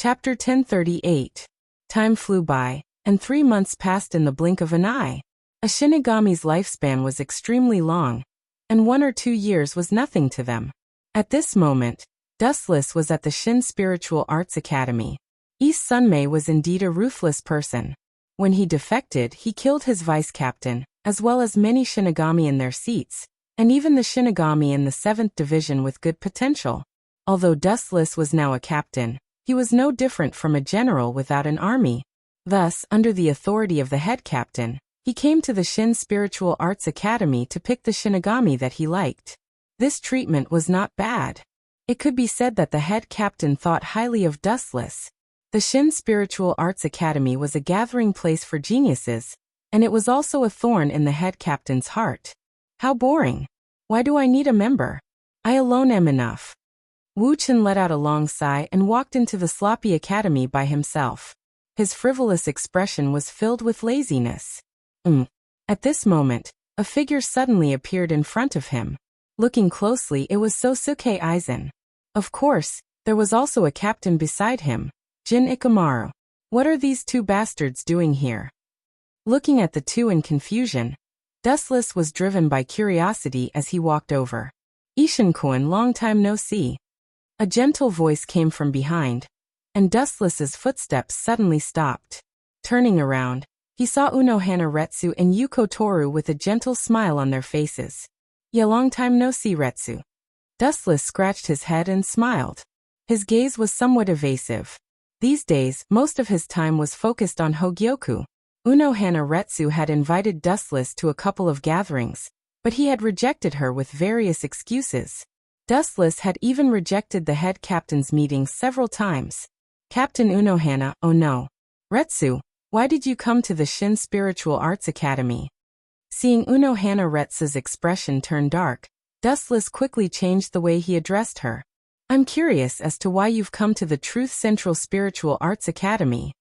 Chapter 1038. Time flew by, and 3 months passed in the blink of an eye. A Shinigami's lifespan was extremely long, and 1 or 2 years was nothing to them. At this moment, Dustless was at the Shin Spiritual Arts Academy. East Sunmei was indeed a ruthless person. When he defected, he killed his vice-captain, as well as many Shinigami in their seats, and even the Shinigami in the 7th Division with good potential. Although Dustless was now a captain, he was no different from a general without an army. Thus, under the authority of the head captain, he came to the Shin Spiritual Arts Academy to pick the Shinigami that he liked. This treatment was not bad. It could be said that the head captain thought highly of Dustless. The Shin Spiritual Arts Academy was a gathering place for geniuses, and it was also a thorn in the head captain's heart. How boring. Why do I need a member? I alone am enough. Wu Chen let out a long sigh and walked into the sloppy academy by himself. His frivolous expression was filled with laziness. At this moment, a figure suddenly appeared in front of him. Looking closely, it was Sosuke Aizen. Of course, there was also a captain beside him, Jin Ikamaru. What are these 2 bastards doing here? Looking at the 2 in confusion, Dustless was driven by curiosity as he walked over. Ishin-kun, long time no see. A gentle voice came from behind, and Dustless's footsteps suddenly stopped. Turning around, he saw Unohana Retsu and Yuko Toru with a gentle smile on their faces. "Yeah, long time no see, Retsu." Dustless scratched his head and smiled. His gaze was somewhat evasive. These days, most of his time was focused on Hogyoku. Unohana Retsu had invited Dustless to a couple of gatherings, but he had rejected her with various excuses. Dustless had even rejected the head captain's meetings several times. "Captain Unohana, oh no. Retsu, why did you come to the Shin Spiritual Arts Academy?" Seeing Unohana Retsu's expression turn dark, Dustless quickly changed the way he addressed her. "I'm curious as to why you've come to the Truth Central Spiritual Arts Academy."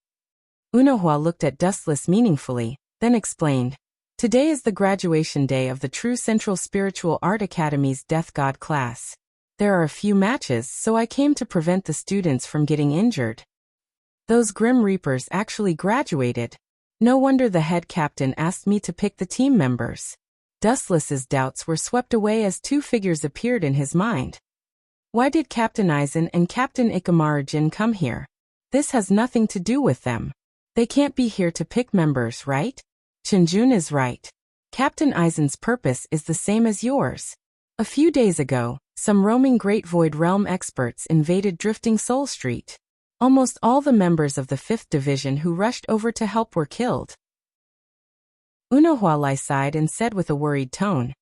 Unohana looked at Dustless meaningfully, then explained, "Today is the graduation day of the True Central Spiritual Art Academy's Death God class. There are a few matches, so I came to prevent the students from getting injured." Those Grim Reapers actually graduated. No wonder the head captain asked me to pick the team members. Dustless's doubts were swept away as 2 figures appeared in his mind. Why did Captain Aizen and Captain Ikamaru Jin come here? This has nothing to do with them. They can't be here to pick members, right? Shinjun is right. Captain Aizen's purpose is the same as yours. A few days ago, some roaming Great Void Realm experts invaded Drifting Soul Street. Almost all the members of the 5th Division who rushed over to help were killed. Unohana sighed and said with a worried tone,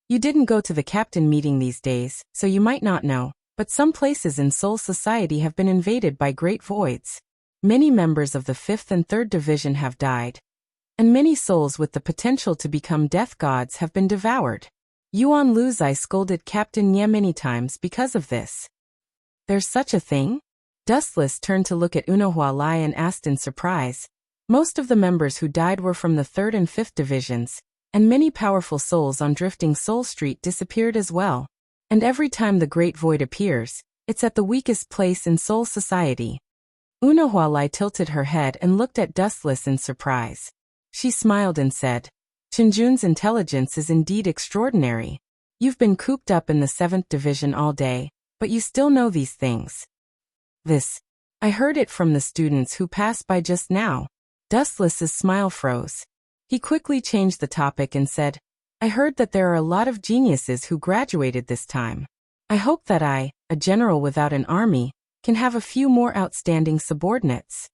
"You didn't go to the captain meeting these days, so you might not know, but some places in Soul Society have been invaded by Great Voids. Many members of the 5th and 3rd Division have died, and many souls with the potential to become death gods have been devoured." Yuan Luzai scolded Captain Nye many times because of this. "There's such a thing?" Dustless turned to look at Unohana and asked in surprise. Most of the members who died were from the 3rd and 5th Divisions, and many powerful souls on Drifting Soul Street disappeared as well. And every time the Great Void appears, it's at the weakest place in Soul Society. Unohana tilted her head and looked at Dustless in surprise. She smiled and said, "Shinjun's intelligence is indeed extraordinary. You've been cooped up in the 7th Division all day, but you still know these things." I heard it from the students who passed by just now." Dustless's smile froze. He quickly changed the topic and said, "I heard that there are a lot of geniuses who graduated this time. I hope that I, a general without an army, can have a few more outstanding subordinates."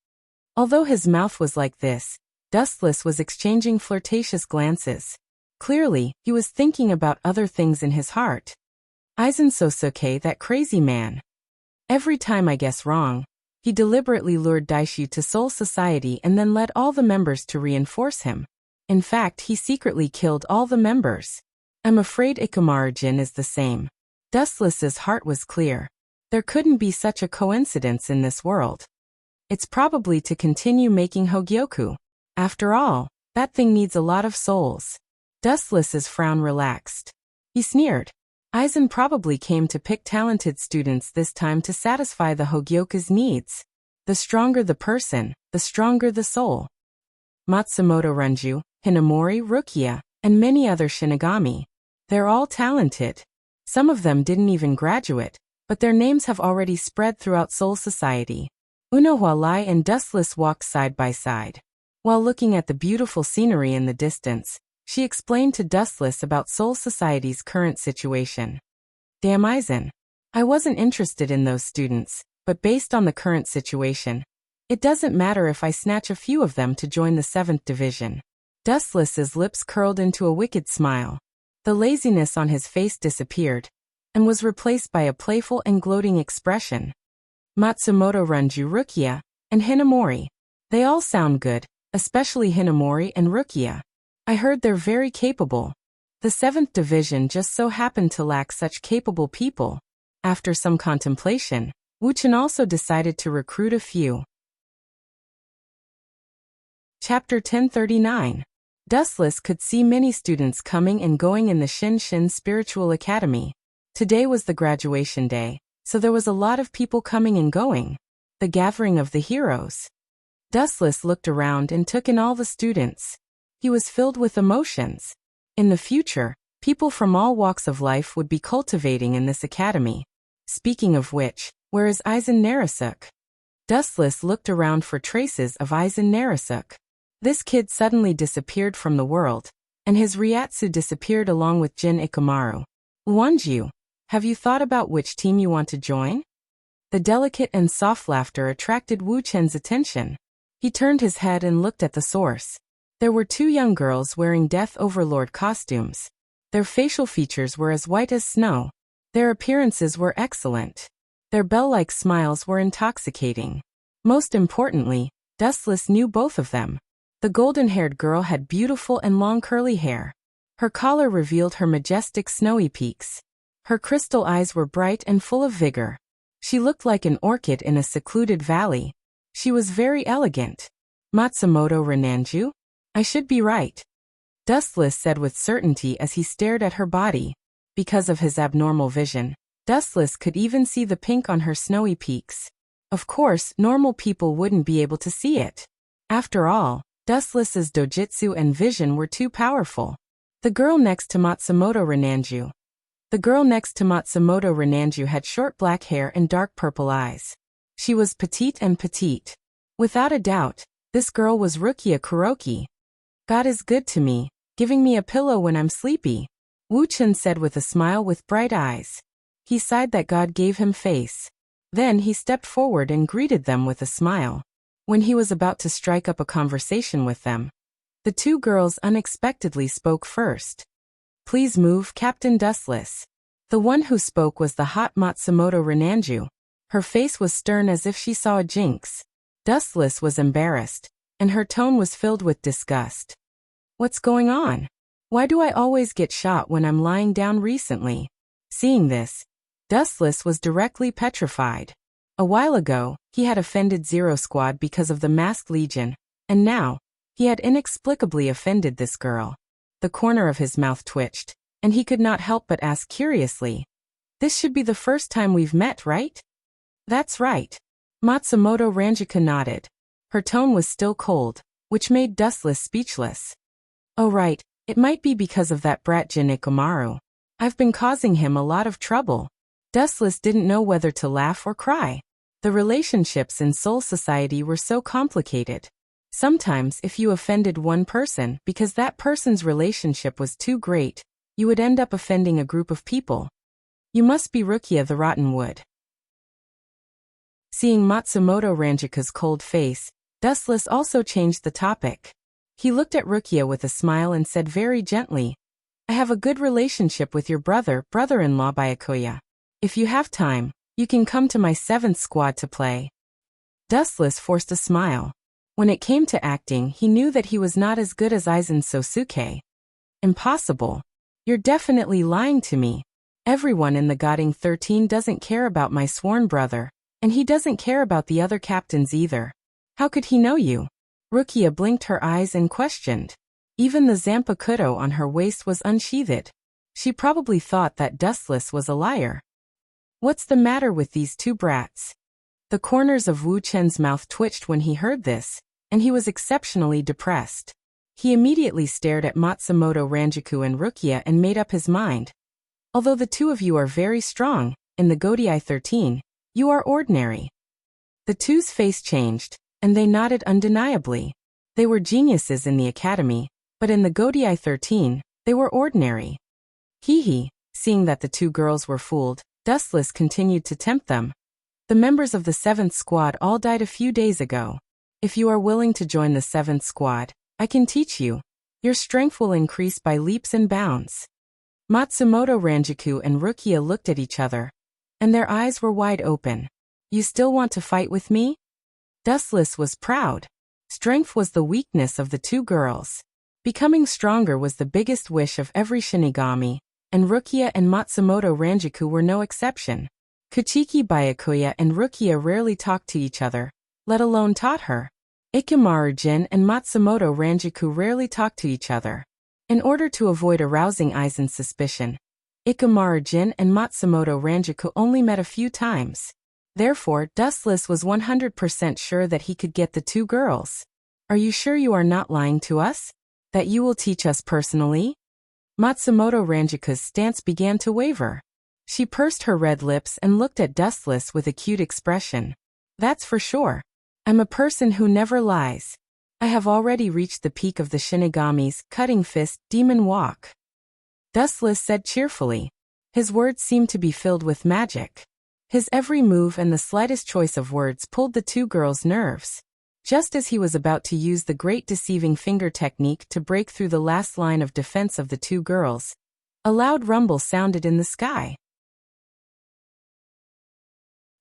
Although his mouth was like this, Dustless was exchanging flirtatious glances. Clearly, he was thinking about other things in his heart. Aizen Sosuke, that crazy man. Every time I guess wrong, he deliberately lured Daishu to Soul Society and then led all the members to reinforce him. In fact, he secretly killed all the members. I'm afraid Ikamaru Jin is the same. Dustless's heart was clear. There couldn't be such a coincidence in this world. It's probably to continue making Hogyoku. After all, that thing needs a lot of souls. Dustless's frown relaxed. He sneered. Aizen probably came to pick talented students this time to satisfy the Hogyoku's needs. The stronger the person, the stronger the soul. Matsumoto Ranju, Hinamori, Rukia, and many other Shinigami. They're all talented. Some of them didn't even graduate, but their names have already spread throughout Soul Society. Unohua Lai and Dustless walked side by side. While looking at the beautiful scenery in the distance, she explained to Dustless about Soul Society's current situation. Damn Aizen. I wasn't interested in those students, but based on the current situation, it doesn't matter if I snatch a few of them to join the 7th Division. Dustless's lips curled into a wicked smile. The laziness on his face disappeared, and was replaced by a playful and gloating expression. Matsumoto Ranju, Rukia, and Hinamori. They all sound good, especially Hinamori and Rukia. I heard they're very capable. The 7th Division just so happened to lack such capable people. After some contemplation, Wuchen also decided to recruit a few. Chapter 1039. Dustless could see many students coming and going in the Shin Shin Spiritual Academy. Today was the graduation day, so there was a lot of people coming and going. The gathering of the heroes. Dustless looked around and took in all the students. He was filled with emotions. In the future, people from all walks of life would be cultivating in this academy. Speaking of which, where is Aizen Narasuk? Dustless looked around for traces of Aizen Narasuk. This kid suddenly disappeared from the world, and his Ryatsu disappeared along with Jin Ikamaru. Wanju, have you thought about which team you want to join? The delicate and soft laughter attracted Wu Chen's attention. He turned his head and looked at the source. There were two young girls wearing Death Overlord costumes. Their facial features were as white as snow. Their appearances were excellent. Their bell-like smiles were intoxicating. Most importantly, Dustless knew both of them. The golden-haired girl had beautiful and long curly hair. Her collar revealed her majestic snowy peaks. Her crystal eyes were bright and full of vigor. She looked like an orchid in a secluded valley. She was very elegant. Matsumoto Renanju? I should be right. Dustless said with certainty as he stared at her body. Because of his abnormal vision, Dustless could even see the pink on her snowy peaks. Of course, normal people wouldn't be able to see it. After all, Dustless's dojutsu and vision were too powerful. The girl next to Matsumoto Renanju. The girl next to Matsumoto Renanju had short black hair and dark purple eyes. She was petite and petite. Without a doubt, this girl was Rukia Kuroki. God is good to me, giving me a pillow when I'm sleepy, Wu Chen said with a smile with bright eyes. He sighed that God gave him face. Then he stepped forward and greeted them with a smile. When he was about to strike up a conversation with them, the two girls unexpectedly spoke first. Please move, Captain Dustless. The one who spoke was the hot Matsumoto Renanju. Her face was stern as if she saw a jinx. Dustless was embarrassed, and her tone was filled with disgust. What's going on? Why do I always get shot when I'm lying down recently? Seeing this, Dustless was directly petrified. A while ago, he had offended Zero Squad because of the Masked Legion, and now, he had inexplicably offended this girl. The corner of his mouth twitched, and he could not help but ask curiously. This should be the first time we've met, right? That's right. Matsumoto Ranjika nodded. Her tone was still cold, which made Dustless speechless. Oh right, it might be because of that brat Jin Ikamaru. I've been causing him a lot of trouble. Dustless didn't know whether to laugh or cry. The relationships in Soul Society were so complicated. Sometimes if you offended one person because that person's relationship was too great, you would end up offending a group of people. You must be Rukia the Rotten Wood. Seeing Matsumoto Ranjika's cold face, Dustless also changed the topic. He looked at Rukia with a smile and said very gently, I have a good relationship with your brother-in-law Byakuya. If you have time, you can come to my 7th squad to play. Dustless forced a smile. When it came to acting, he knew that he was not as good as Aizen Sosuke. Impossible. You're definitely lying to me. Everyone in the Goding 13 doesn't care about my sworn brother, and he doesn't care about the other captains either. How could he know you? Rukia blinked her eyes and questioned. Even the Zanpakuto on her waist was unsheathed. She probably thought that Dustless was a liar. What's the matter with these two brats? The corners of Wu Chen's mouth twitched when he heard this, and he was exceptionally depressed. He immediately stared at Matsumoto Ranjaku and Rukia and made up his mind. Although the two of you are very strong, in the Godai 13, you are ordinary. The two's face changed, and they nodded undeniably. They were geniuses in the academy, but in the Godai 13, they were ordinary. Hee. Seeing that the two girls were fooled, Dustless continued to tempt them. The members of the 7th squad all died a few days ago. If you are willing to join the 7th squad, I can teach you. Your strength will increase by leaps and bounds. Matsumoto Ranjaku and Rukia looked at each other, and their eyes were wide open. You still want to fight with me? Dustless was proud. Strength was the weakness of the two girls. Becoming stronger was the biggest wish of every Shinigami, and Rukia and Matsumoto Ranjaku were no exception. Kuchiki Byakuya and Rukia rarely talked to each other, let alone taught her. Ikamaru Jin and Matsumoto Ranjaku rarely talked to each other. In order to avoid arousing Aizen's suspicion, Ikamaru Jin and Matsumoto Ranjaku only met a few times. Therefore, Dustless was 100% sure that he could get the two girls. Are you sure you are not lying to us? That you will teach us personally? Matsumoto Ranjaku's stance began to waver. She pursed her red lips and looked at Dustless with a cute expression. That's for sure. I'm a person who never lies. I have already reached the peak of the Shinigami's cutting fist demon walk. Dustless said cheerfully. His words seemed to be filled with magic. His every move and the slightest choice of words pulled the two girls' nerves. Just as he was about to use the great deceiving finger technique to break through the last line of defense of the two girls, a loud rumble sounded in the sky.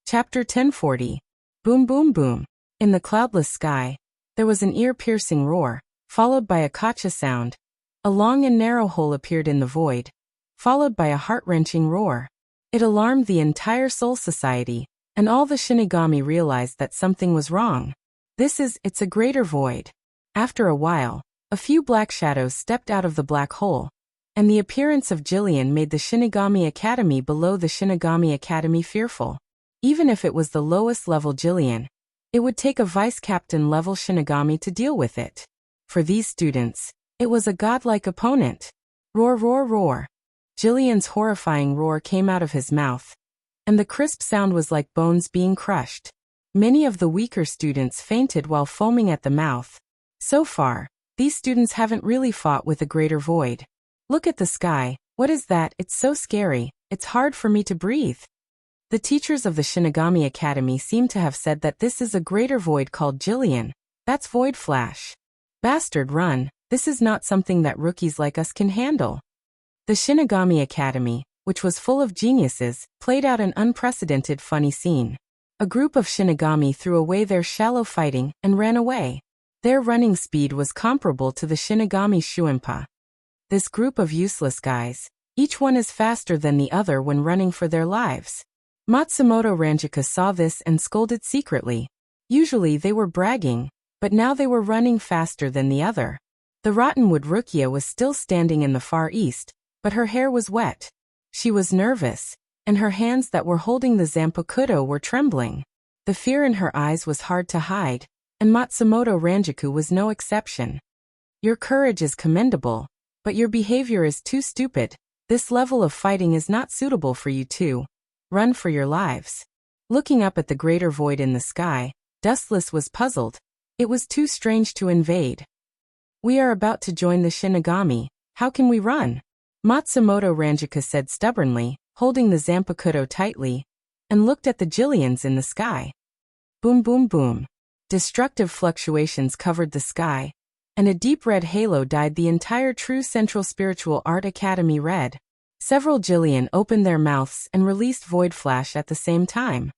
Chapter 1040. Boom boom boom. In the cloudless sky, there was an ear-piercing roar, followed by a kacha sound. A long and narrow hole appeared in the void, followed by a heart-wrenching roar. It alarmed the entire Soul Society, and all the Shinigami realized that something was wrong. It's a greater void. After a while, a few black shadows stepped out of the black hole, and the appearance of Jillian made the Shinigami Academy below the Shinigami Academy fearful. Even if it was the lowest level Jillian, it would take a vice-captain level Shinigami to deal with it. For these students, it was a godlike opponent. Roar roar roar. Jillian's horrifying roar came out of his mouth, and the crisp sound was like bones being crushed. Many of the weaker students fainted while foaming at the mouth. So far, these students haven't really fought with a greater void. Look at the sky. What is that? It's so scary. It's hard for me to breathe. The teachers of the Shinigami Academy seem to have said that this is a greater void called Jillian. That's Void Flash. Bastard run. This is not something that rookies like us can handle. The Shinigami Academy, which was full of geniuses, played out an unprecedented funny scene. A group of Shinigami threw away their shallow fighting and ran away. Their running speed was comparable to the Shinigami Shuinpa. This group of useless guys, each one is faster than the other when running for their lives. Matsumoto Ranjaku saw this and scolded secretly. Usually they were bragging, but now they were running faster than the other. The Rottenwood Rukia was still standing in the far east, but her hair was wet. She was nervous, and her hands that were holding the Zanpakuto were trembling. The fear in her eyes was hard to hide, and Matsumoto Ranjaku was no exception. Your courage is commendable, but your behavior is too stupid. This level of fighting is not suitable for you two. Run for your lives. Looking up at the greater void in the sky, Dustless was puzzled. It was too strange to invade. We are about to join the Shinigami. How can we run? Matsumoto Ranjaku said stubbornly, holding the Zanpakuto tightly, and looked at the Jillians in the sky. Boom boom boom. Destructive fluctuations covered the sky, and a deep red halo dyed the entire True Central Spiritual Art Academy red. Several Jillian opened their mouths and released Void Flash at the same time.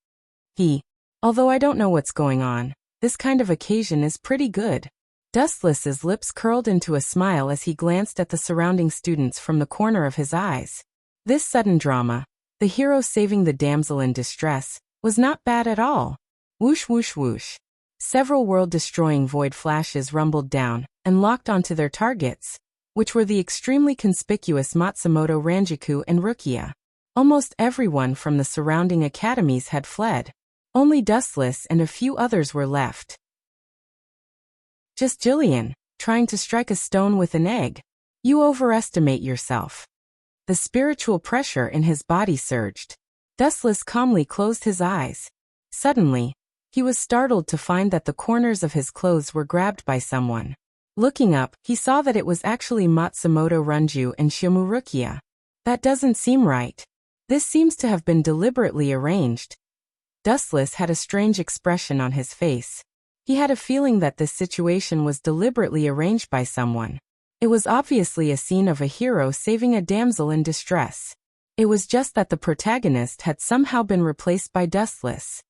Although I don't know what's going on, this kind of occasion is pretty good. Dustless's lips curled into a smile as he glanced at the surrounding students from the corner of his eyes. This sudden drama, the hero saving the damsel in distress, was not bad at all. Whoosh whoosh whoosh. Several world-destroying void flashes rumbled down and locked onto their targets, which were the extremely conspicuous Matsumoto Ranjaku and Rukia. Almost everyone from the surrounding academies had fled. Only Dustless and a few others were left. Just Jillian, trying to strike a stone with an egg. You overestimate yourself. The spiritual pressure in his body surged. Dustless calmly closed his eyes. Suddenly, he was startled to find that the corners of his clothes were grabbed by someone. Looking up, he saw that it was actually Matsumoto Ranju and Shiomu Rukia. That doesn't seem right. This seems to have been deliberately arranged. Dustless had a strange expression on his face. He had a feeling that this situation was deliberately arranged by someone. It was obviously a scene of a hero saving a damsel in distress. It was just that the protagonist had somehow been replaced by Dustless.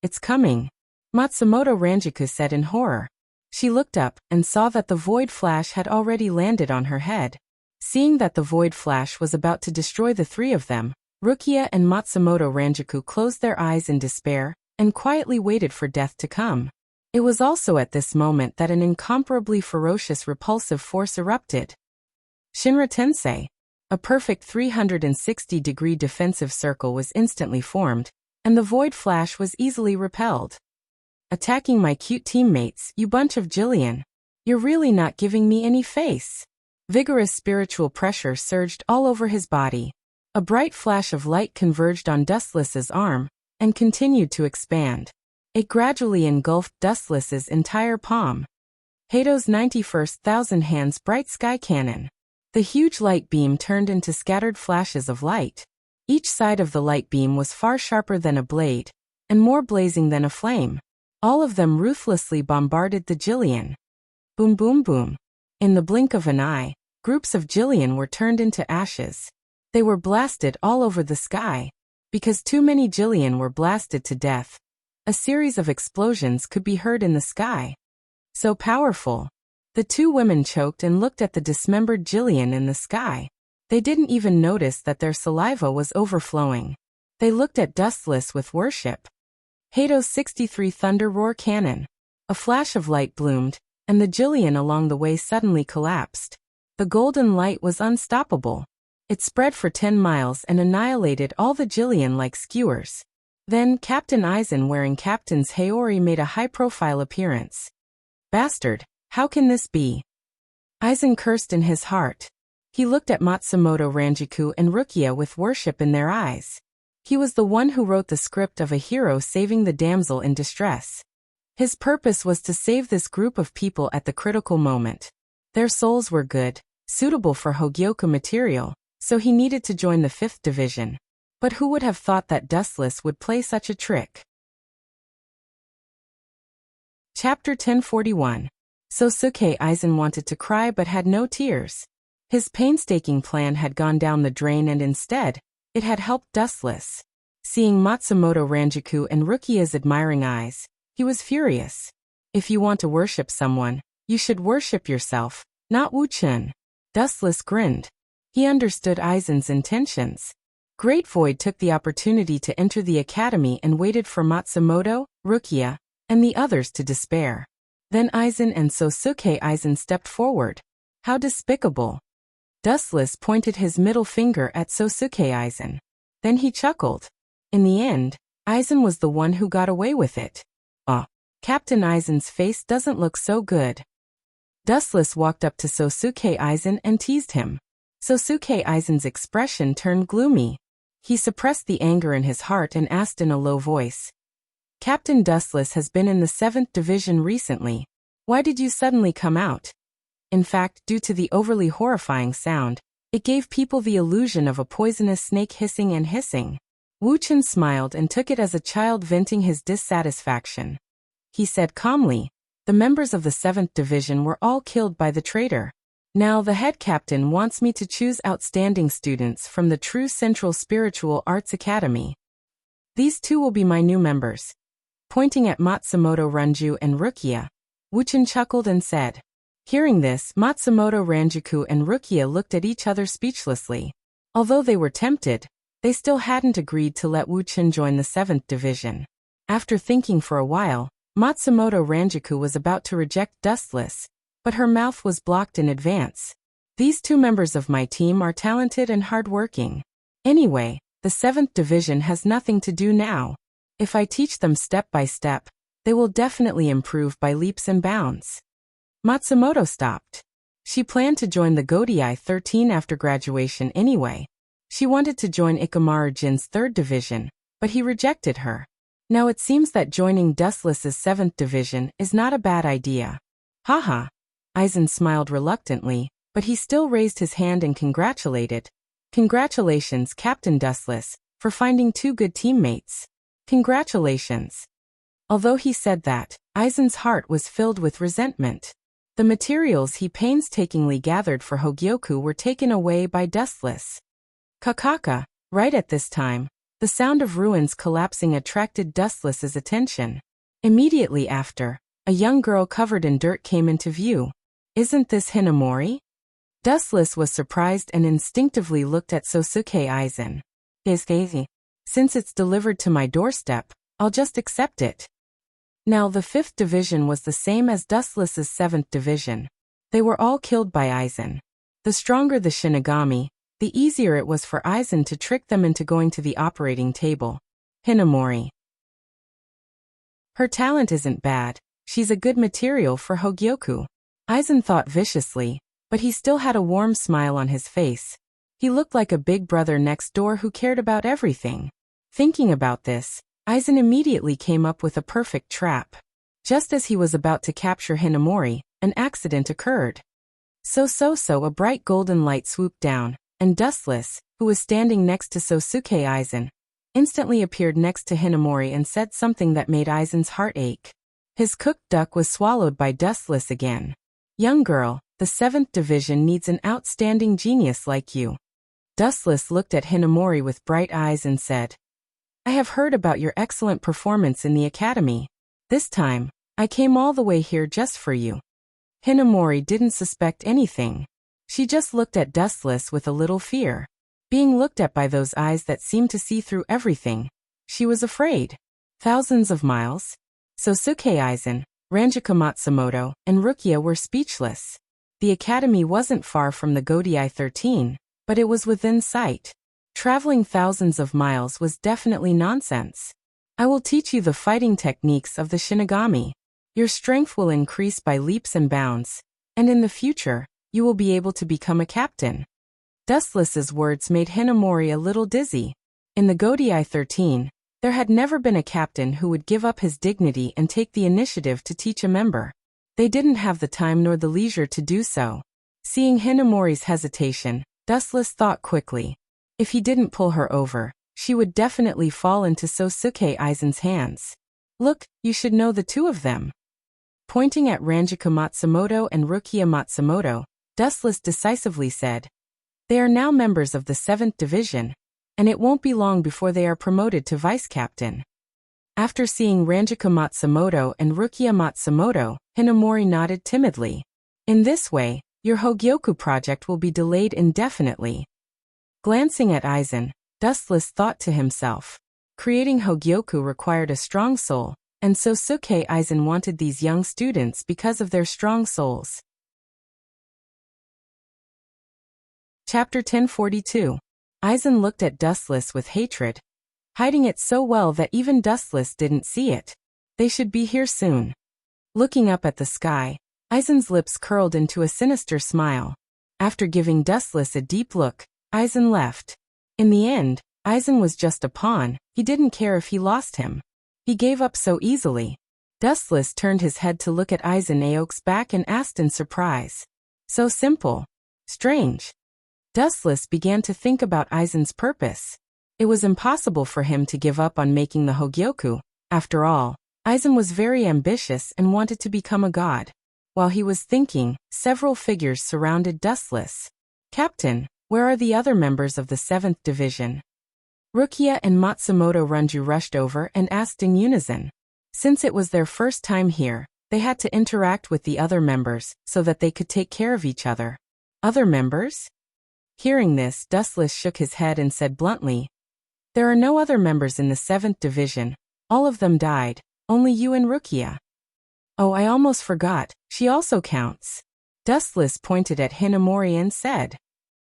It's coming, Matsumoto Ranjiku said in horror. She looked up and saw that the void flash had already landed on her head. Seeing that the void flash was about to destroy the three of them, Rukia and Matsumoto Ranjiku closed their eyes in despair and quietly waited for death to come. It was also at this moment that an incomparably ferocious repulsive force erupted. Shinra Tensei. A perfect 360-degree defensive circle was instantly formed, and the void flash was easily repelled. Attacking my cute teammates, you bunch of Jillian. You're really not giving me any face. Vigorous spiritual pressure surged all over his body. A bright flash of light converged on Dustless's arm, and continued to expand. It gradually engulfed Dustless's entire palm. Hato's 91st Thousand Hands Bright Sky Cannon. The huge light beam turned into scattered flashes of light. Each side of the light beam was far sharper than a blade, and more blazing than a flame. All of them ruthlessly bombarded the Jillian. Boom boom boom. In the blink of an eye, groups of Jillian were turned into ashes. They were blasted all over the sky. Because too many Jillian were blasted to death, a series of explosions could be heard in the sky. So powerful. The two women choked and looked at the dismembered Jillian in the sky. They didn't even notice that their saliva was overflowing. They looked at Dustless with worship. Hato's 63 Thunder Roar Cannon. A flash of light bloomed, and the Jillian along the way suddenly collapsed. The golden light was unstoppable. It spread for 10 miles and annihilated all the Jillian like skewers. Then Captain Aizen wearing Captain's Haori made a high-profile appearance. Bastard, how can this be? Aizen cursed in his heart. He looked at Matsumoto Ranjiku and Rukia with worship in their eyes. He was the one who wrote the script of a hero saving the damsel in distress. His purpose was to save this group of people at the critical moment. Their souls were good, suitable for Hogyoku material, so he needed to join the 5th Division. But who would have thought that Dustless would play such a trick? Chapter 1041. Sosuke Aizen wanted to cry but had no tears. His painstaking plan had gone down the drain and instead, it had helped Dustless. Seeing Matsumoto Ranjiku and Rukia's admiring eyes, he was furious. If you want to worship someone, you should worship yourself, not Wu-chan. Dustless grinned. He understood Aizen's intentions. Great Void took the opportunity to enter the academy and waited for Matsumoto, Rukia, and the others to despair. Then Aizen and Sosuke Aizen stepped forward. How despicable. Dustless pointed his middle finger at Sosuke Aizen. Then he chuckled. In the end, Aizen was the one who got away with it. Captain Aizen's face doesn't look so good. Dustless walked up to Sosuke Aizen and teased him. Sosuke Aizen's expression turned gloomy. He suppressed the anger in his heart and asked in a low voice. Captain Dustless has been in the 7th Division recently. Why did you suddenly come out? In fact, due to the overly horrifying sound, it gave people the illusion of a poisonous snake hissing and hissing. Wu-chan smiled and took it as a child venting his dissatisfaction. He said calmly, the members of the 7th Division were all killed by the traitor. Now the head captain wants me to choose outstanding students from the True Central Spiritual Arts Academy. These two will be my new members. Pointing at Matsumoto Ranju and Rukia, Wu-chan chuckled and said. Hearing this, Matsumoto Ranjiku and Rukia looked at each other speechlessly. Although they were tempted, they still hadn't agreed to let Wu-chan join the 7th Division. After thinking for a while, Matsumoto Ranjiku was about to reject Dustless, but her mouth was blocked in advance. These two members of my team are talented and hardworking. Anyway, the 7th Division has nothing to do now. If I teach them step by step, they will definitely improve by leaps and bounds. Matsumoto stopped. She planned to join the Godai 13 after graduation anyway. She wanted to join Ikamaru Jin's 3rd division, but he rejected her. Now it seems that joining Dustless's 7th division is not a bad idea. Haha. Aizen smiled reluctantly, but he still raised his hand and congratulated. Congratulations, Captain Dustless, for finding 2 good teammates. Congratulations. Although he said that, Aizen's heart was filled with resentment. The materials he painstakingly gathered for Hogyoku were taken away by Dustless. Kakaka. Right at this time, the sound of ruins collapsing attracted Dustless's attention. Immediately after, a young girl covered in dirt came into view. Isn't this Hinamori? Dustless was surprised and instinctively looked at Sosuke Aizen. It's Daisy. Since it's delivered to my doorstep, I'll just accept it. Now the 5th division was the same as Dustless's 7th division. They were all killed by Aizen. The stronger the Shinigami, the easier it was for Aizen to trick them into going to the operating table. Hinamori. Her talent isn't bad, she's a good material for Hogyoku. Aizen thought viciously, but he still had a warm smile on his face. He looked like a big brother next door who cared about everything. Thinking about this, Aizen immediately came up with a perfect trap. Just as he was about to capture Hinamori, an accident occurred. A bright golden light swooped down, and Dustless, who was standing next to Sosuke Aizen, instantly appeared next to Hinamori and said something that made Aizen's heart ache. His cooked duck was swallowed by Dustless again. Young girl, the 7th division needs an outstanding genius like you. Dustless looked at Hinamori with bright eyes and said, I have heard about your excellent performance in the academy. This time, I came all the way here just for you. Hinamori didn't suspect anything. She just looked at Dustless with a little fear. Being looked at by those eyes that seemed to see through everything, she was afraid. Thousands of miles? Sosuke Aizen, Ranjika Matsumoto, and Rukia were speechless. The academy wasn't far from the Godai 13, but it was within sight. Traveling thousands of miles was definitely nonsense. I will teach you the fighting techniques of the Shinigami. Your strength will increase by leaps and bounds, and in the future, you will be able to become a captain. Dustless's words made Hinamori a little dizzy. In the Godai 13, there had never been a captain who would give up his dignity and take the initiative to teach a member. They didn't have the time nor the leisure to do so. Seeing Hinamori's hesitation, Dustless thought quickly. If he didn't pull her over, she would definitely fall into Sosuke Aizen's hands. Look, you should know the 2 of them. Pointing at Ranjika Matsumoto and Rukia Matsumoto, Dustless decisively said, They are now members of the 7th division, and it won't be long before they are promoted to vice captain. After seeing Ranjika Matsumoto and Rukia Matsumoto, Hinamori nodded timidly. In this way, your Hogyoku project will be delayed indefinitely. Glancing at Aizen, Dustless thought to himself. Creating Hogyoku required a strong soul, and Sosuke Aizen wanted these young students because of their strong souls. Chapter 1042. Aizen looked at Dustless with hatred, hiding it so well that even Dustless didn't see it. They should be here soon. Looking up at the sky, Aizen's lips curled into a sinister smile. After giving Dustless a deep look, Aizen left. In the end, Aizen was just a pawn. He didn't care if he lost him. He gave up so easily. Dustless turned his head to look at Aizen Aok's back and asked in surprise. So simple. Strange. Dustless began to think about Aizen's purpose. It was impossible for him to give up on making the Hogyoku. After all, Aizen was very ambitious and wanted to become a god. While he was thinking, several figures surrounded Dustless. Captain, where are the other members of the 7th division? Rukia and Matsumoto Ranju rushed over and asked in unison. Since it was their first time here, they had to interact with the other members so that they could take care of each other. Other members? Hearing this, Dustless shook his head and said bluntly, There are no other members in the 7th division. All of them died, only you and Rukia. Oh, I almost forgot, she also counts. Dustless pointed at Hinamori and said.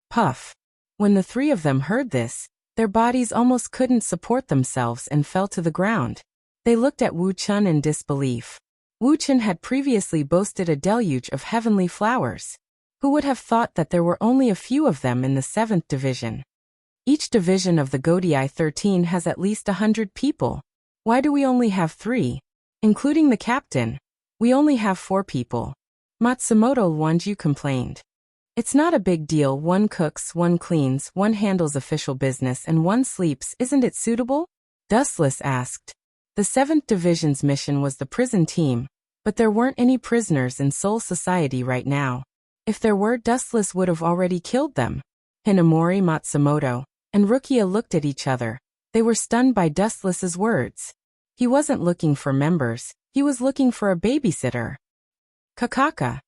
Puff. When the 3 of them heard this, Their bodies almost couldn't support themselves and fell to the ground. They looked at Wu Chun in disbelief. Wu Chun had previously boasted a deluge of heavenly flowers. Who would have thought that there were only a few of them in the 7th division? Each division of the Godii 13 has at least 100 people. Why do we only have 3? Including the captain. We only have 4 people. Matsumoto Wanju complained. It's not a big deal, one cooks, one cleans, one handles official business and one sleeps, isn't it suitable? Dustless asked. The 7th Division's mission was the prison team, but there weren't any prisoners in Soul Society right now. If there were, Dustless would have already killed them. Hinamori, Matsumoto, and Rukia looked at each other. They were stunned by Dustless's words. He wasn't looking for members, he was looking for a babysitter. Kakaka.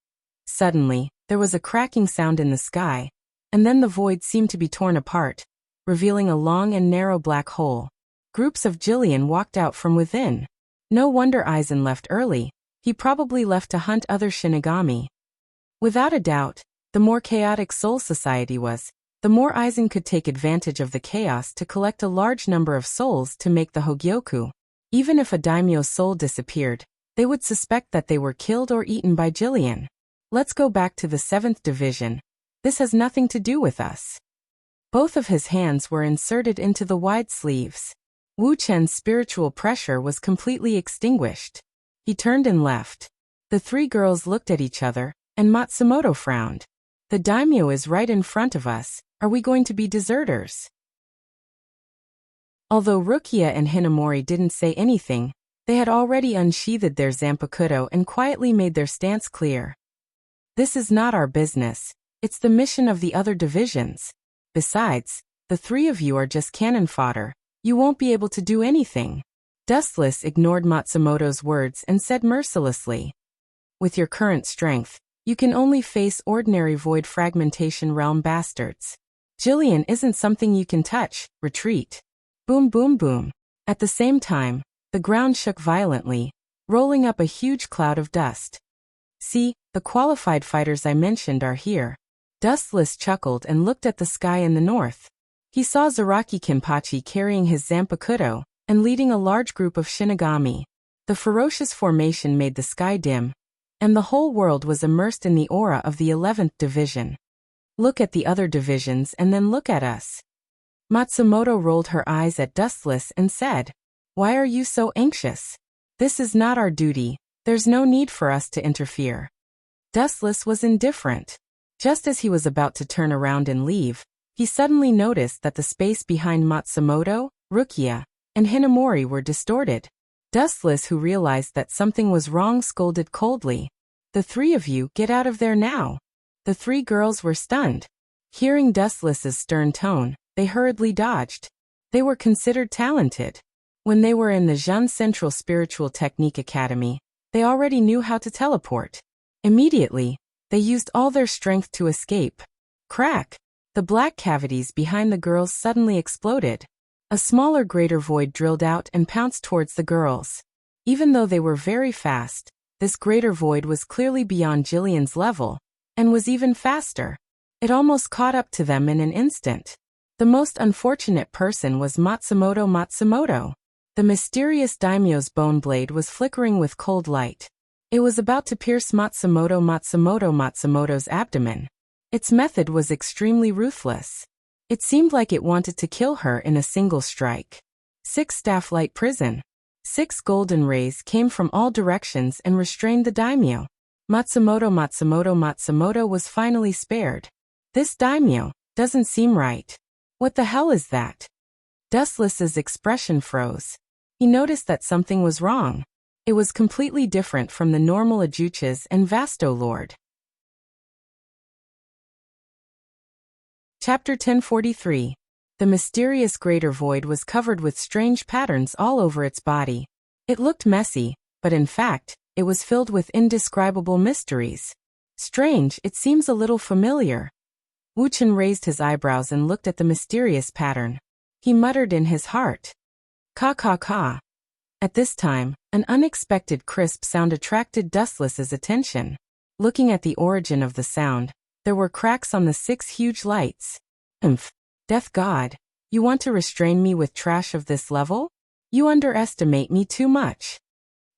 Suddenly, there was a cracking sound in the sky, and then the void seemed to be torn apart, revealing a long and narrow black hole. Groups of Jillian walked out from within. No wonder Aizen left early. He probably left to hunt other Shinigami. Without a doubt, the more chaotic Soul Society was, the more Aizen could take advantage of the chaos to collect a large number of souls to make the Hogyoku. Even if a daimyo's soul disappeared, they would suspect that they were killed or eaten by Jillian. Let's go back to the 7th division. This has nothing to do with us. Both of his hands were inserted into the wide sleeves. Wu Chen's spiritual pressure was completely extinguished. He turned and left. The 3 girls looked at each other, and Matsumoto frowned. The daimyo is right in front of us. Are we going to be deserters? Although Rukia and Hinamori didn't say anything, they had already unsheathed their zanpakuto and quietly made their stance clear. This is not our business. It's the mission of the other divisions. Besides, the 3 of you are just cannon fodder. You won't be able to do anything. Dustless ignored Matsumoto's words and said mercilessly. With your current strength, you can only face ordinary void fragmentation realm bastards. Jillian isn't something you can touch. Retreat. Boom boom boom. At the same time, the ground shook violently, rolling up a huge cloud of dust. See, the qualified fighters I mentioned are here. Dustless chuckled and looked at the sky in the north. He saw Zaraki Kenpachi carrying his zanpakuto and leading a large group of Shinigami. The ferocious formation made the sky dim, and the whole world was immersed in the aura of the 11th division. Look at the other divisions and then look at us. Matsumoto rolled her eyes at Dustless and said, Why are you so anxious? This is not our duty. There's no need for us to interfere. Dustless was indifferent. Just as he was about to turn around and leave, he suddenly noticed that the space behind Matsumoto, Rukia, and Hinamori were distorted. Dustless, who realized that something was wrong, scolded coldly. The 3 of you, get out of there now. The 3 girls were stunned. Hearing Dustless's stern tone, they hurriedly dodged. They were considered talented. When they were in the Zhun Central Spiritual Technique Academy, they already knew how to teleport. Immediately, they used all their strength to escape. Crack! The black cavities behind the girls suddenly exploded. A smaller greater void drilled out and pounced towards the girls. Even though they were very fast, this greater void was clearly beyond Jillian's level, and was even faster. It almost caught up to them in an instant. The most unfortunate person was Matsumoto. The mysterious daimyo's bone blade was flickering with cold light. It was about to pierce Matsumoto's abdomen. Its method was extremely ruthless. It seemed like it wanted to kill her in a single strike. 6 staff-light prison. 6 golden rays came from all directions and restrained the daimyo. Matsumoto was finally spared. This daimyo doesn't seem right. What the hell is that? Dustless's expression froze. He noticed that something was wrong. It was completely different from the normal Ajuchas and Vasto Lord. Chapter 1043. The mysterious greater void was covered with strange patterns all over its body. It looked messy, but in fact, it was filled with indescribable mysteries. Strange, it seems a little familiar. Wu Chen raised his eyebrows and looked at the mysterious pattern. He muttered in his heart. Ka ka ka. At this time, an unexpected crisp sound attracted Dustless's attention. Looking at the origin of the sound, there were cracks on the 6 huge lights. Death God. You want to restrain me with trash of this level? You underestimate me too much.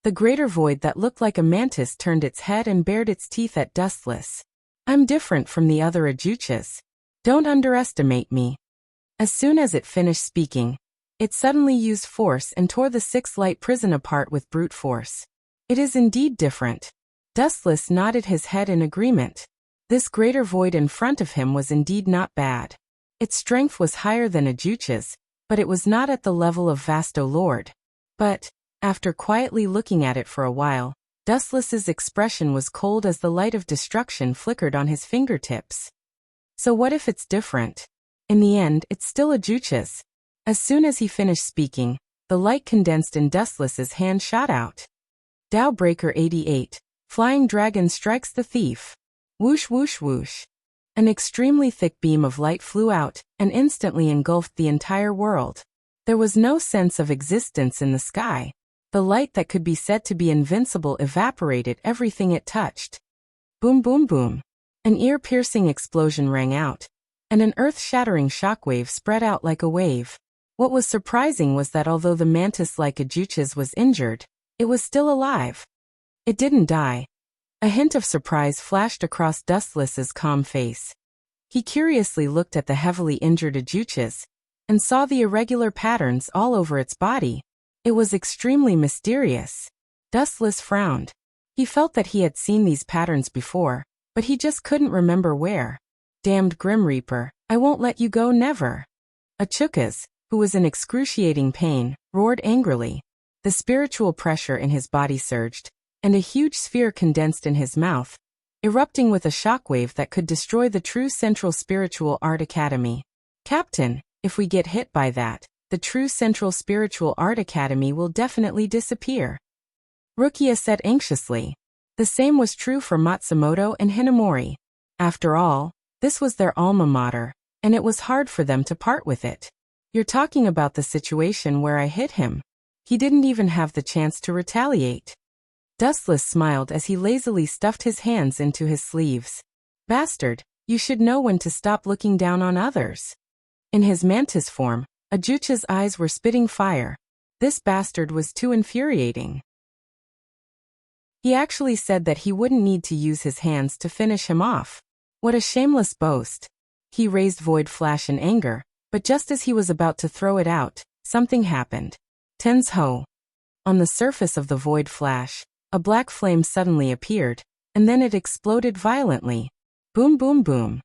The greater void that looked like a mantis turned its head and bared its teeth at Dustless. I'm different from the other Ajuchas. Don't underestimate me. As soon as it finished speaking, it suddenly used force and tore the 6 light prison apart with brute force. It is indeed different. Dustless nodded his head in agreement. This greater void in front of him was indeed not bad. Its strength was higher than Ajucha's, but it was not at the level of Vasto Lord. But, after quietly looking at it for a while, Dustless's expression was cold as the light of destruction flickered on his fingertips. So what if it's different? In the end, it's still Ajucha's. As soon as he finished speaking, the light condensed in Dustless's hand shot out. Dowbreaker 88. Flying Dragon Strikes the Thief. Whoosh whoosh whoosh. An extremely thick beam of light flew out and instantly engulfed the entire world. There was no sense of existence in the sky. The light that could be said to be invincible evaporated everything it touched. Boom boom boom. An ear-piercing explosion rang out, and an earth-shattering shockwave spread out like a wave. What was surprising was that although the mantis-like Ajuchas was injured, it was still alive. It didn't die. A hint of surprise flashed across Dustless's calm face. He curiously looked at the heavily injured Ajuchas and saw the irregular patterns all over its body. It was extremely mysterious. Dustless frowned. He felt that he had seen these patterns before, but he just couldn't remember where. Damned Grim Reaper, I won't let you go never. Achukas, who was in excruciating pain, roared angrily. The spiritual pressure in his body surged, and a huge sphere condensed in his mouth, erupting with a shockwave that could destroy the true Central Spiritual Art Academy. Captain, if we get hit by that, the true Central Spiritual Art Academy will definitely disappear. Rukia said anxiously. The same was true for Matsumoto and Hinamori. After all, this was their alma mater, and it was hard for them to part with it. You're talking about the situation where I hit him. He didn't even have the chance to retaliate. Dustless smiled as he lazily stuffed his hands into his sleeves. Bastard, you should know when to stop looking down on others. In his mantis form, Ajucha's eyes were spitting fire. This bastard was too infuriating. He actually said that he wouldn't need to use his hands to finish him off. What a shameless boast. He raised Void Flash in anger, but just as he was about to throw it out, something happened. Tensho. On the surface of the Void Flash, a black flame suddenly appeared, and then it exploded violently. Boom boom boom.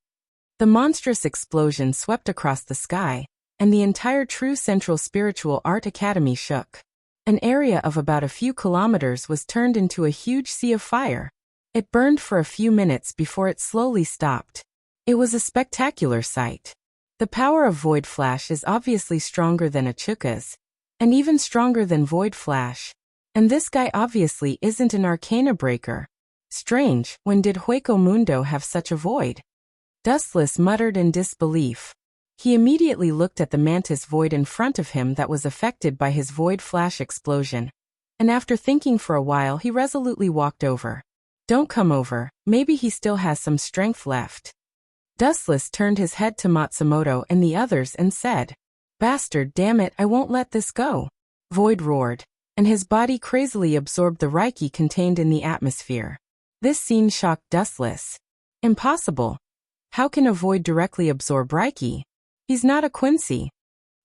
The monstrous explosion swept across the sky, and the entire true Central Spiritual Art Academy shook. An area of about a few kilometers was turned into a huge sea of fire. It burned for a few minutes before it slowly stopped. It was a spectacular sight. The power of Void Flash is obviously stronger than Achuka's, and even stronger than Void Flash. And this guy obviously isn't an Arcana Breaker. Strange, when did Hueco Mundo have such a void? Dustless muttered in disbelief. He immediately looked at the mantis void in front of him that was affected by his Void Flash explosion. And after thinking for a while he resolutely walked over. Don't come over, maybe he still has some strength left. Dustless turned his head to Matsumoto and the others and said, Bastard, damn it, I won't let this go. Void roared, and his body crazily absorbed the Reiki contained in the atmosphere. This scene shocked Dustless. Impossible. How can a void directly absorb Reiki? He's not a Quincy.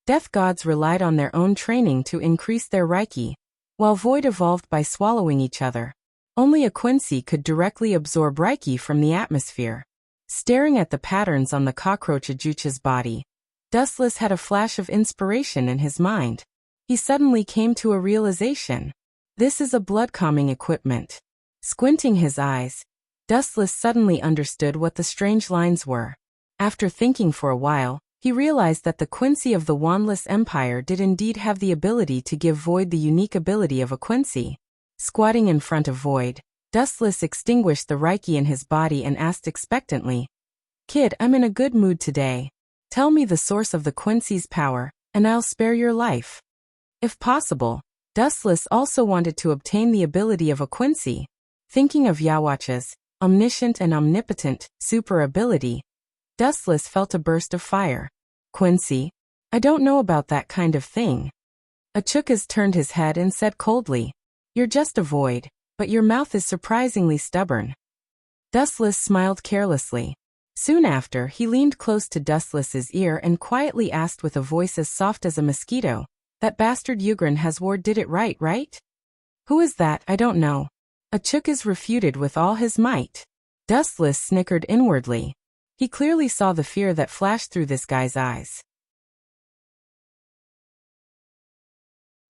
Death gods relied on their own training to increase their Reiki, while void evolved by swallowing each other. Only a Quincy could directly absorb Reiki from the atmosphere. Staring at the patterns on the cockroach Ajucha's body, Dustless had a flash of inspiration in his mind. He suddenly came to a realization. This is a blood-calming equipment. Squinting his eyes, Dustless suddenly understood what the strange lines were. After thinking for a while, he realized that the Quincy of the Wandless Empire did indeed have the ability to give Void the unique ability of a Quincy. Squatting in front of Void, Dustless extinguished the Reiki in his body and asked expectantly, Kid, I'm in a good mood today. Tell me the source of the Quincy's power, and I'll spare your life. If possible, Dustless also wanted to obtain the ability of a Quincy. Thinking of Yawacha's omniscient and omnipotent super ability, Dustless felt a burst of fire. Quincy? I don't know about that kind of thing. Achukas turned his head and said coldly, You're just a void, but your mouth is surprisingly stubborn. Dustless smiled carelessly. Soon after, he leaned close to Dustless's ear and quietly asked with a voice as soft as a mosquito, That bastard Ugrin has ward did it right? Who is that? I don't know. Achukas refuted with all his might. Dustless snickered inwardly. He clearly saw the fear that flashed through this guy's eyes.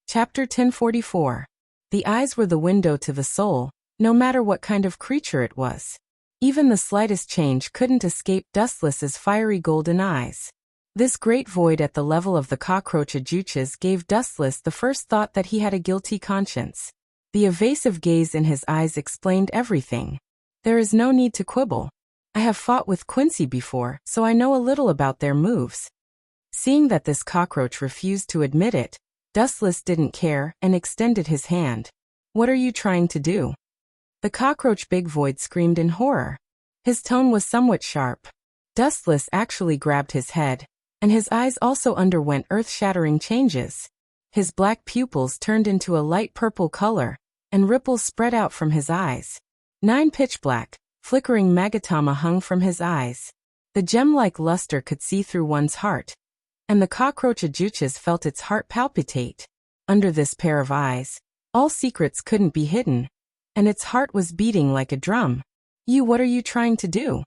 Chapter 1044. The eyes were the window to the soul, no matter what kind of creature it was. Even the slightest change couldn't escape Dustless's fiery golden eyes. This great void at the level of the cockroach ajuches gave Dustless the first thought that he had a guilty conscience. The evasive gaze in his eyes explained everything. There is no need to quibble. I have fought with Quincy before, so I know a little about their moves. Seeing that this cockroach refused to admit it, Dustless didn't care and extended his hand. What are you trying to do? The cockroach Big Void screamed in horror. His tone was somewhat sharp. Dustless actually grabbed his head, and his eyes also underwent earth-shattering changes. His black pupils turned into a light purple color, and ripples spread out from his eyes. 9 pitch-black, flickering magatama hung from his eyes. The gem-like luster could see through one's heart, and the cockroach ajuches felt its heart palpitate. Under this pair of eyes, all secrets couldn't be hidden, and its heart was beating like a drum. What are you trying to do?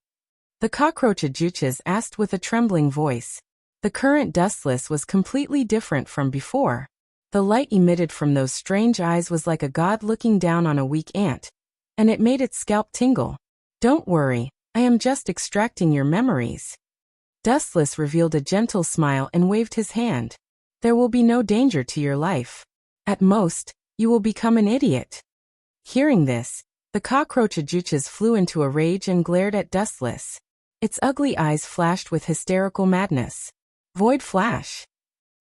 The cockroach ajuches asked with a trembling voice. The current Dustless was completely different from before. The light emitted from those strange eyes was like a god looking down on a weak ant, and it made its scalp tingle. Don't worry, I am just extracting your memories. Dustless revealed a gentle smile and waved his hand. There will be no danger to your life. At most, you will become an idiot. Hearing this, the cockroach ajuches flew into a rage and glared at Dustless. Its ugly eyes flashed with hysterical madness. Void flash.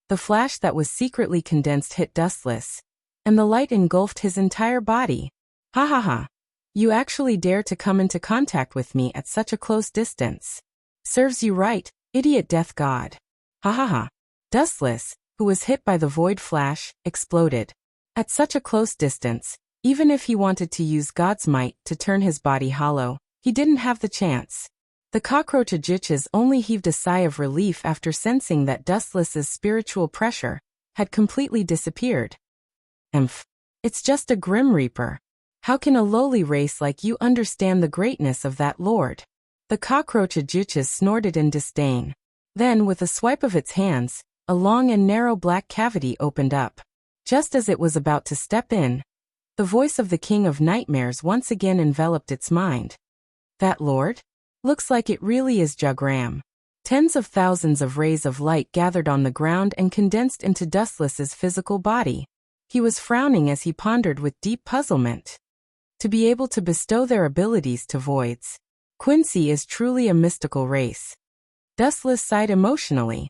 The flash that was secretly condensed hit Dustless, and the light engulfed his entire body. Ha ha ha. You actually dare to come into contact with me at such a close distance. Serves you right, idiot death god. Ha ha ha. Dustless, who was hit by the void flash, exploded. At such a close distance, even if he wanted to use God's might to turn his body hollow, he didn't have the chance. The cockroach ajuches only heaved a sigh of relief after sensing that Dustless's spiritual pressure had completely disappeared. It's just a Grim Reaper. How can a lowly race like you understand the greatness of that lord? The cockroach ajuches snorted in disdain. Then, with a swipe of its hands, a long and narrow black cavity opened up. Just as it was about to step in, the voice of the King of Nightmares once again enveloped its mind. That lord? Looks like it really is Jagram. Tens of thousands of rays of light gathered on the ground and condensed into Dustless's physical body. He was frowning as he pondered with deep puzzlement. To be able to bestow their abilities to voids, Quincy is truly a mystical race. Dustless sighed emotionally.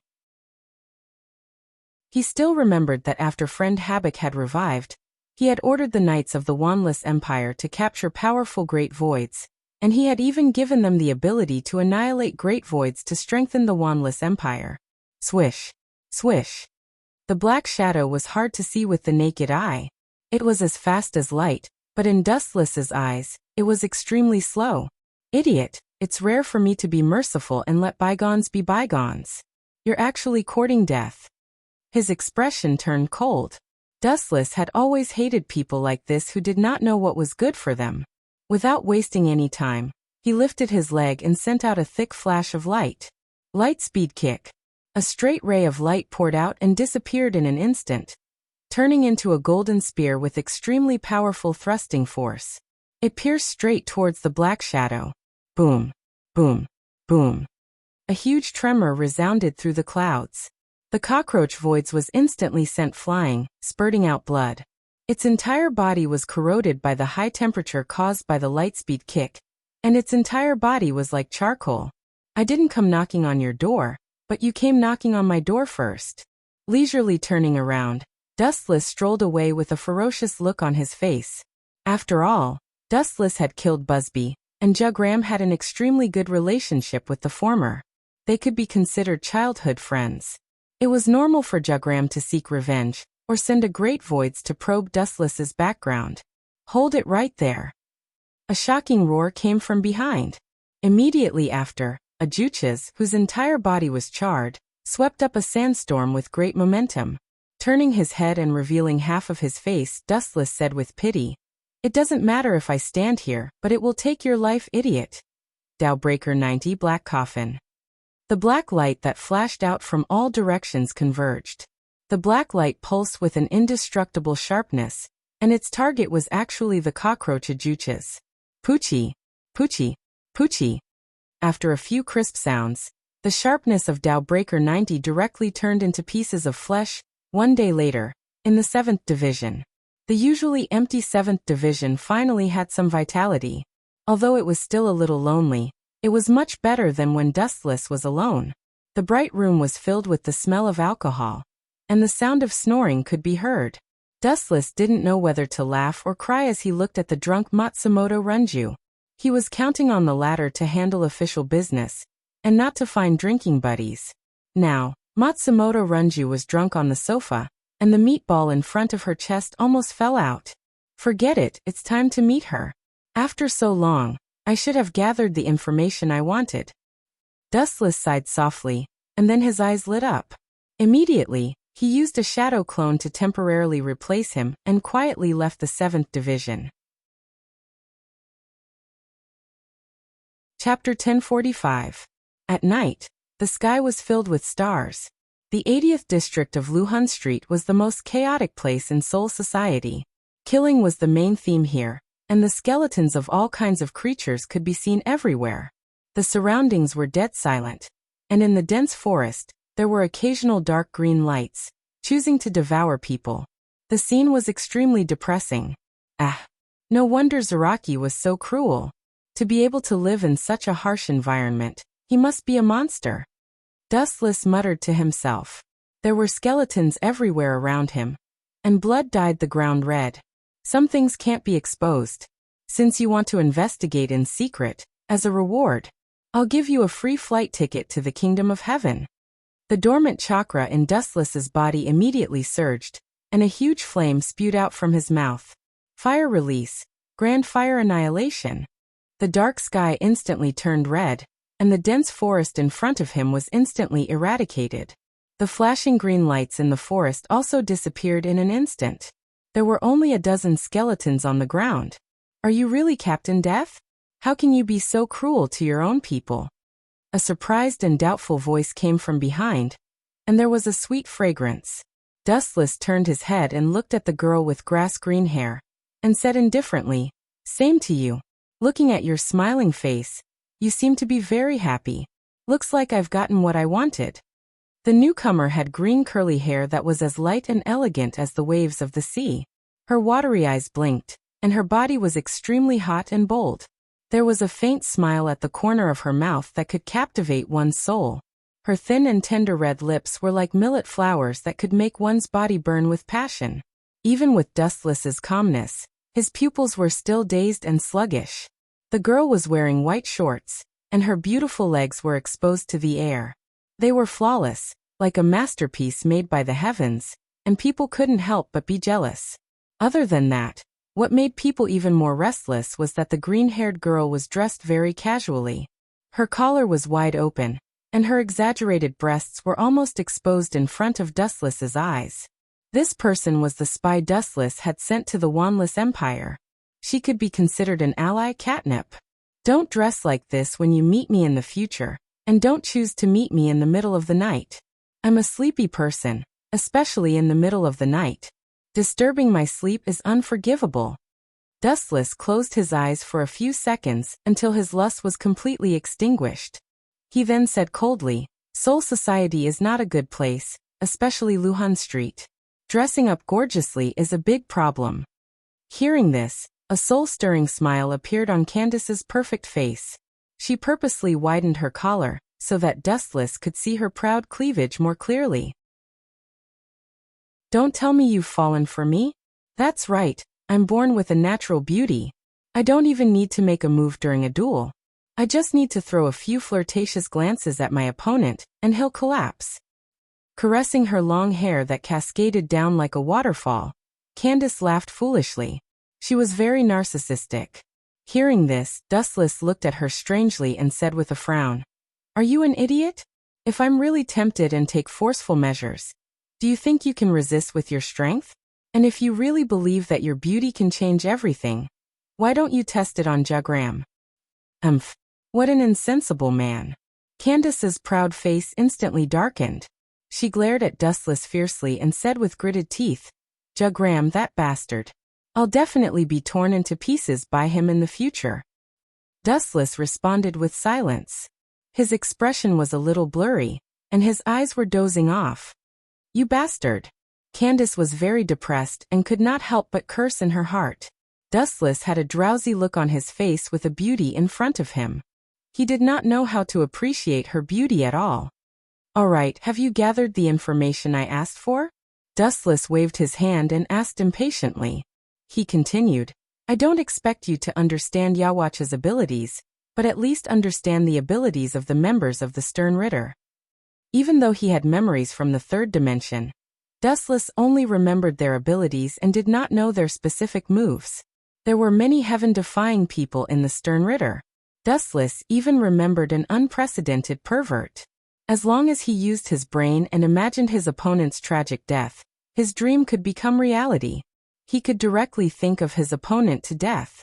He still remembered that after friend Habak had revived, he had ordered the Knights of the Wandless Empire to capture powerful great voids, and he had even given them the ability to annihilate great voids to strengthen the Wandless Empire. Swish. Swish. The black shadow was hard to see with the naked eye. It was as fast as light, but in Dustless's eyes, it was extremely slow. Idiot, it's rare for me to be merciful and let bygones be bygones. You're actually courting death. His expression turned cold. Dustless had always hated people like this who did not know what was good for them. Without wasting any time, he lifted his leg and sent out a thick flash of light. Light speed kick. A straight ray of light poured out and disappeared in an instant, turning into a golden spear with extremely powerful thrusting force. It pierced straight towards the black shadow. Boom, boom, boom. A huge tremor resounded through the clouds. The cockroach voids was instantly sent flying, spurting out blood. Its entire body was corroded by the high temperature caused by the lightspeed kick, and its entire body was like charcoal. I didn't come knocking on your door, but you came knocking on my door first. Leisurely turning around, Dustless strolled away with a ferocious look on his face. After all, Dustless had killed Busby, and Jagram had an extremely good relationship with the former. They could be considered childhood friends. It was normal for Jugram to seek revenge, or send a great voids to probe Dustless's background. Hold it right there. A shocking roar came from behind. Immediately after, Ajuchas, whose entire body was charred, swept up a sandstorm with great momentum. Turning his head and revealing half of his face, Dustless said with pity, "It doesn't matter if I stand here, but it will take your life, idiot." Dowbreaker 90 Black Coffin. The black light that flashed out from all directions converged. The black light pulsed with an indestructible sharpness, and its target was actually the cockroach Ajuchas. Poochie, Poochie, Poochie. After a few crisp sounds, the sharpness of Dowbreaker 90 directly turned into pieces of flesh. One day later, in the 7th Division, the usually empty 7th Division finally had some vitality. Although it was still a little lonely, it was much better than when Dustless was alone. The bright room was filled with the smell of alcohol, and the sound of snoring could be heard. Dustless didn't know whether to laugh or cry as he looked at the drunk Matsumoto Runju. He was counting on the latter to handle official business, and not to find drinking buddies. Now, Matsumoto Runju was drunk on the sofa, and the meatball in front of her chest almost fell out. Forget it, it's time to meet her. After so long, I should have gathered the information I wanted. Dustless sighed softly, and then his eyes lit up. Immediately, he used a shadow clone to temporarily replace him and quietly left the 7th Division. Chapter 1045. At night, the sky was filled with stars. The 80th district of Luhun Street was the most chaotic place in Seoul society. Killing was the main theme here, and the skeletons of all kinds of creatures could be seen everywhere. The surroundings were dead silent, and in the dense forest, there were occasional dark green lights, choosing to devour people. The scene was extremely depressing. No wonder Zaraki was so cruel. To be able to live in such a harsh environment, he must be a monster. Dustless muttered to himself. There were skeletons everywhere around him, and blood dyed the ground red. Some things can't be exposed. Since you want to investigate in secret, as a reward, I'll give you a free flight ticket to the Kingdom of Heaven. The dormant chakra in Dustless's body immediately surged, and a huge flame spewed out from his mouth. Fire release, grand fire annihilation. The dark sky instantly turned red, and the dense forest in front of him was instantly eradicated. The flashing green lights in the forest also disappeared in an instant. There were only a dozen skeletons on the ground. Are you really Captain Death? How can you be so cruel to your own people? A surprised and doubtful voice came from behind, and there was a sweet fragrance. Dustless turned his head and looked at the girl with grass-green hair, and said indifferently, "Same to you. Looking at your smiling face, you seem to be very happy. Looks like I've gotten what I wanted." The newcomer had green curly hair that was as light and elegant as the waves of the sea. Her watery eyes blinked, and her body was extremely hot and bold. There was a faint smile at the corner of her mouth that could captivate one's soul. Her thin and tender red lips were like millet flowers that could make one's body burn with passion. Even with Dustless's calmness, his pupils were still dazed and sluggish. The girl was wearing white shorts, and her beautiful legs were exposed to the air. They were flawless, like a masterpiece made by the heavens, and people couldn't help but be jealous. Other than that, what made people even more restless was that the green-haired girl was dressed very casually. Her collar was wide open, and her exaggerated breasts were almost exposed in front of Dustless's eyes. This person was the spy Dustless had sent to the Wanless Empire. She could be considered an ally. Catnip. Don't dress like this when you meet me in the future, and don't choose to meet me in the middle of the night. I'm a sleepy person, especially in the middle of the night. Disturbing my sleep is unforgivable. Dustless closed his eyes for a few seconds until his lust was completely extinguished. He then said coldly, "Seoul society is not a good place, especially Luhun Street. Dressing up gorgeously is a big problem." Hearing this, a soul-stirring smile appeared on Candace's perfect face. She purposely widened her collar, so that Dustless could see her proud cleavage more clearly. "Don't tell me you've fallen for me? That's right, I'm born with a natural beauty. I don't even need to make a move during a duel. I just need to throw a few flirtatious glances at my opponent, and he'll collapse." Caressing her long hair that cascaded down like a waterfall, Candace laughed foolishly. She was very narcissistic. Hearing this, Dustless looked at her strangely and said with a frown, "Are you an idiot? If I'm really tempted and take forceful measures, do you think you can resist with your strength? And if you really believe that your beauty can change everything, why don't you test it on Jugram?" What an insensible man. Candace's proud face instantly darkened. She glared at Dustless fiercely and said with gritted teeth, "Jugram, that bastard. I'll definitely be torn into pieces by him in the future." Dustless responded with silence. His expression was a little blurry, and his eyes were dozing off. "You bastard." Candace was very depressed and could not help but curse in her heart. Dustless had a drowsy look on his face with a beauty in front of him. He did not know how to appreciate her beauty at all. "All right, have you gathered the information I asked for?" Dustless waved his hand and asked impatiently. He continued, "I don't expect you to understand Yawach's abilities, but at least understand the abilities of the members of the Stern Ritter." Even though he had memories from the third dimension, Dustless only remembered their abilities and did not know their specific moves. There were many heaven-defying people in the Stern Ritter. Dustless even remembered an unprecedented pervert. As long as he used his brain and imagined his opponent's tragic death, his dream could become reality. He could directly think of his opponent to death.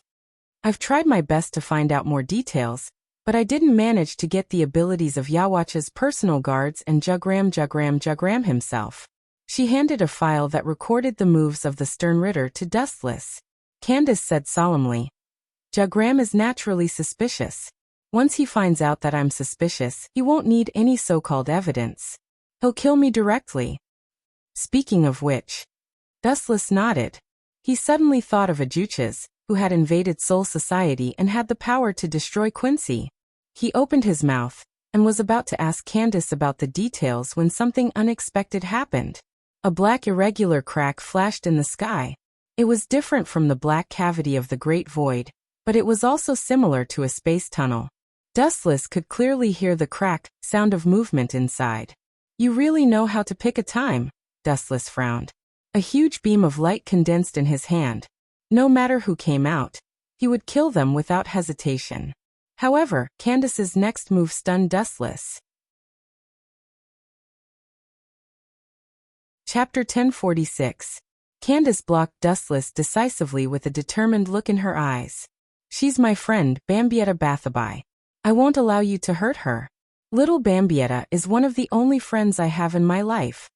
"I've tried my best to find out more details, but I didn't manage to get the abilities of Yawach's personal guards and Jugram himself." She handed a file that recorded the moves of the Stern Ritter to Dustless. Candace said solemnly, "Jugram is naturally suspicious. Once he finds out that I'm suspicious, he won't need any so-called evidence. He'll kill me directly." Speaking of which, Dustless nodded. He suddenly thought of Ajuchas, who had invaded Soul Society and had the power to destroy Quincy. He opened his mouth and was about to ask Candace about the details when something unexpected happened. A black irregular crack flashed in the sky. It was different from the black cavity of the Great Void, but it was also similar to a space tunnel. Dustless could clearly hear the crack sound of movement inside. "You really know how to pick a time," Dustless frowned. A huge beam of light condensed in his hand. No matter who came out, he would kill them without hesitation. However, Candace's next move stunned Dustless. Chapter 1046. Candace blocked Dustless decisively with a determined look in her eyes. "She's my friend, Bambietta Bathabai. I won't allow you to hurt her. Little Bambietta is one of the only friends I have in my life."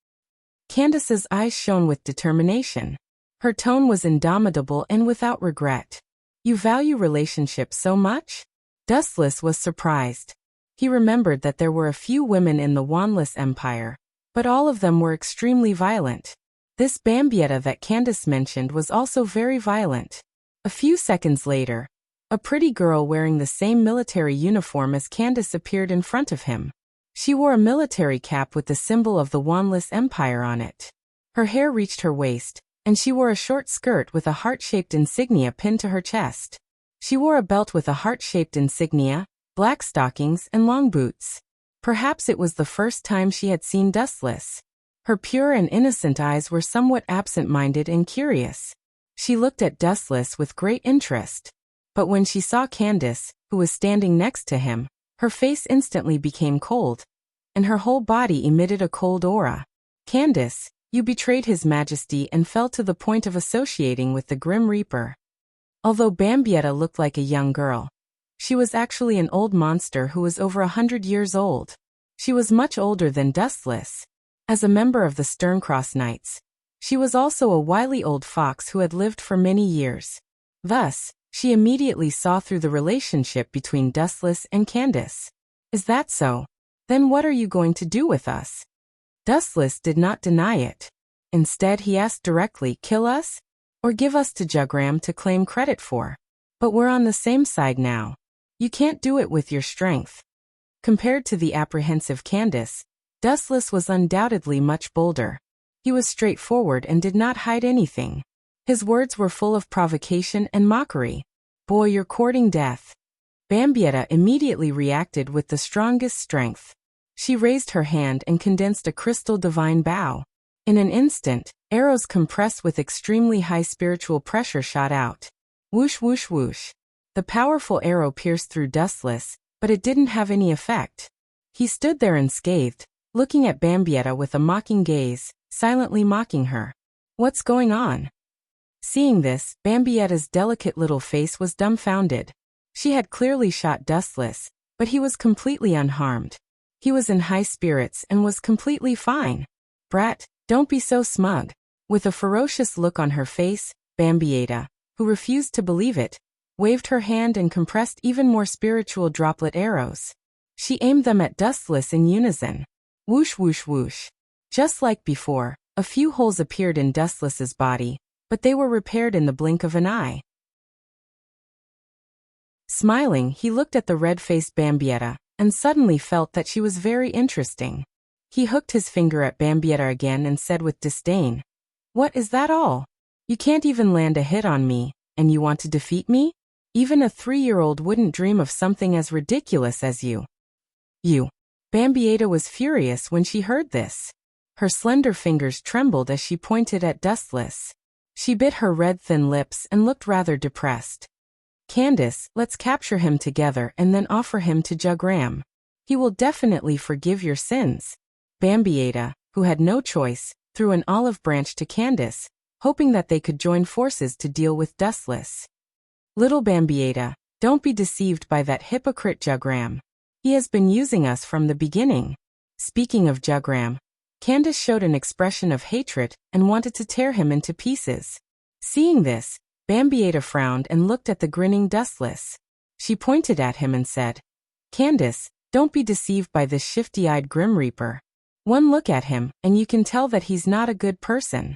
Candace's eyes shone with determination. Her tone was indomitable and without regret. "You value relationships so much?" Dustless was surprised. He remembered that there were a few women in the Wanless Empire, but all of them were extremely violent. This Bambietta that Candace mentioned was also very violent. A few seconds later, a pretty girl wearing the same military uniform as Candace appeared in front of him. She wore a military cap with the symbol of the Wanless Empire on it. Her hair reached her waist, and she wore a short skirt with a heart-shaped insignia pinned to her chest. She wore a belt with a heart-shaped insignia, black stockings, and long boots. Perhaps it was the first time she had seen Dustless. Her pure and innocent eyes were somewhat absent-minded and curious. She looked at Dustless with great interest. But when she saw Candace, who was standing next to him, her face instantly became cold, and her whole body emitted a cold aura. "Candace, you betrayed His Majesty and fell to the point of associating with the Grim Reaper." Although Bambietta looked like a young girl, she was actually an old monster who was over 100 years old. She was much older than Dustless. As a member of the Sterncross Knights, she was also a wily old fox who had lived for many years. Thus, she immediately saw through the relationship between Dustless and Candace. "Is that so? Then what are you going to do with us?" Dustless did not deny it. Instead, he asked directly, "Kill us? Or give us to Jugram to claim credit for? But we're on the same side now. You can't do it with your strength." Compared to the apprehensive Candace, Dustless was undoubtedly much bolder. He was straightforward and did not hide anything. His words were full of provocation and mockery. "Boy, you're courting death." Bambietta immediately reacted with the strongest strength. She raised her hand and condensed a crystal divine bow. In an instant, arrows compressed with extremely high spiritual pressure shot out. Whoosh whoosh whoosh. The powerful arrow pierced through Dustless, but it didn't have any effect. He stood there unscathed, looking at Bambietta with a mocking gaze, silently mocking her. What's going on? Seeing this, Bambietta's delicate little face was dumbfounded. She had clearly shot Dustless, but he was completely unharmed. He was in high spirits and was completely fine. Brat, don't be so smug. With a ferocious look on her face, Bambietta, who refused to believe it, waved her hand and compressed even more spiritual droplet arrows. She aimed them at Dustless in unison. Whoosh whoosh whoosh. Just like before, a few holes appeared in Dustless's body, but they were repaired in the blink of an eye. Smiling, he looked at the red-faced Bambietta, and suddenly felt that she was very interesting. He hooked his finger at Bambietta again and said with disdain, "What is that all? You can't even land a hit on me, and you want to defeat me? Even a 3-year-old wouldn't dream of something as ridiculous as you." You. Bambietta was furious when she heard this. Her slender fingers trembled as she pointed at Dustless. She bit her red thin lips and looked rather depressed. "Candace, let's capture him together and then offer him to Jugram. He will definitely forgive your sins." Bambietta, who had no choice, threw an olive branch to Candace, hoping that they could join forces to deal with Dustless. "Little Bambietta, don't be deceived by that hypocrite Jugram. He has been using us from the beginning." Speaking of Jugram, Candace showed an expression of hatred and wanted to tear him into pieces. Seeing this, Bambietta frowned and looked at the grinning Dustless. She pointed at him and said, "Candace, don't be deceived by this shifty-eyed Grim Reaper. One look at him, and you can tell that he's not a good person."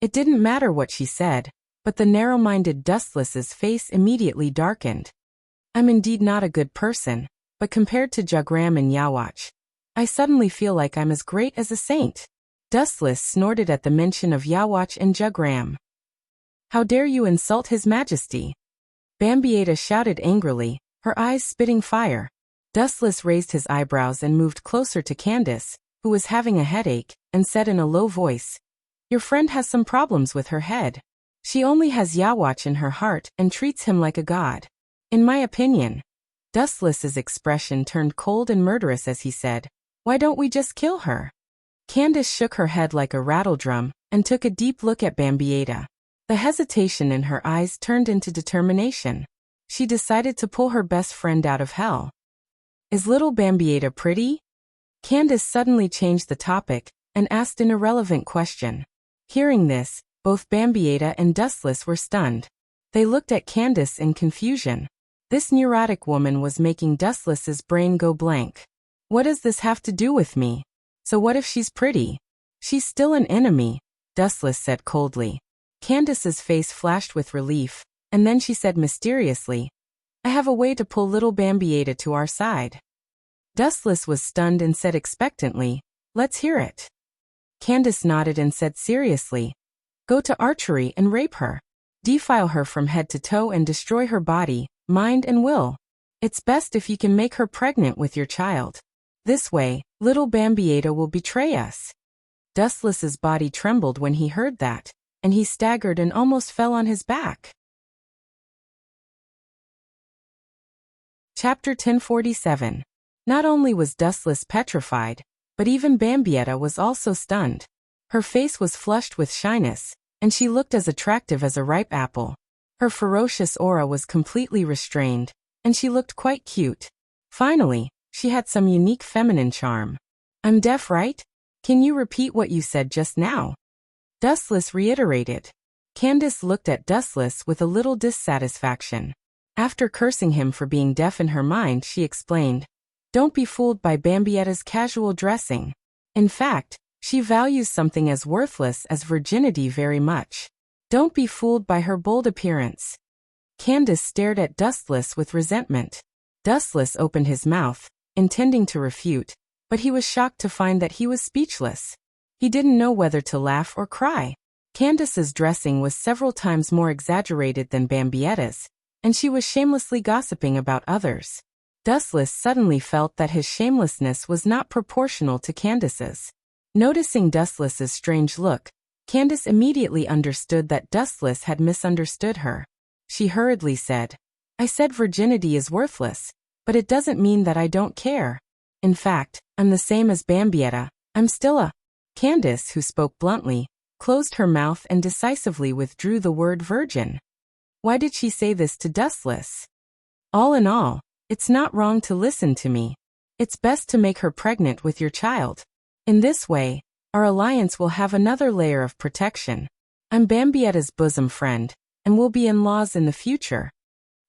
It didn't matter what she said, but the narrow-minded Dustless's face immediately darkened. "I'm indeed not a good person, but compared to Jugram and Yawach, I suddenly feel like I'm as great as a saint." Dustless snorted at the mention of Yawach and Jugram. "How dare you insult His Majesty?" Bambietta shouted angrily, her eyes spitting fire. Dustless raised his eyebrows and moved closer to Candace, who was having a headache, and said in a low voice, "Your friend has some problems with her head. She only has Yawach in her heart and treats him like a god. In my opinion." Dustless's expression turned cold and murderous as he said, "Why don't we just kill her?" Candace shook her head like a rattledrum and took a deep look at Bambietta. The hesitation in her eyes turned into determination. She decided to pull her best friend out of hell. "Is little Bambietta pretty?" Candace suddenly changed the topic and asked an irrelevant question. Hearing this, both Bambietta and Dustless were stunned. They looked at Candace in confusion. This neurotic woman was making Dustless's brain go blank. "What does this have to do with me? So what if she's pretty?" "She's still an enemy," Dustless said coldly. Candace's face flashed with relief, and then she said mysteriously, "I have a way to pull little Bambietta to our side." Dustless was stunned and said expectantly, "Let's hear it." Candace nodded and said seriously, "Go to archery and rape her. Defile her from head to toe and destroy her body, mind and will. It's best if you can make her pregnant with your child. This way, little Bambietta will betray us." Dustless's body trembled when he heard that, and he staggered and almost fell on his back. Chapter 1047. Not only was Dustless petrified, but even Bambietta was also stunned. Her face was flushed with shyness, and she looked as attractive as a ripe apple. Her ferocious aura was completely restrained, and she looked quite cute. Finally, she had some unique feminine charm. "I'm deaf, right? Can you repeat what you said just now?" Dustless reiterated. Candace looked at Dustless with a little dissatisfaction. After cursing him for being deaf in her mind, she explained, "Don't be fooled by Bambietta's casual dressing. In fact, she values something as worthless as virginity very much. Don't be fooled by her bold appearance." Candace stared at Dustless with resentment. Dustless opened his mouth, intending to refute, but he was shocked to find that he was speechless. He didn't know whether to laugh or cry. Candace's dressing was several times more exaggerated than Bambietta's, and she was shamelessly gossiping about others. Dustless suddenly felt that his shamelessness was not proportional to Candace's. Noticing Dustless's strange look, Candace immediately understood that Dustless had misunderstood her. She hurriedly said, "I said virginity is worthless, but it doesn't mean that I don't care. In fact, I'm the same as Bambietta, I'm still a—" Candace, who spoke bluntly, closed her mouth and decisively withdrew the word virgin. Why did she say this to Dustless? All in all, it's not wrong to listen to me. It's best to make her pregnant with your child. In this way, our alliance will have another layer of protection. I'm Bambietta's bosom friend, and we'll be in-laws in the future."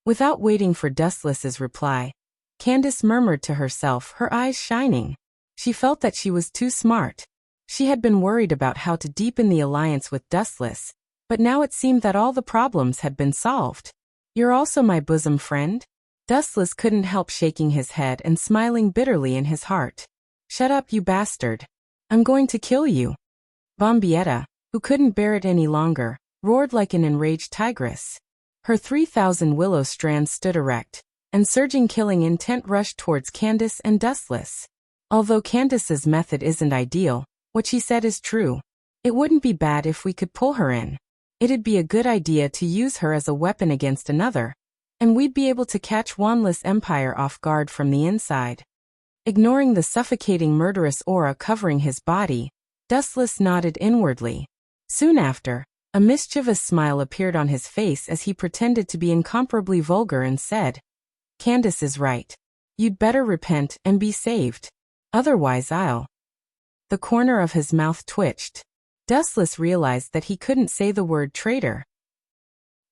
Without waiting for Dustless's reply, Candace murmured to herself, her eyes shining. She felt that she was too smart. She had been worried about how to deepen the alliance with Dustless, but now it seemed that all the problems had been solved. "You're also my bosom friend?" Dustless couldn't help shaking his head and smiling bitterly in his heart. "Shut up, you bastard. I'm going to kill you." Bambietta, who couldn't bear it any longer, roared like an enraged tigress. Her 3,000 willow strands stood erect, and surging killing intent rushed towards Candace and Dustless. Although Candace's method isn't ideal, what she said is true. It wouldn't be bad if we could pull her in. It'd be a good idea to use her as a weapon against another, and we'd be able to catch Wanless Empire off guard from the inside. Ignoring the suffocating murderous aura covering his body, Dustless nodded inwardly. Soon after, a mischievous smile appeared on his face as he pretended to be incomparably vulgar and said, "Candace is right. You'd better repent and be saved. Otherwise I'll—" The corner of his mouth twitched. Dustless realized that he couldn't say the word traitor.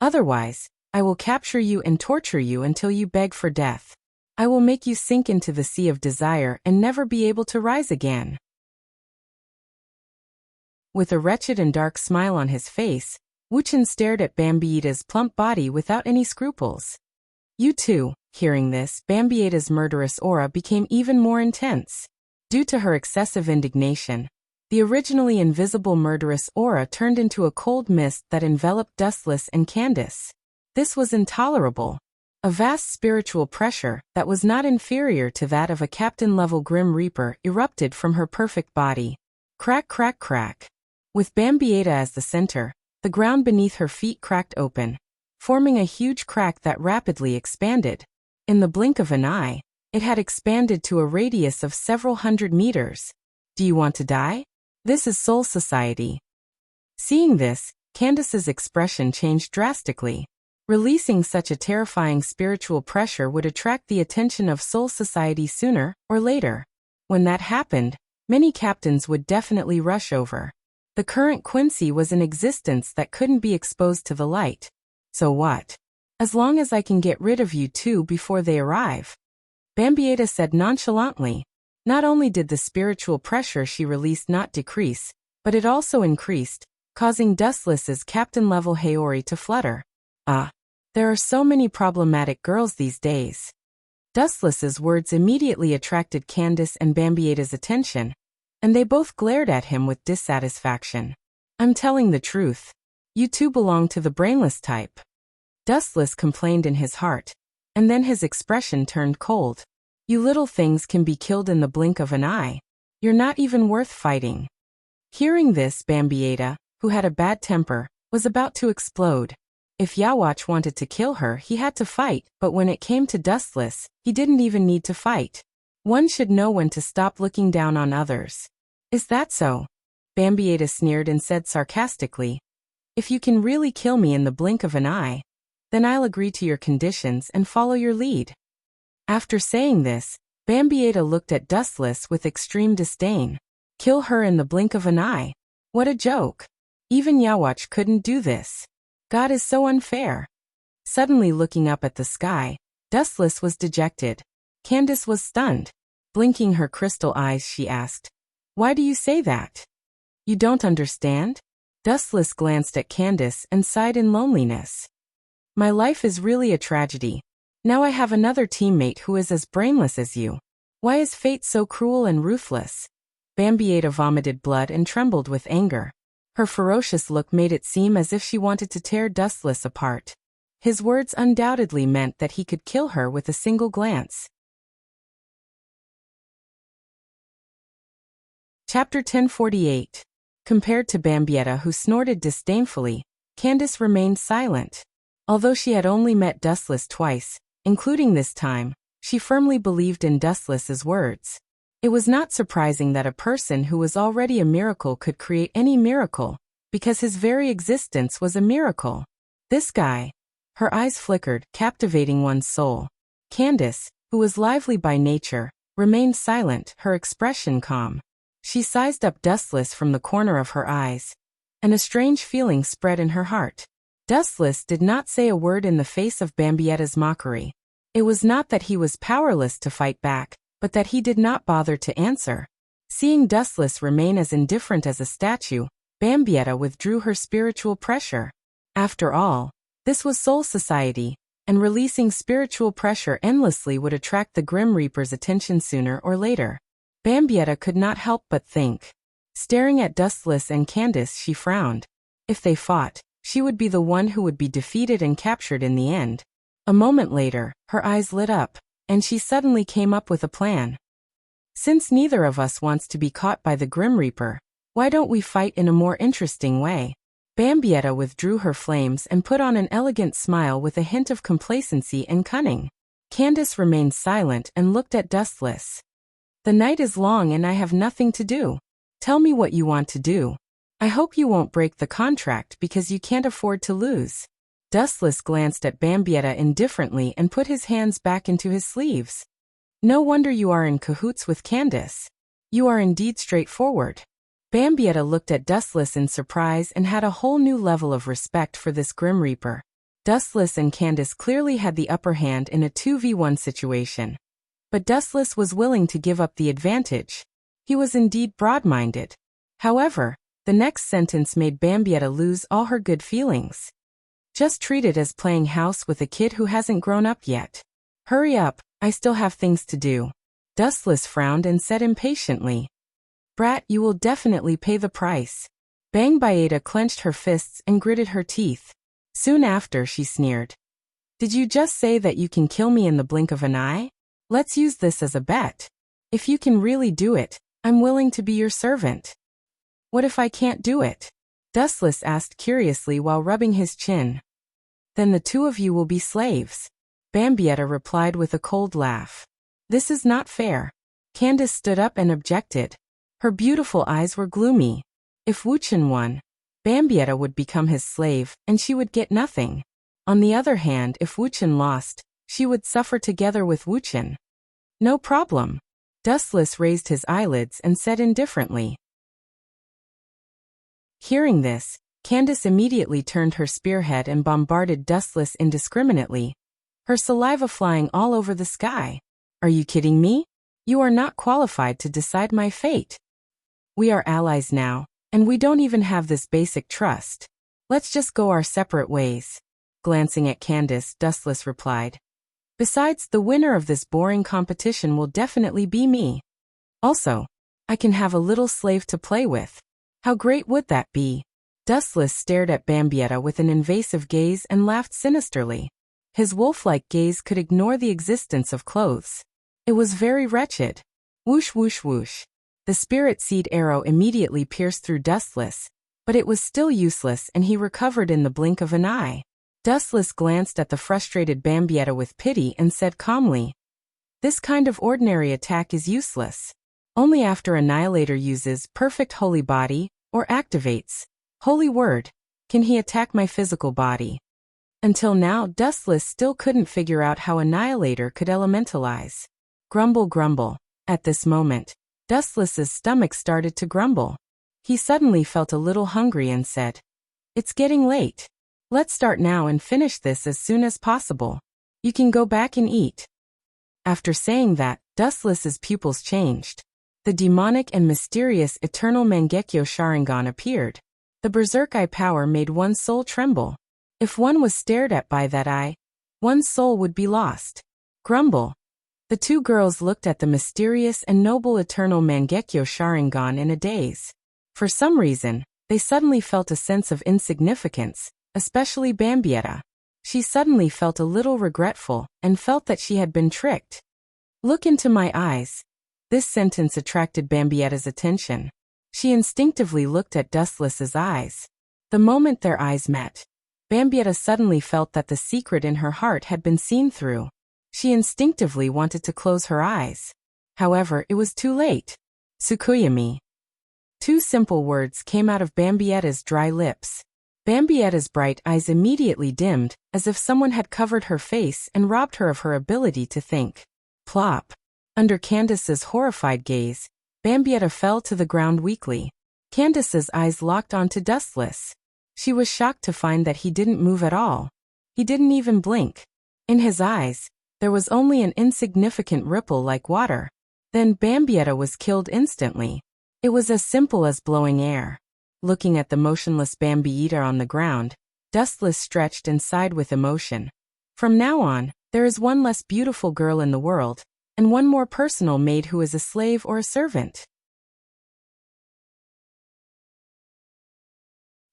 "Otherwise, I will capture you and torture you until you beg for death. I will make you sink into the sea of desire and never be able to rise again." With a wretched and dark smile on his face, Wuchen stared at Bambietta's plump body without any scruples. You too, hearing this, Bambietta's murderous aura became even more intense. Due to her excessive indignation, the originally invisible murderous aura turned into a cold mist that enveloped Dustless and Candace. This was intolerable. A vast spiritual pressure that was not inferior to that of a captain-level Grim Reaper erupted from her perfect body. Crack, crack, crack. With Bambietta as the center, the ground beneath her feet cracked open, forming a huge crack that rapidly expanded. In the blink of an eye, it had expanded to a radius of several hundred meters. "Do you want to die? This is Soul Society." Seeing this, Candace's expression changed drastically. Releasing such a terrifying spiritual pressure would attract the attention of Soul Society sooner or later. When that happened, many captains would definitely rush over. The current Quincy was an existence that couldn't be exposed to the light. So what? As long as I can get rid of you two before they arrive. Bambietta said nonchalantly. Not only did the spiritual pressure she released not decrease, but it also increased, causing Dustless's captain-level Haori to flutter. There are so many problematic girls these days. Dustless's words immediately attracted Candace and Bambietta's attention, and they both glared at him with dissatisfaction. "I'm telling the truth. You two belong to the brainless type." Dustless complained in his heart, and then his expression turned cold. "You little things can be killed in the blink of an eye. You're not even worth fighting." Hearing this, Bambietta, who had a bad temper, was about to explode. If Yawach wanted to kill her, he had to fight, but when it came to Dustless, he didn't even need to fight. One should know when to stop looking down on others. "Is that so?" Bambietta sneered and said sarcastically. "If you can really kill me in the blink of an eye, then I'll agree to your conditions and follow your lead." After saying this, Bambietta looked at Dustless with extreme disdain. Kill her in the blink of an eye? What a joke. Even Yawach couldn't do this. God is so unfair. Suddenly looking up at the sky, Dustless was dejected. Candace was stunned. Blinking her crystal eyes, she asked, "Why do you say that? You don't understand?" Dustless glanced at Candace and sighed in loneliness. "My life is really a tragedy. Now I have another teammate who is as brainless as you. Why is fate so cruel and ruthless?" Bambietta vomited blood and trembled with anger. Her ferocious look made it seem as if she wanted to tear Dustless apart. His words undoubtedly meant that he could kill her with a single glance. Chapter 1048. Compared to Bambietta, who snorted disdainfully, Candace remained silent. Although she had only met Dustless twice, including this time, she firmly believed in Dustless's words. It was not surprising that a person who was already a miracle could create any miracle, because his very existence was a miracle. This guy. Her eyes flickered, captivating one's soul. Candace, who was lively by nature, remained silent, her expression calm. She sized up Dustless from the corner of her eyes, and a strange feeling spread in her heart. Dustless did not say a word in the face of Bambietta's mockery. It was not that he was powerless to fight back, but that he did not bother to answer. Seeing Dustless remain as indifferent as a statue, Bambietta withdrew her spiritual pressure. After all, this was soul society, and releasing spiritual pressure endlessly would attract the Grim Reaper's attention sooner or later. Bambietta could not help but think. Staring at Dustless and Candace, she frowned. If they fought, she would be the one who would be defeated and captured in the end. A moment later, her eyes lit up, and she suddenly came up with a plan. Since neither of us wants to be caught by the Grim Reaper, why don't we fight in a more interesting way? Bambietta withdrew her flames and put on an elegant smile with a hint of complacency and cunning. Candace remained silent and looked at Dustless. The night is long and I have nothing to do. Tell me what you want to do. I hope you won't break the contract because you can't afford to lose. Dustless glanced at Bambietta indifferently and put his hands back into his sleeves. No wonder you are in cahoots with Candace. You are indeed straightforward. Bambietta looked at Dustless in surprise and had a whole new level of respect for this Grim Reaper. Dustless and Candace clearly had the upper hand in a 2v1 situation. But Dustless was willing to give up the advantage. He was indeed broad-minded. However, the next sentence made Bambietta lose all her good feelings. Just treat it as playing house with a kid who hasn't grown up yet. Hurry up, I still have things to do. Dustless frowned and said impatiently. Brat, you will definitely pay the price. Bambietta clenched her fists and gritted her teeth. Soon after, she sneered. Did you just say that you can kill me in the blink of an eye? Let's use this as a bet. If you can really do it, I'm willing to be your servant. What if I can't do it? Dustless asked curiously while rubbing his chin. Then the two of you will be slaves. Bambietta replied with a cold laugh. This is not fair. Candace stood up and objected. Her beautiful eyes were gloomy. If Wuchen won, Bambietta would become his slave, and she would get nothing. On the other hand, if Wuchen lost, she would suffer together with Wuchen. No problem. Dustless raised his eyelids and said indifferently. Hearing this, Candace immediately turned her spearhead and bombarded Dustless indiscriminately, her saliva flying all over the sky. Are you kidding me? You are not qualified to decide my fate. We are allies now, and we don't even have this basic trust. Let's just go our separate ways. Glancing at Candace, Dustless replied. Besides, the winner of this boring competition will definitely be me. Also, I can have a little slave to play with. How great would that be? Dustless stared at Bambietta with an invasive gaze and laughed sinisterly. His wolf-like gaze could ignore the existence of clothes. It was very wretched. Whoosh whoosh whoosh. The spirit seed arrow immediately pierced through Dustless, but it was still useless and he recovered in the blink of an eye. Dustless glanced at the frustrated Bambietta with pity and said calmly, This kind of ordinary attack is useless. Only after Annihilator uses Perfect Holy Body, or activates Holy Word, can he attack my physical body. Until now, Dustless still couldn't figure out how Annihilator could elementalize. Grumble grumble. At this moment, Dustless's stomach started to grumble. He suddenly felt a little hungry and said, It's getting late. Let's start now and finish this as soon as possible. You can go back and eat. After saying that, Dustless's pupils changed. The demonic and mysterious Eternal Mangekyo Sharingan appeared. The Berserk Eye power made one's soul tremble. If one was stared at by that eye, one's soul would be lost. Grumble. The two girls looked at the mysterious and noble Eternal Mangekyo Sharingan in a daze. For some reason, they suddenly felt a sense of insignificance, especially Bambietta. She suddenly felt a little regretful and felt that she had been tricked. Look into my eyes. This sentence attracted Bambietta's attention. She instinctively looked at Dustless's eyes. The moment their eyes met, Bambietta suddenly felt that the secret in her heart had been seen through. She instinctively wanted to close her eyes. However, it was too late. Tsukuyomi. Two simple words came out of Bambietta's dry lips. Bambietta's bright eyes immediately dimmed, as if someone had covered her face and robbed her of her ability to think. Plop. Under Candace's horrified gaze, Bambietta fell to the ground weakly. Candace's eyes locked onto Dustless. She was shocked to find that he didn't move at all. He didn't even blink. In his eyes, there was only an insignificant ripple like water. Then Bambietta was killed instantly. It was as simple as blowing air. Looking at the motionless Bambietta on the ground, Dustless stretched and sighed with emotion. From now on, there is one less beautiful girl in the world, and one more personal maid who is a slave or a servant.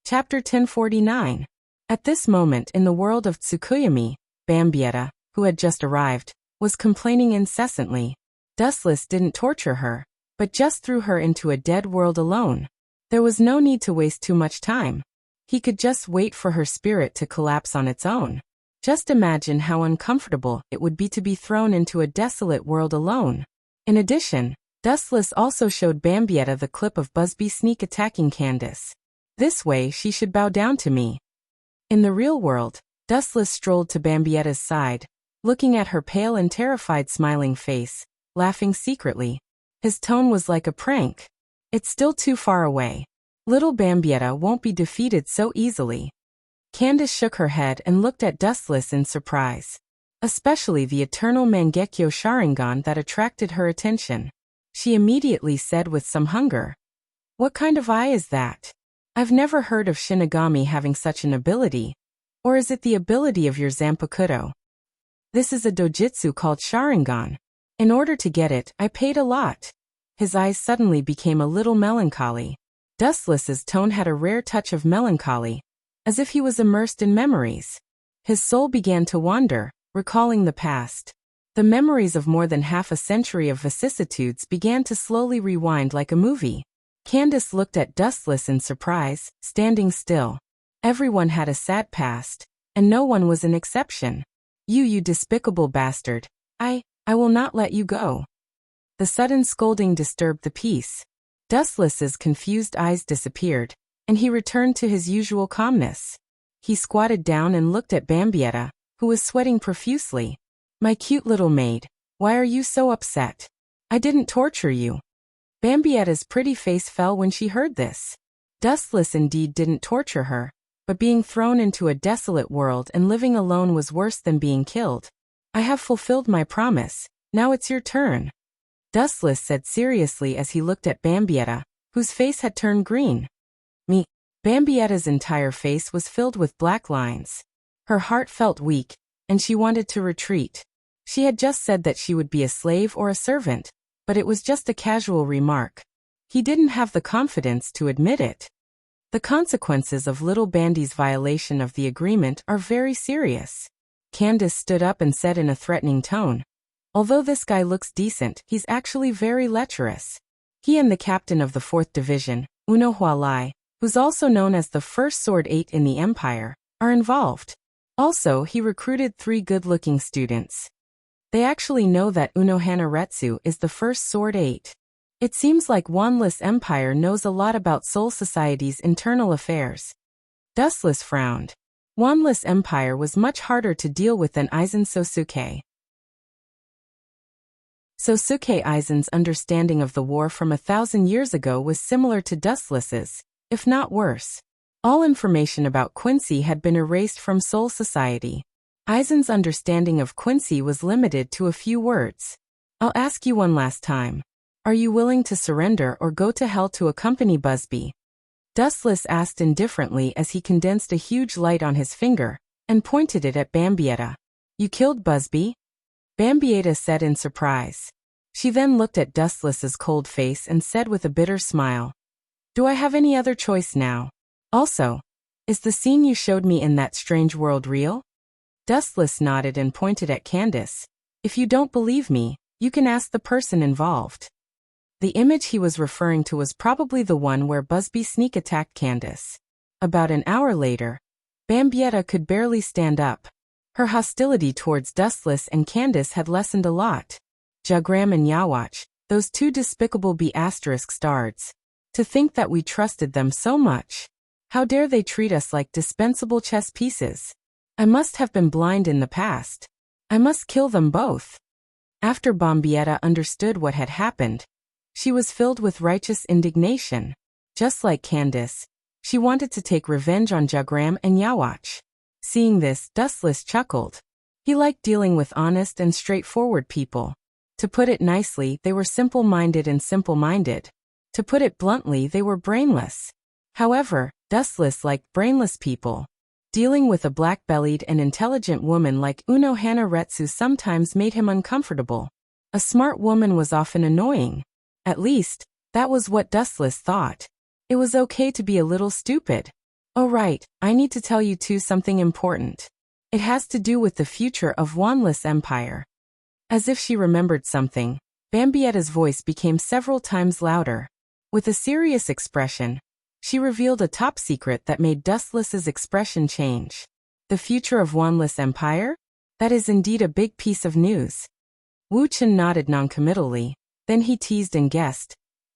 Chapter 1049. At this moment in the world of Tsukuyomi, Bambietta, who had just arrived, was complaining incessantly. Dustless didn't torture her, but just threw her into a dead world alone. There was no need to waste too much time. He could just wait for her spirit to collapse on its own. Just imagine how uncomfortable it would be to be thrown into a desolate world alone. In addition, Dustless also showed Bambietta the clip of Busby sneak attacking Candace. This way she should bow down to me. In the real world, Dustless strolled to Bambietta's side, looking at her pale and terrified smiling face, laughing secretly. His tone was like a prank. It's still too far away. Little Bambietta won't be defeated so easily. Candace shook her head and looked at Dustless in surprise. Especially the eternal Mangekyo Sharingan that attracted her attention. She immediately said with some hunger, "What kind of eye is that? I've never heard of Shinigami having such an ability. Or is it the ability of your Zanpakuto? This is a dojutsu called Sharingan. In order to get it, I paid a lot." His eyes suddenly became a little melancholy. Dustless's tone had a rare touch of melancholy, as if he was immersed in memories. His soul began to wander, recalling the past. The memories of more than half a century of vicissitudes began to slowly rewind like a movie. Candace looked at Dustless in surprise, standing still. Everyone had a sad past, and no one was an exception. You despicable bastard. I will not let you go." The sudden scolding disturbed the peace. Dustless's confused eyes disappeared, and he returned to his usual calmness. He squatted down and looked at Bambietta, who was sweating profusely. "My cute little maid, why are you so upset? I didn't torture you." Bambietta's pretty face fell when she heard this. Dustless indeed didn't torture her, but being thrown into a desolate world and living alone was worse than being killed. "I have fulfilled my promise, now it's your turn," Dustless said seriously as he looked at Bambietta, whose face had turned green. "Me." Bambietta's entire face was filled with black lines. Her heart felt weak, and she wanted to retreat. She had just said that she would be a slave or a servant, but it was just a casual remark. He didn't have the confidence to admit it. The consequences of little Bandy's violation of the agreement are very serious. Candace stood up and said in a threatening tone, "Although this guy looks decent, he's actually very lecherous. He and the captain of the 4th Division, Uno Hualai, who's also known as the first Sword 8 in the Empire, are involved. Also, he recruited 3 good-looking students. They actually know that Uno Hanaretsu is the first Sword 8. It seems like Wanless Empire knows a lot about Soul Society's internal affairs." Dustless frowned. Wanless Empire was much harder to deal with than Aizen Sosuke. Sosuke Aizen's understanding of the war from 1,000 years ago was similar to Dustless's, if not worse. All information about Quincy had been erased from Soul Society. Aizen's understanding of Quincy was limited to a few words. "I'll ask you one last time. Are you willing to surrender or go to hell to accompany Busby?" Dustless asked indifferently as he condensed a huge light on his finger and pointed it at Bambietta. "You killed Busby?" Bambietta said in surprise. She then looked at Dustless's cold face and said with a bitter smile, "Do I have any other choice now? Also, is the scene you showed me in that strange world real?" Dustless nodded and pointed at Candace. "If you don't believe me, you can ask the person involved." The image he was referring to was probably the one where Busby sneak attacked Candace. About an hour later, Bambietta could barely stand up. Her hostility towards Dustless and Candace had lessened a lot. Jagram and Yawach, those two despicable B***stards. To think that we trusted them so much. How dare they treat us like dispensable chess pieces? I must have been blind in the past. I must kill them both. After Bambietta understood what had happened, she was filled with righteous indignation. Just like Candace, she wanted to take revenge on Jagram and Yawach. Seeing this, Dustless chuckled. He liked dealing with honest and straightforward people. To put it nicely, they were simple-minded and simple-minded. To put it bluntly, they were brainless. However, Dustless liked brainless people. Dealing with a black-bellied and intelligent woman like Unohana Retsu sometimes made him uncomfortable. A smart woman was often annoying. At least, that was what Dustless thought. It was okay to be a little stupid. Oh right, I need to tell you two something important. It has to do with the future of Wanless Empire. As if she remembered something, Bambietta's voice became several times louder. With a serious expression, she revealed a top secret that made Dustless's expression change. The future of Wanless Empire? That is indeed a big piece of news. Wu Chen nodded noncommittally, then he teased and guessed.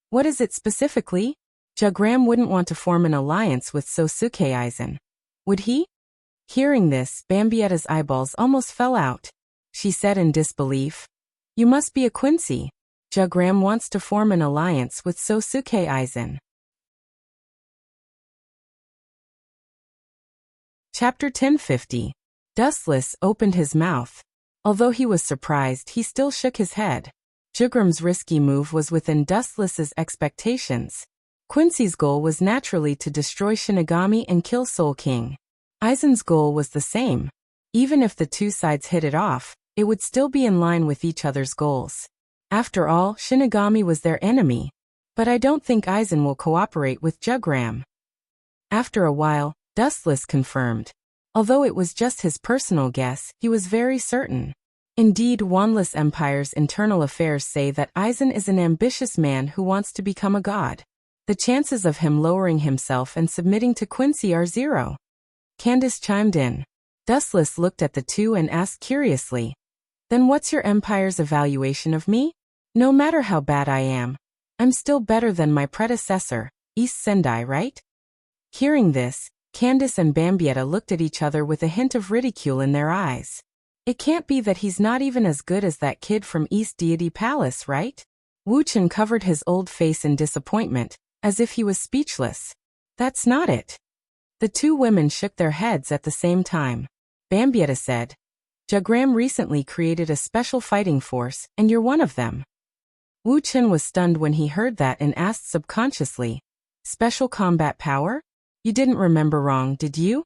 What is it specifically? Jagram wouldn't want to form an alliance with Sosuke Aizen. Would he? Hearing this, Bambietta's eyeballs almost fell out. She said in disbelief. You must be a Quincy. Jagram wants to form an alliance with Sosuke Aizen. Chapter 1050. Dustless opened his mouth. Although he was surprised, he still shook his head. Jagram's risky move was within Dustless's expectations. Quincy's goal was naturally to destroy Shinigami and kill Soul King. Aizen's goal was the same. Even if the two sides hit it off, it would still be in line with each other's goals. After all, Shinigami was their enemy. But I don't think Aizen will cooperate with Jagram. After a while, Dustless confirmed. Although it was just his personal guess, he was very certain. Indeed, Wanless Empire's internal affairs say that Aizen is an ambitious man who wants to become a god. The chances of him lowering himself and submitting to Quincy are zero. Candace chimed in. Dustless looked at the two and asked curiously, Then what's your empire's evaluation of me? No matter how bad I am, I'm still better than my predecessor, East Sendai, right? Hearing this, Candace and Bambietta looked at each other with a hint of ridicule in their eyes. It can't be that he's not even as good as that kid from East Deity Palace, right? Wu Chen covered his old face in disappointment, as if he was speechless. That's not it. The two women shook their heads at the same time. Bambietta said, Jagram recently created a special fighting force, and you're one of them. Wu Chen was stunned when he heard that and asked subconsciously, Special combat power? You didn't remember wrong, did you?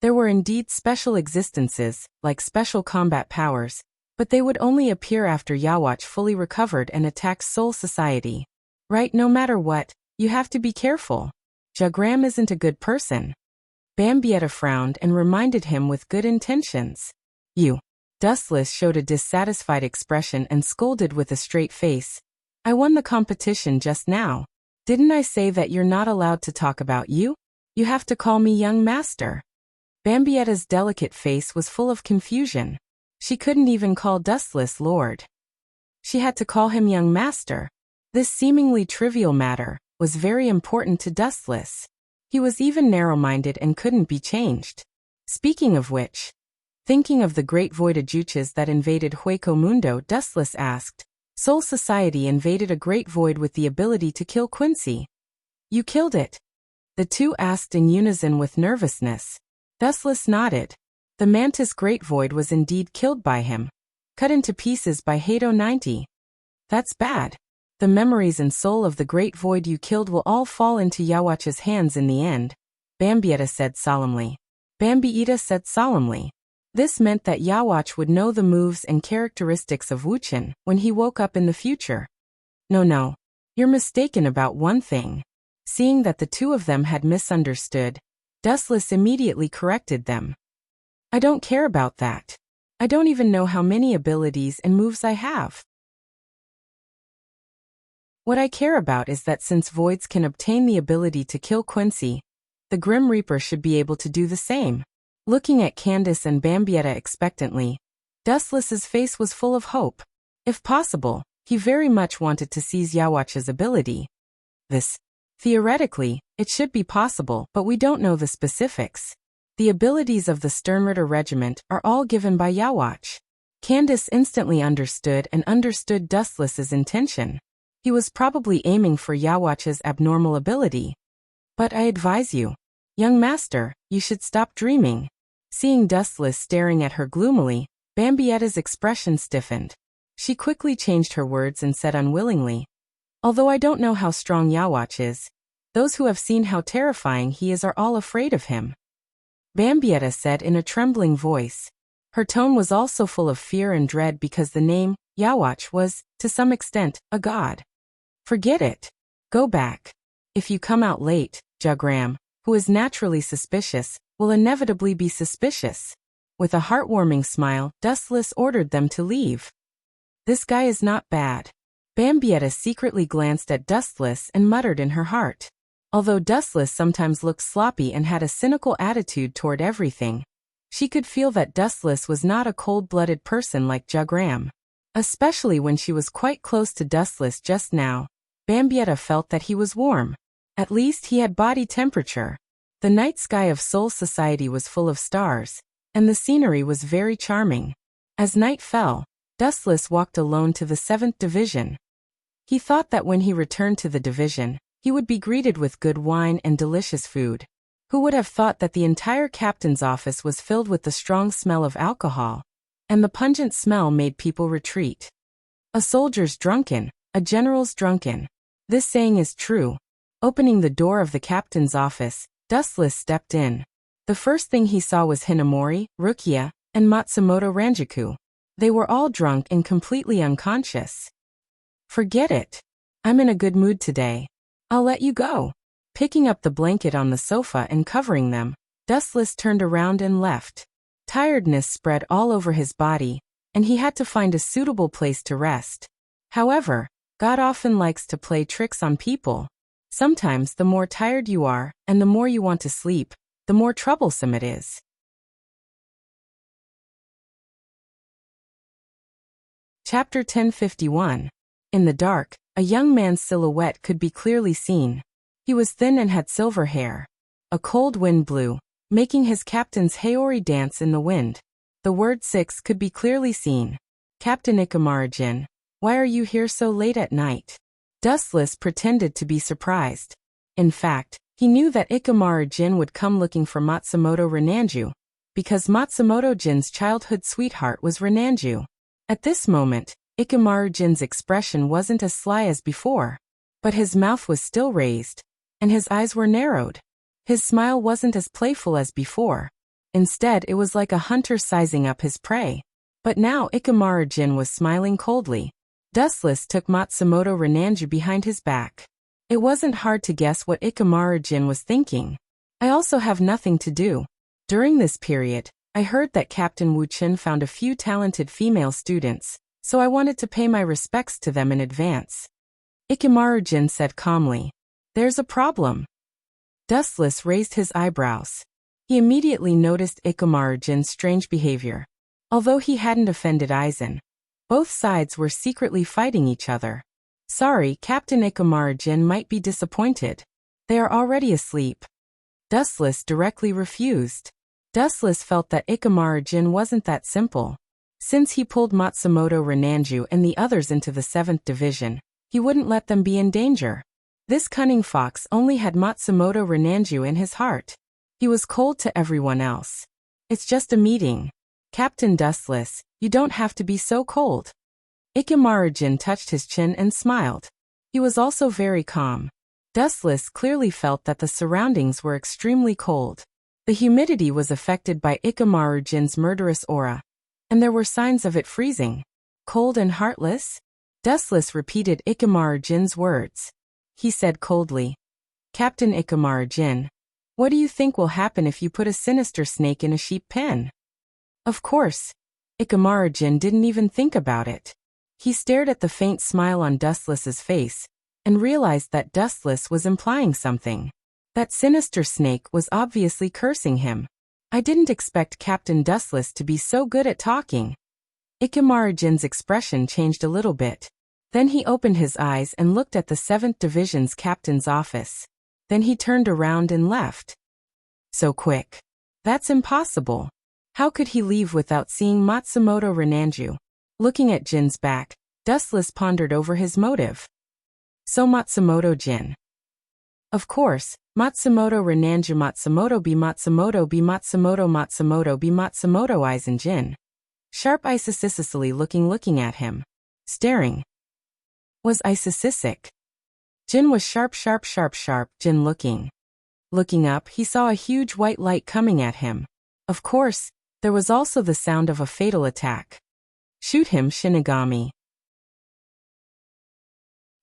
There were indeed special existences, like special combat powers, but they would only appear after Yawach fully recovered and attacked Soul Society. Right, no matter what, you have to be careful. Jagram isn't a good person. Bambietta frowned and reminded him with good intentions. You. Dustless showed a dissatisfied expression and scolded with a straight face. I won the competition just now. Didn't I say that you're not allowed to talk about you? You have to call me young master. Bambietta's delicate face was full of confusion. She couldn't even call Dustless lord. She had to call him young master. This seemingly trivial matter was very important to Dustless. He was even narrow-minded and couldn't be changed. Speaking of which, thinking of the great void ajuches that invaded Hueco Mundo, Dustless asked, Soul Society invaded a great void with the ability to kill Quincy. You killed it? The two asked in unison with nervousness. Dustless nodded. The Mantis Great Void was indeed killed by him, cut into pieces by Hado 90. That's bad. The memories and soul of the Great Void you killed will all fall into Yawach's hands in the end, Bambietta said solemnly. This meant that Yawach would know the moves and characteristics of Wu Chen when he woke up in the future. No, you're mistaken about one thing. Seeing that the two of them had misunderstood, Dustless immediately corrected them. I don't care about that. I don't even know how many abilities and moves I have. What I care about is that since voids can obtain the ability to kill Quincy, the Grim Reaper should be able to do the same. Looking at Candace and Bambietta expectantly, Dustless's face was full of hope. If possible, he very much wanted to seize Yawatch's ability. Theoretically, it should be possible, but we don't know the specifics. The abilities of the Sternritter Regiment are all given by Yawatch. Candace instantly understood Dustless's intention. He was probably aiming for Yawatch's abnormal ability. But I advise you, young master, you should stop dreaming. Seeing Dustless staring at her gloomily, Bambietta's expression stiffened. She quickly changed her words and said unwillingly, although I don't know how strong Yawatch is, those who have seen how terrifying he is are all afraid of him. Bambietta said in a trembling voice. Her tone was also full of fear and dread because the name, Yawatch, was, to some extent, a god. Forget it. Go back. If you come out late, Jugram, who is naturally suspicious, will inevitably be suspicious. With a heartwarming smile, Dustless ordered them to leave. This guy is not bad. Bambietta secretly glanced at Dustless and muttered in her heart. Although Dustless sometimes looked sloppy and had a cynical attitude toward everything, she could feel that Dustless was not a cold-blooded person like Jugram. Especially when she was quite close to Dustless just now, Bambietta felt that he was warm. At least he had body temperature. The night sky of Soul Society was full of stars, and the scenery was very charming. As night fell, Dustless walked alone to the 7th Division. He thought that when he returned to the division, he would be greeted with good wine and delicious food. Who would have thought that the entire captain's office was filled with the strong smell of alcohol, and the pungent smell made people retreat. A soldier's drunken, a general's drunken. This saying is true. Opening the door of the captain's office, Dustless stepped in. The first thing he saw was Hinamori, Rukia, and Matsumoto Ranjaku. They were all drunk and completely unconscious. Forget it. I'm in a good mood today. I'll let you go. Picking up the blanket on the sofa and covering them, Dustless turned around and left. Tiredness spread all over his body, and he had to find a suitable place to rest. However, God often likes to play tricks on people. Sometimes the more tired you are, and the more you want to sleep, the more troublesome it is. Chapter 1051. In the dark, a young man's silhouette could be clearly seen. He was thin and had silver hair. A cold wind blew, making his captain's Haori dance in the wind. The word 6 could be clearly seen. Captain Ikamarajin, why are you here so late at night? Dustless pretended to be surprised. In fact, he knew that Ikamarajin would come looking for Matsumoto Renanju, because Matsumoto-jin's childhood sweetheart was Renanju. At this moment, Ikamarajin's expression wasn't as sly as before, but his mouth was still raised, and his eyes were narrowed. His smile wasn't as playful as before. Instead, it was like a hunter sizing up his prey. But now Ikamarajin was smiling coldly. Dustless took Matsumoto Renanju behind his back. It wasn't hard to guess what Ikamarajin was thinking. I also have nothing to do. During this period, I heard that Captain Wu-chin found a few talented female students, so I wanted to pay my respects to them in advance. Ikamarajin said calmly. There's a problem. Dustless raised his eyebrows. He immediately noticed Ikamarajin's strange behavior. Although he hadn't offended Aizen, both sides were secretly fighting each other. Sorry, Captain Ikamarajin might be disappointed. They are already asleep. Dustless directly refused. Dustless felt that Ikamarajin wasn't that simple. Since he pulled Matsumoto Renanju and the others into the 7th Division, he wouldn't let them be in danger. This cunning fox only had Matsumoto Renanju in his heart. He was cold to everyone else. It's just a meeting. Captain Dustless, you don't have to be so cold. Ikamarajin touched his chin and smiled. He was also very calm. Dustless clearly felt that the surroundings were extremely cold. The humidity was affected by Ikamarajin's murderous aura, and there were signs of it freezing. Cold and heartless? Dustless repeated Ikamarajin's words. He said coldly, Captain Ikamarajin, what do you think will happen if you put a sinister snake in a sheep pen? Of course. Ikamarajin didn't even think about it. He stared at the faint smile on Dustless's face, and realized that Dustless was implying something. That sinister snake was obviously cursing him. I didn't expect Captain Dustless to be so good at talking. Ikamaru-jin's expression changed a little bit. Then he opened his eyes and looked at the 7th Division's captain's office. Then he turned around and left. So quick. That's impossible. How could he leave without seeing Matsumoto Renanju? Looking at Jin's back, Dustless pondered over his motive. So Matsumoto-jin. Of course, Matsumoto Renanju Matsumoto B Matsumoto B Matsumoto Matsumoto B Matsumoto eyes and Jin. Sharp isisicically looking at him. Staring. Was isisicic. Jin was sharp, Jin looking. Looking up, he saw a huge white light coming at him. Of course, there was also the sound of a fatal attack. Shoot him, Shinigami.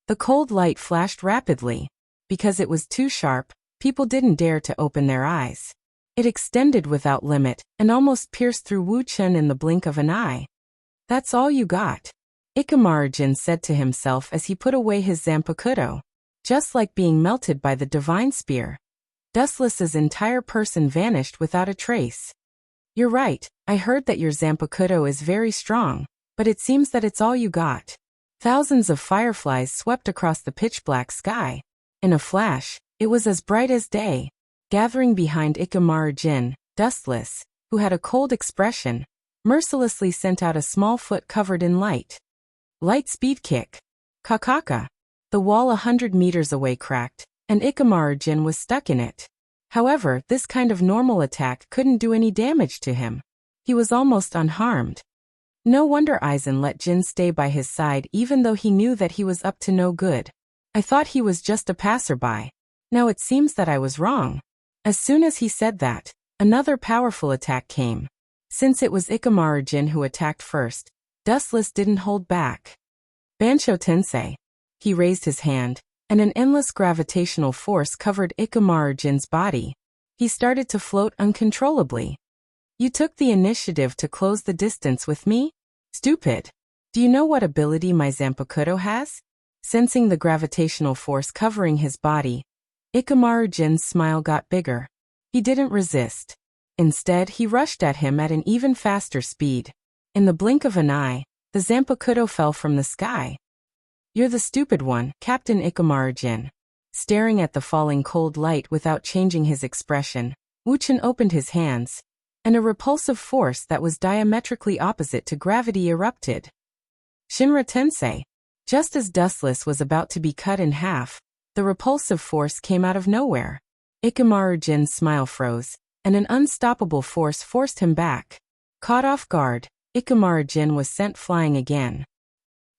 The cold light flashed rapidly. Because it was too sharp, people didn't dare to open their eyes. It extended without limit and almost pierced through Wu Chen in the blink of an eye. That's all you got, Ikamaru-jin said to himself as he put away his Zanpakuto. Just like being melted by the divine spear. Dustless's entire person vanished without a trace. You're right, I heard that your Zanpakuto is very strong, but it seems that it's all you got. Thousands of fireflies swept across the pitch-black sky. In a flash, it was as bright as day. Gathering behind Ikamaru-jin, Dustless, who had a cold expression, mercilessly sent out a small foot covered in light. Light speed kick. Kakaka. The wall 100 meters away cracked, and Ikamaru-jin was stuck in it. However, this kind of normal attack couldn't do any damage to him. He was almost unharmed. No wonder Aizen let Jin stay by his side even though he knew that he was up to no good. I thought he was just a passerby. Now it seems that I was wrong. As soon as he said that, another powerful attack came. Since it was Ikamaru-jin who attacked first, Dustless didn't hold back. Bansho Tensei. He raised his hand, and an endless gravitational force covered Ikamaru-jin's body. He started to float uncontrollably. You took the initiative to close the distance with me? Stupid. Do you know what ability my Zanpakuto has? Sensing the gravitational force covering his body, Ikamaru-jin's smile got bigger. He didn't resist. Instead, he rushed at him at an even faster speed. In the blink of an eye, the Zanpakuto fell from the sky. You're the stupid one, Captain Ikamaru-jin. Staring at the falling cold light without changing his expression, Wu-chan opened his hands, and a repulsive force that was diametrically opposite to gravity erupted. Shinra Tensei. Just as Dustless was about to be cut in half, the repulsive force came out of nowhere. Ikamaru-jin's smile froze, and an unstoppable force forced him back. Caught off guard, Ikamaru-jin was sent flying again.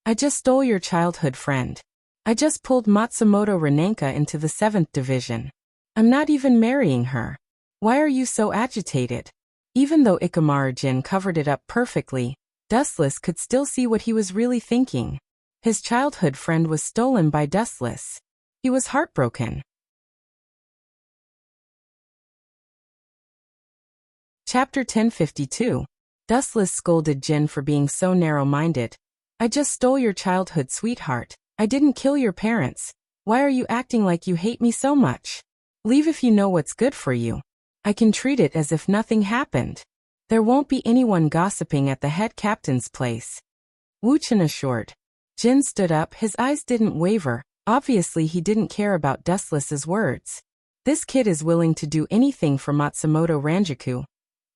I just stole your childhood friend. I just pulled Matsumoto Renanka into the 7th Division. I'm not even marrying her. Why are you so agitated? Even though Ikamaru-jin covered it up perfectly, Dustless could still see what he was really thinking. His childhood friend was stolen by Dustless. He was heartbroken. Chapter 1052. Dustless scolded Jin for being so narrow-minded. I just stole your childhood sweetheart. I didn't kill your parents. Why are you acting like you hate me so much? Leave if you know what's good for you. I can treat it as if nothing happened. There won't be anyone gossiping at the head captain's place. Wu-chan assured. Jin stood up, his eyes didn't waver. Obviously he didn't care about Dustless's words. This kid is willing to do anything for Matsumoto Ranjaku.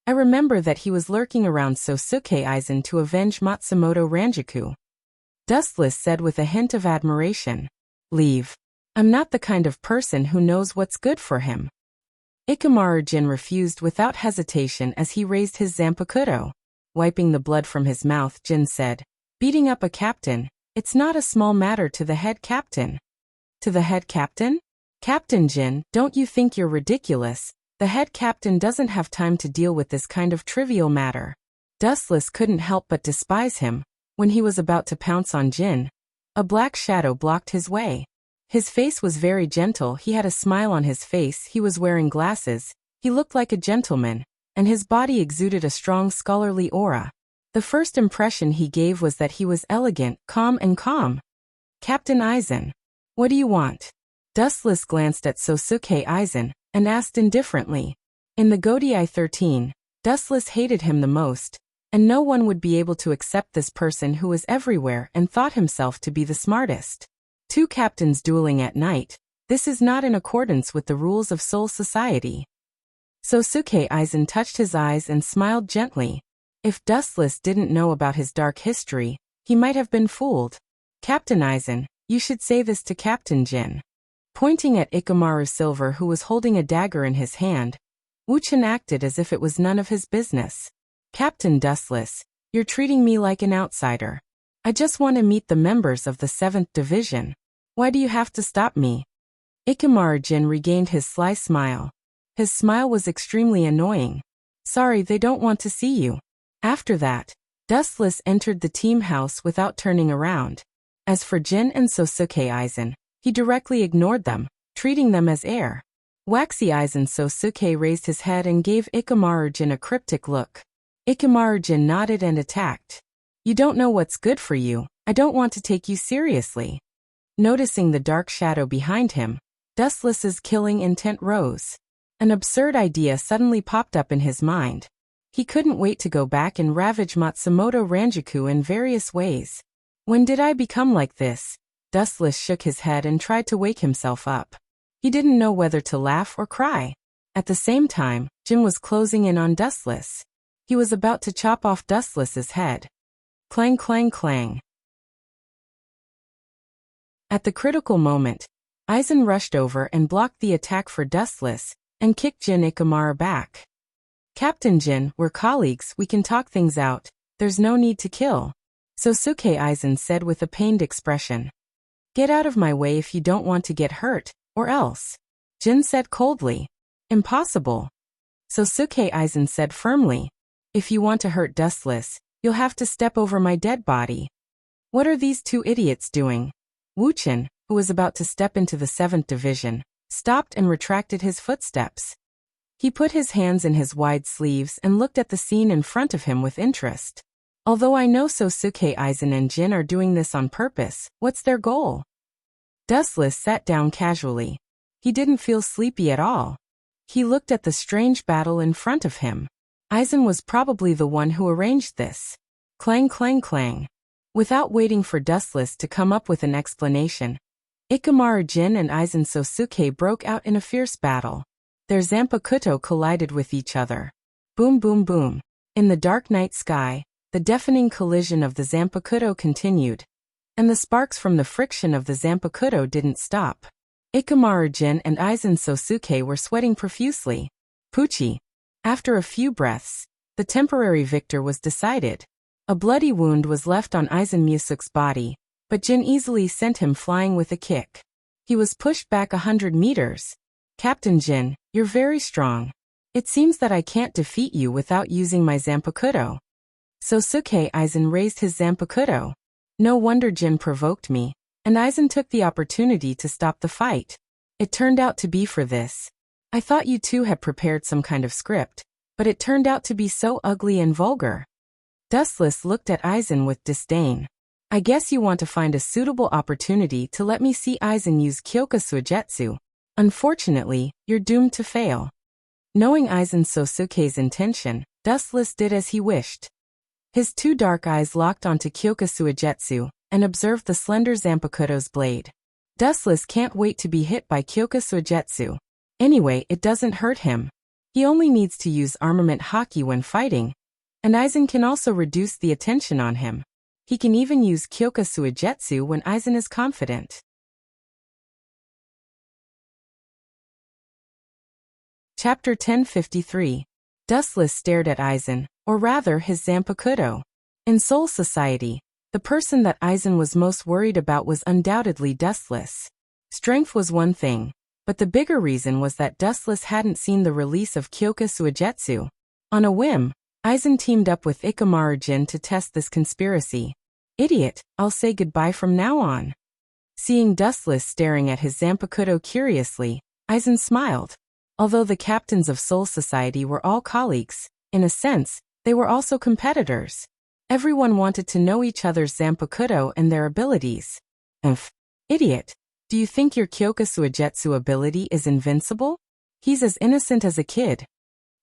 I remember that he was lurking around Sosuke Aizen to avenge Matsumoto Ranjaku. Dustless said with a hint of admiration. Leave. I'm not the kind of person who knows what's good for him. Ikamaru-jin refused without hesitation as he raised his Zanpakuto. Wiping the blood from his mouth, Jin said, beating up a captain, it's not a small matter to the head captain. To the head captain? Captain Jin, don't you think you're ridiculous? The head captain doesn't have time to deal with this kind of trivial matter. Dustless couldn't help but despise him. When he was about to pounce on Jin, a black shadow blocked his way. His face was very gentle, he had a smile on his face, he was wearing glasses, he looked like a gentleman, and his body exuded a strong scholarly aura. The first impression he gave was that he was elegant, calm. Captain Aizen. What do you want? Dustless glanced at Sosuke Aizen and asked indifferently. In the Godii 13, Dustless hated him the most, and no one would be able to accept this person who was everywhere and thought himself to be the smartest. Two captains dueling at night. This is not in accordance with the rules of Soul Society. Sosuke Aizen touched his eyes and smiled gently. If Dustless didn't know about his dark history, he might have been fooled. Captain Aizen, you should say this to Captain Jin. Pointing at Ikamaru Silver, who was holding a dagger in his hand, Wuchen acted as if it was none of his business. Captain Dustless, you're treating me like an outsider. I just want to meet the members of the 7th Division. Why do you have to stop me? Ikamaru Jin regained his sly smile. His smile was extremely annoying. Sorry, they don't want to see you. After that, Dustless entered the team house without turning around. As for Jin and Sosuke Aizen, he directly ignored them, treating them as air. Waxy Aizen Sosuke raised his head and gave Ikamaru Jin a cryptic look. Ikamaru Jin nodded and attacked. You don't know what's good for you, I don't want to take you seriously. Noticing the dark shadow behind him, Dustless's killing intent rose. An absurd idea suddenly popped up in his mind. He couldn't wait to go back and ravage Matsumoto Ranjaku in various ways. When did I become like this? Dustless shook his head and tried to wake himself up. He didn't know whether to laugh or cry. At the same time, Jin was closing in on Dustless. He was about to chop off Dustless's head. Clang clang clang. At the critical moment, Aizen rushed over and blocked the attack for Dustless, and kicked Jin Ikamaru back. Captain Jin, we're colleagues, we can talk things out, there's no need to kill. Sosuke Aizen said with a pained expression. Get out of my way if you don't want to get hurt, or else. Jin said coldly. Impossible. Sosuke Aizen said firmly. If you want to hurt Dustless, you'll have to step over my dead body. What are these two idiots doing? Wuchen, who was about to step into the 7th Division, stopped and retracted his footsteps. He put his hands in his wide sleeves and looked at the scene in front of him with interest. Although I know Sosuke Aizen and Jin are doing this on purpose, what's their goal? Dustless sat down casually. He didn't feel sleepy at all. He looked at the strange battle in front of him. Aizen was probably the one who arranged this. Clang clang clang. Without waiting for Dustless to come up with an explanation, Ikamaru Jin and Aizen Sosuke broke out in a fierce battle. Their Zanpakuto collided with each other. Boom boom boom. In the dark night sky, the deafening collision of the Zanpakuto continued, and the sparks from the friction of the Zanpakuto didn't stop. Ikamaru Jin and Aizen Sosuke were sweating profusely. Poochie. After a few breaths, the temporary victor was decided. A bloody wound was left on Aizen Musuk's body, but Jin easily sent him flying with a kick. He was pushed back 100 meters. Captain Jin, you're very strong. It seems that I can't defeat you without using my Zanpakuto. Sosuke Aizen raised his Zanpakuto. No wonder Jin provoked me, and Aizen took the opportunity to stop the fight. It turned out to be for this. I thought you two had prepared some kind of script, but it turned out to be so ugly and vulgar. Dustless looked at Aizen with disdain. I guess you want to find a suitable opportunity to let me see Aizen use Kyoka Suigetsu. Unfortunately, you're doomed to fail. Knowing Aizen Sosuke's intention, Dustless did as he wished. His two dark eyes locked onto Kyoka Suigetsu and observed the slender Zanpakuto's blade. Dustless can't wait to be hit by Kyoka Suigetsu. Anyway, it doesn't hurt him. He only needs to use armament haki when fighting, and Aizen can also reduce the attention on him. He can even use Kyoka Suigetsu when Aizen is confident. Chapter 1053. Dustless stared at Aizen, or rather his Zanpakuto. In Soul Society, the person that Aizen was most worried about was undoubtedly Dustless. Strength was one thing, but the bigger reason was that Dustless hadn't seen the release of Kyoka Suigetsu. On a whim, Aizen teamed up with Ikamaru Jin to test this conspiracy. Idiot, I'll say goodbye from now on. Seeing Dustless staring at his Zanpakuto curiously, Aizen smiled. Although the captains of Soul Society were all colleagues, in a sense, they were also competitors. Everyone wanted to know each other's Zanpakuto and their abilities. Idiot. Do you think your Kyoka Suigetsu ability is invincible? He's as innocent as a kid.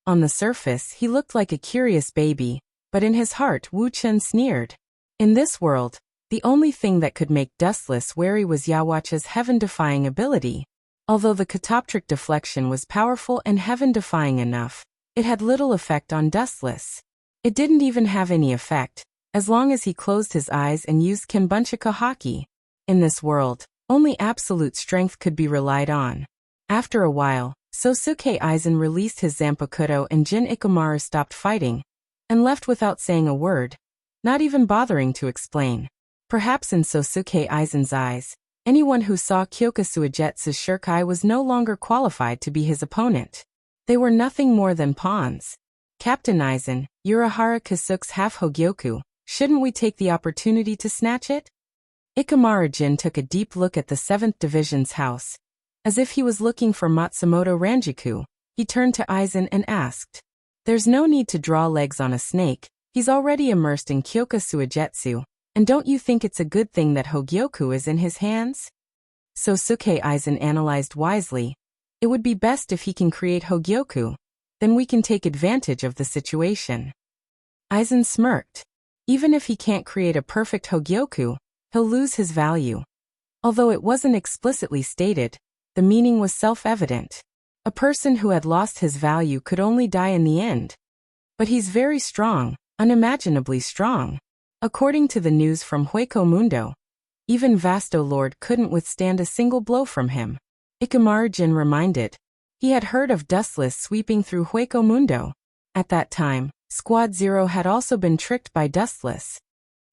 On the surface, he looked like a curious baby, but in his heart Wu Chen sneered. In this world, the only thing that could make Dustless wary was Yawacha's heaven-defying ability. Although the catoptric deflection was powerful and heaven-defying enough, it had little effect on Dustless. It didn't even have any effect, as long as he closed his eyes and used Kenbunchika Haki. In this world, only absolute strength could be relied on. After a while, Sosuke Aizen released his Zanpakuto and Jin Ikamaru stopped fighting, and left without saying a word, not even bothering to explain. Perhaps in Sosuke Aizen's eyes, anyone who saw Kyoka Suigetsu's Shirkai was no longer qualified to be his opponent. They were nothing more than pawns. Captain Aizen, Urahara Kasuke's half-Hogyoku, shouldn't we take the opportunity to snatch it? Ikamaru Jin took a deep look at the 7th Division's house. As if he was looking for Matsumoto Ranjiku, he turned to Aizen and asked, "There's no need to draw legs on a snake, he's already immersed in Kyoka Suigetsu, and don't you think it's a good thing that Hogyoku is in his hands?" Sosuke Aizen analyzed wisely. It would be best if he can create Hogyoku, then we can take advantage of the situation. Aizen smirked. Even if he can't create a perfect Hogyoku, he'll lose his value. Although it wasn't explicitly stated, the meaning was self-evident. A person who had lost his value could only die in the end. But he's very strong, unimaginably strong. According to the news from Hueco Mundo, even Vasto Lord couldn't withstand a single blow from him. Ikamaru Jin reminded. He had heard of Dustless sweeping through Hueco Mundo. At that time, Squad Zero had also been tricked by Dustless.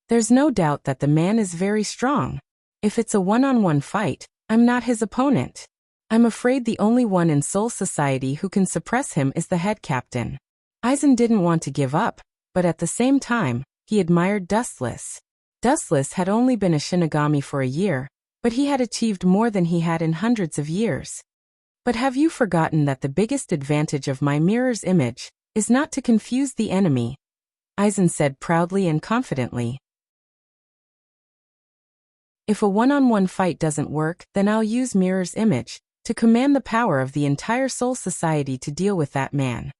There's no doubt that the man is very strong. If it's a one-on-one fight, I'm not his opponent. I'm afraid the only one in Soul Society who can suppress him is the head captain. Aizen didn't want to give up, but at the same time, he admired Dustless. Dustless had only been a Shinigami for a year, but he had achieved more than he had in hundreds of years. But have you forgotten that the biggest advantage of my mirror's image is not to confuse the enemy? Aizen said proudly and confidently. If a one-on-one fight doesn't work, then I'll use Mirror's image to command the power of the entire Soul Society to deal with that man.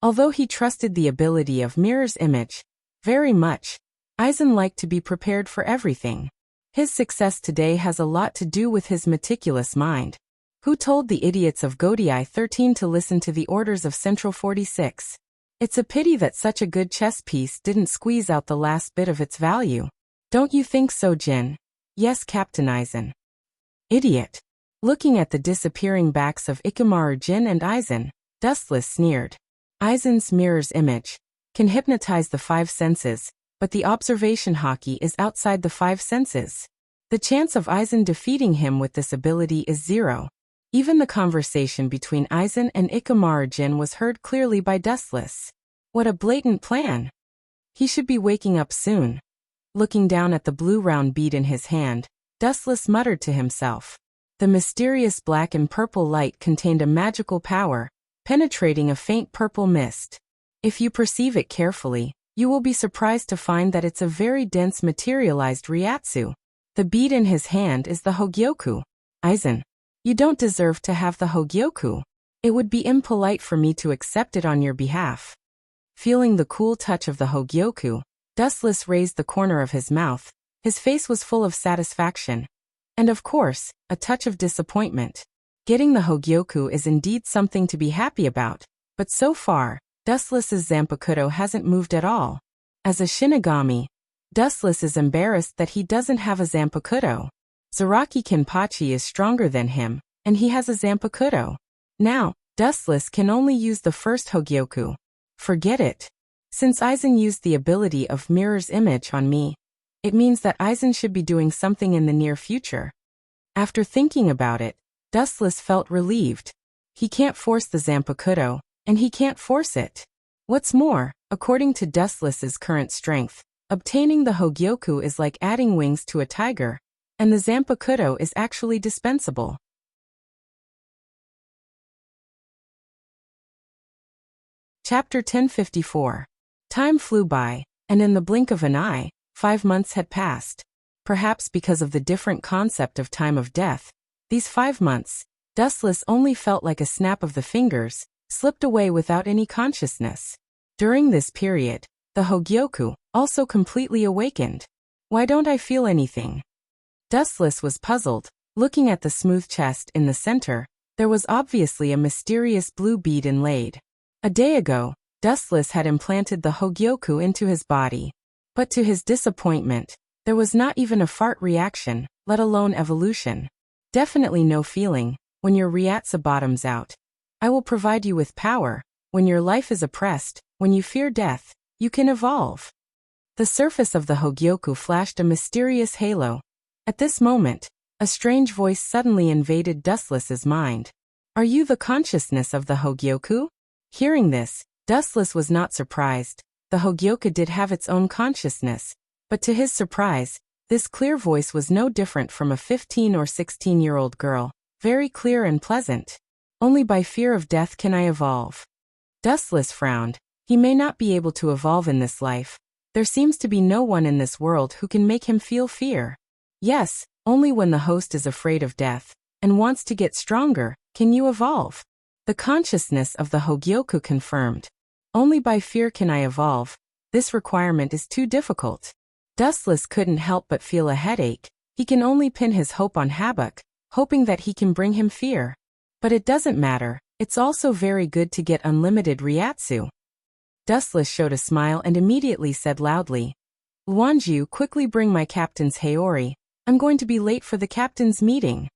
Although he trusted the ability of Mirror's image very much, Aizen liked to be prepared for everything. His success today has a lot to do with his meticulous mind. Who told the idiots of Godai 13 to listen to the orders of Central 46? It's a pity that such a good chess piece didn't squeeze out the last bit of its value. Don't you think so, Jin? Yes, Captain Aizen. Idiot. Looking at the disappearing backs of Ikamaru Jin and Aizen, Dustless sneered. Aizen's mirror's image can hypnotize the 5 senses, but the observation haki is outside the 5 senses. The chance of Aizen defeating him with this ability is 0. Even the conversation between Aizen and Ikamaru Jin was heard clearly by Dustless. What a blatant plan. He should be waking up soon. Looking down at the blue round bead in his hand, Dustless muttered to himself. The mysterious black and purple light contained a magical power, penetrating a faint purple mist. If you perceive it carefully, you will be surprised to find that it's a very dense materialized Ryatsu. The bead in his hand is the Hogyoku. Aizen, you don't deserve to have the Hogyoku. It would be impolite for me to accept it on your behalf. Feeling the cool touch of the Hogyoku, Dustless raised the corner of his mouth. His face was full of satisfaction. And of course, a touch of disappointment. Getting the Hogyoku is indeed something to be happy about, but so far, Dustless's Zanpakuto hasn't moved at all. As a Shinigami, Dustless is embarrassed that he doesn't have a Zanpakuto. Zaraki Kenpachi is stronger than him, and he has a Zanpakuto. Now, Dustless can only use the first Hogyoku. Forget it. Since Aizen used the ability of Mirror's image on me, it means that Aizen should be doing something in the near future. After thinking about it, Dustless felt relieved. He can't force the Zanpakuto, and he can't force it. What's more, according to Dustless's current strength, obtaining the Hogyoku is like adding wings to a tiger, and the Zanpakuto is actually dispensable. Chapter 1054. Time flew by, and in the blink of an eye, 5 months had passed. Perhaps because of the different concept of time of death, These 5 months, Dustless only felt like a snap of the fingers, slipped away without any consciousness. During this period, the Hogyoku also completely awakened. Why don't I feel anything? Dustless was puzzled. Looking at the smooth chest in the center, there was obviously a mysterious blue bead inlaid. A day ago, Dustless had implanted the Hogyoku into his body. But to his disappointment, there was not even a fart reaction, let alone evolution. Definitely no feeling. When your Ryatsu bottoms out, I will provide you with power. When your life is oppressed, when you fear death, you can evolve. The surface of the Hogyoku flashed a mysterious halo. At this moment, a strange voice suddenly invaded Dustless's mind. Are you the consciousness of the Hogyoku? Hearing this, Dustless was not surprised. The Hogyoku did have its own consciousness, but to his surprise, this clear voice was no different from a 15 or 16-year-old girl, very clear and pleasant. Only by fear of death can I evolve. Dustless frowned. He may not be able to evolve in this life. There seems to be no one in this world who can make him feel fear. Yes, only when the host is afraid of death and wants to get stronger can you evolve. The consciousness of the Hogyoku confirmed. Only by fear can I evolve. This requirement is too difficult. Dustless couldn't help but feel a headache. He can only pin his hope on Habak, hoping that he can bring him fear. But it doesn't matter. It's also very good to get unlimited Ryatsu. Dustless showed a smile and immediately said loudly, Luanju, quickly bring my captain's Haori. I'm going to be late for the captain's meeting.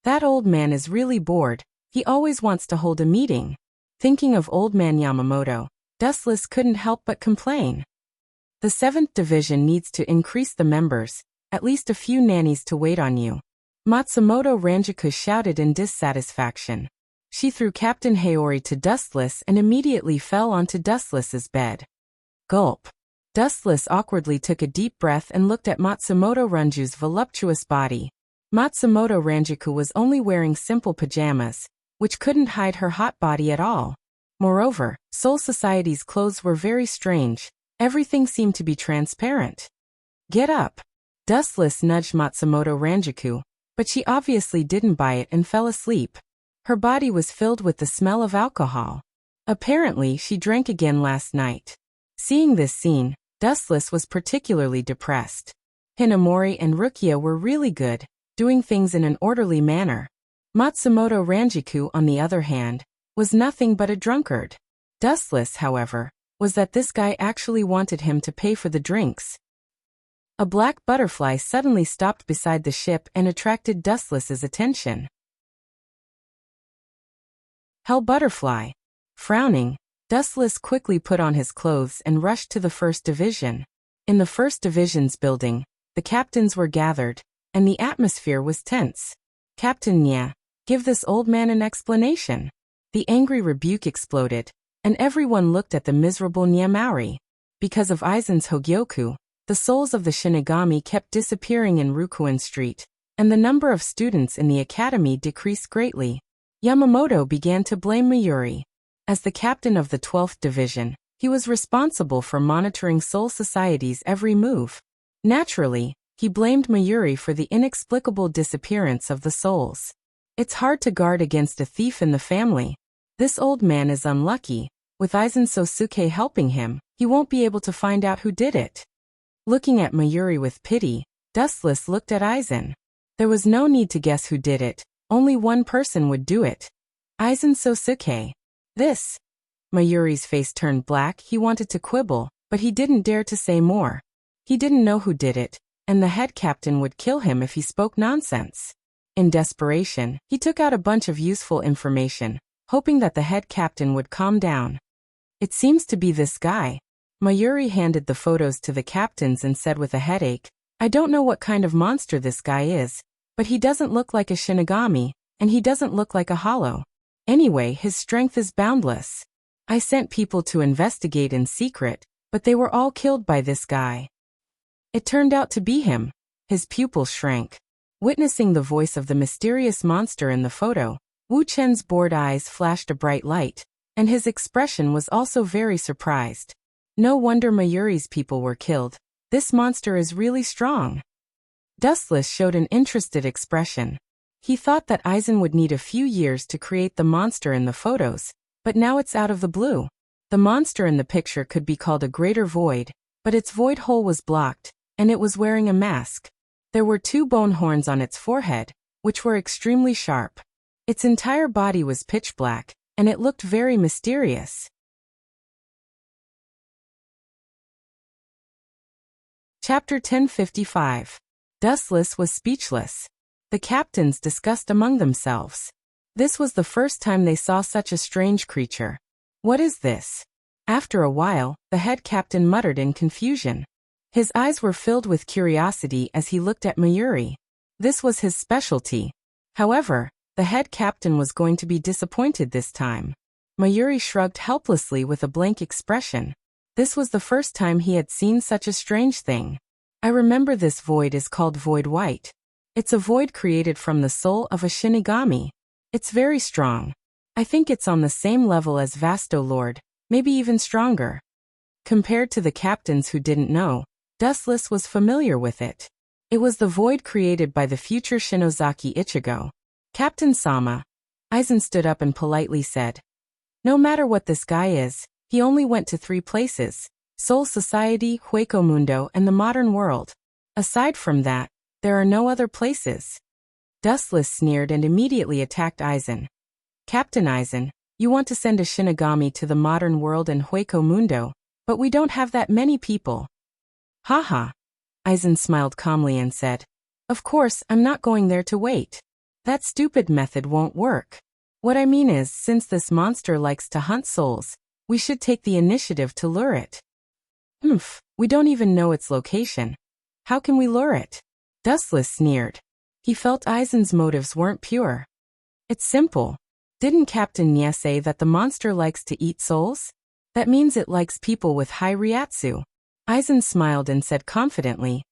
That old man is really bored. He always wants to hold a meeting. Thinking of old man Yamamoto, Dustless couldn't help but complain. The 7th Division needs to increase the members, at least a few nannies to wait on you. Matsumoto Ranjaku shouted in dissatisfaction. She threw Captain Haori to Dustless and immediately fell onto Dustless's bed. Gulp. Dustless awkwardly took a deep breath and looked at Matsumoto Ranju's voluptuous body. Matsumoto Ranjaku was only wearing simple pajamas, which couldn't hide her hot body at all. Moreover, Soul Society's clothes were very strange. Everything seemed to be transparent. Get up. Dustless nudged Matsumoto Ranjaku, but she obviously didn't buy it and fell asleep. Her body was filled with the smell of alcohol. Apparently, she drank again last night. Seeing this scene, Dustless was particularly depressed. Hinamori and Rukia were really good, doing things in an orderly manner. Matsumoto Ranjaku, on the other hand, was nothing but a drunkard. Dustless, however, was that this guy actually wanted him to pay for the drinks. A black butterfly suddenly stopped beside the ship and attracted Dustless's attention. Hell butterfly. Frowning, Dustless quickly put on his clothes and rushed to the 1st Division. In the 1st Division's building, the captains were gathered, and the atmosphere was tense. Captain Nya, give this old man an explanation. The angry rebuke exploded, and everyone looked at the miserable Nya Maori. Because of Aizen's Hogyoku, the souls of the Shinigami kept disappearing in Rukuin Street, and the number of students in the academy decreased greatly. Yamamoto began to blame Mayuri. As the captain of the 12th Division, he was responsible for monitoring Soul Society's every move. Naturally, he blamed Mayuri for the inexplicable disappearance of the souls. It's hard to guard against a thief in the family. This old man is unlucky. With Aizen Sosuke helping him, he won't be able to find out who did it. Looking at Mayuri with pity, Dustless looked at Aizen. There was no need to guess who did it. Only one person would do it. Aizen Sosuke. This. Mayuri's face turned black. He wanted to quibble, but he didn't dare to say more. He didn't know who did it, and the head captain would kill him if he spoke nonsense. In desperation, he took out a bunch of useful information, hoping that the head captain would calm down. It seems to be this guy. Mayuri handed the photos to the captains and said with a headache, I don't know what kind of monster this guy is, but he doesn't look like a Shinigami, and he doesn't look like a hollow. Anyway, his strength is boundless. I sent people to investigate in secret, but they were all killed by this guy. It turned out to be him. His pupils shrank. Witnessing the voice of the mysterious monster in the photo, Wu Chen's bored eyes flashed a bright light, and his expression was also very surprised. No wonder Mayuri's people were killed. This monster is really strong. Dustless showed an interested expression. He thought that Aizen would need a few years to create the monster in the photos, but now it's out of the blue. The monster in the picture could be called a greater void, but its void hole was blocked, and it was wearing a mask. There were 2 bone horns on its forehead, which were extremely sharp. Its entire body was pitch black, and it looked very mysterious. Chapter 1055. Dustless was speechless. The captains discussed among themselves. This was the first time they saw such a strange creature. What is this? After a while, the head captain muttered in confusion. His eyes were filled with curiosity as he looked at Mayuri. This was his specialty. However, the head captain was going to be disappointed this time. Mayuri shrugged helplessly with a blank expression. This was the first time he had seen such a strange thing. I remember this void is called Void White. It's a void created from the soul of a Shinigami. It's very strong. I think it's on the same level as Vasto Lord, maybe even stronger. Compared to the captains who didn't know, Dustless was familiar with it. It was the void created by the future Shinozaki Ichigo. Captain Sama. Aizen stood up and politely said, "No matter what this guy is, he only went to 3 places: Soul Society, Hueco Mundo, and the modern world. Aside from that, there are no other places." Dustless sneered and immediately attacked Aizen. "Captain Aizen, you want to send a Shinigami to the modern world and Hueco Mundo, but we don't have that many people." "Haha." Aizen smiled calmly and said, "Of course, I'm not going there to wait. That stupid method won't work. What I mean is, since this monster likes to hunt souls, we should take the initiative to lure it." We don't even know its location. How can we lure it?" Dustless sneered. He felt Aizen's motives weren't pure. "It's simple. Didn't Captain Nye say that the monster likes to eat souls? That means it likes people with high Ryatsu." Aizen smiled and said confidently,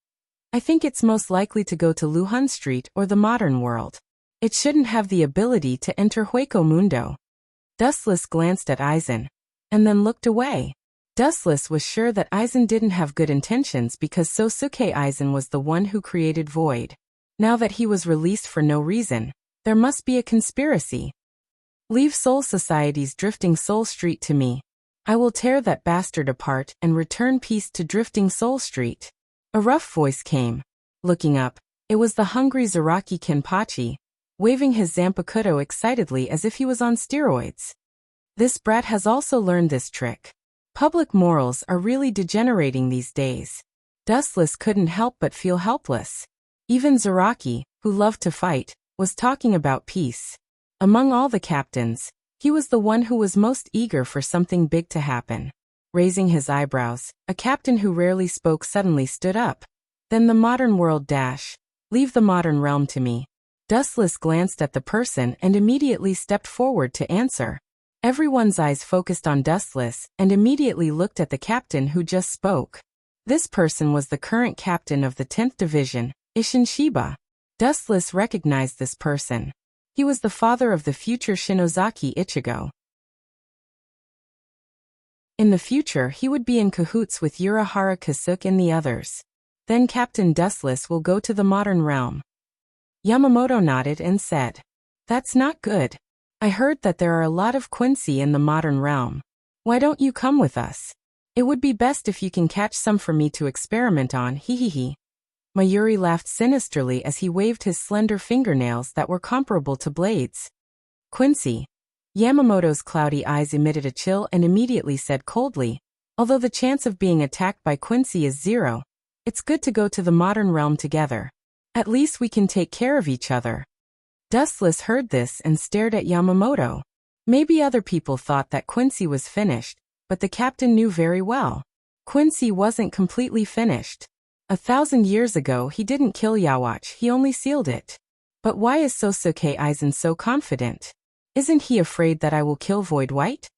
"I think it's most likely to go to Luhun Street or the modern world. It shouldn't have the ability to enter Hueco Mundo." Dustless glanced at Aizen, and then looked away. Dustless was sure that Aizen didn't have good intentions because Sosuke Aizen was the one who created Void. Now that he was released for no reason, there must be a conspiracy. "Leave Soul Society's Drifting Soul Street to me. I will tear that bastard apart and return peace to Drifting Soul Street." A rough voice came. Looking up, it was the hungry Zaraki Kenpachi, waving his Zanpakuto excitedly as if he was on steroids. This brat has also learned this trick. Public morals are really degenerating these days. Dustless couldn't help but feel helpless. Even Zaraki, who loved to fight, was talking about peace. Among all the captains, he was the one who was most eager for something big to happen. Raising his eyebrows, a captain who rarely spoke suddenly stood up. "Then the modern world dash. Leave the modern realm to me." Dustless glanced at the person and immediately stepped forward to answer. Everyone's eyes focused on Dustless and immediately looked at the captain who just spoke. This person was the current captain of the 10th Division, Isshin Shiba. Dustless recognized this person. He was the father of the future Shinozaki Ichigo. In the future, he would be in cahoots with Urahara Kasuke and the others. Then Captain Dustless will go to the modern realm. Yamamoto nodded and said, "That's not good. I heard that there are a lot of Quincy in the modern realm. Why don't you come with us? It would be best if you can catch some for me to experiment on, hehehe." Mayuri laughed sinisterly as he waved his slender fingernails that were comparable to blades. "Quincy." Yamamoto's cloudy eyes emitted a chill and immediately said coldly, "Although the chance of being attacked by Quincy is 0, it's good to go to the modern realm together. At least we can take care of each other." Dustless heard this and stared at Yamamoto. Maybe other people thought that Quincy was finished, but the captain knew very well. Quincy wasn't completely finished. 1,000 years ago he didn't kill Yawatch, he only sealed it. But why is Sosuke Aizen so confident? Isn't he afraid that I will kill Void White?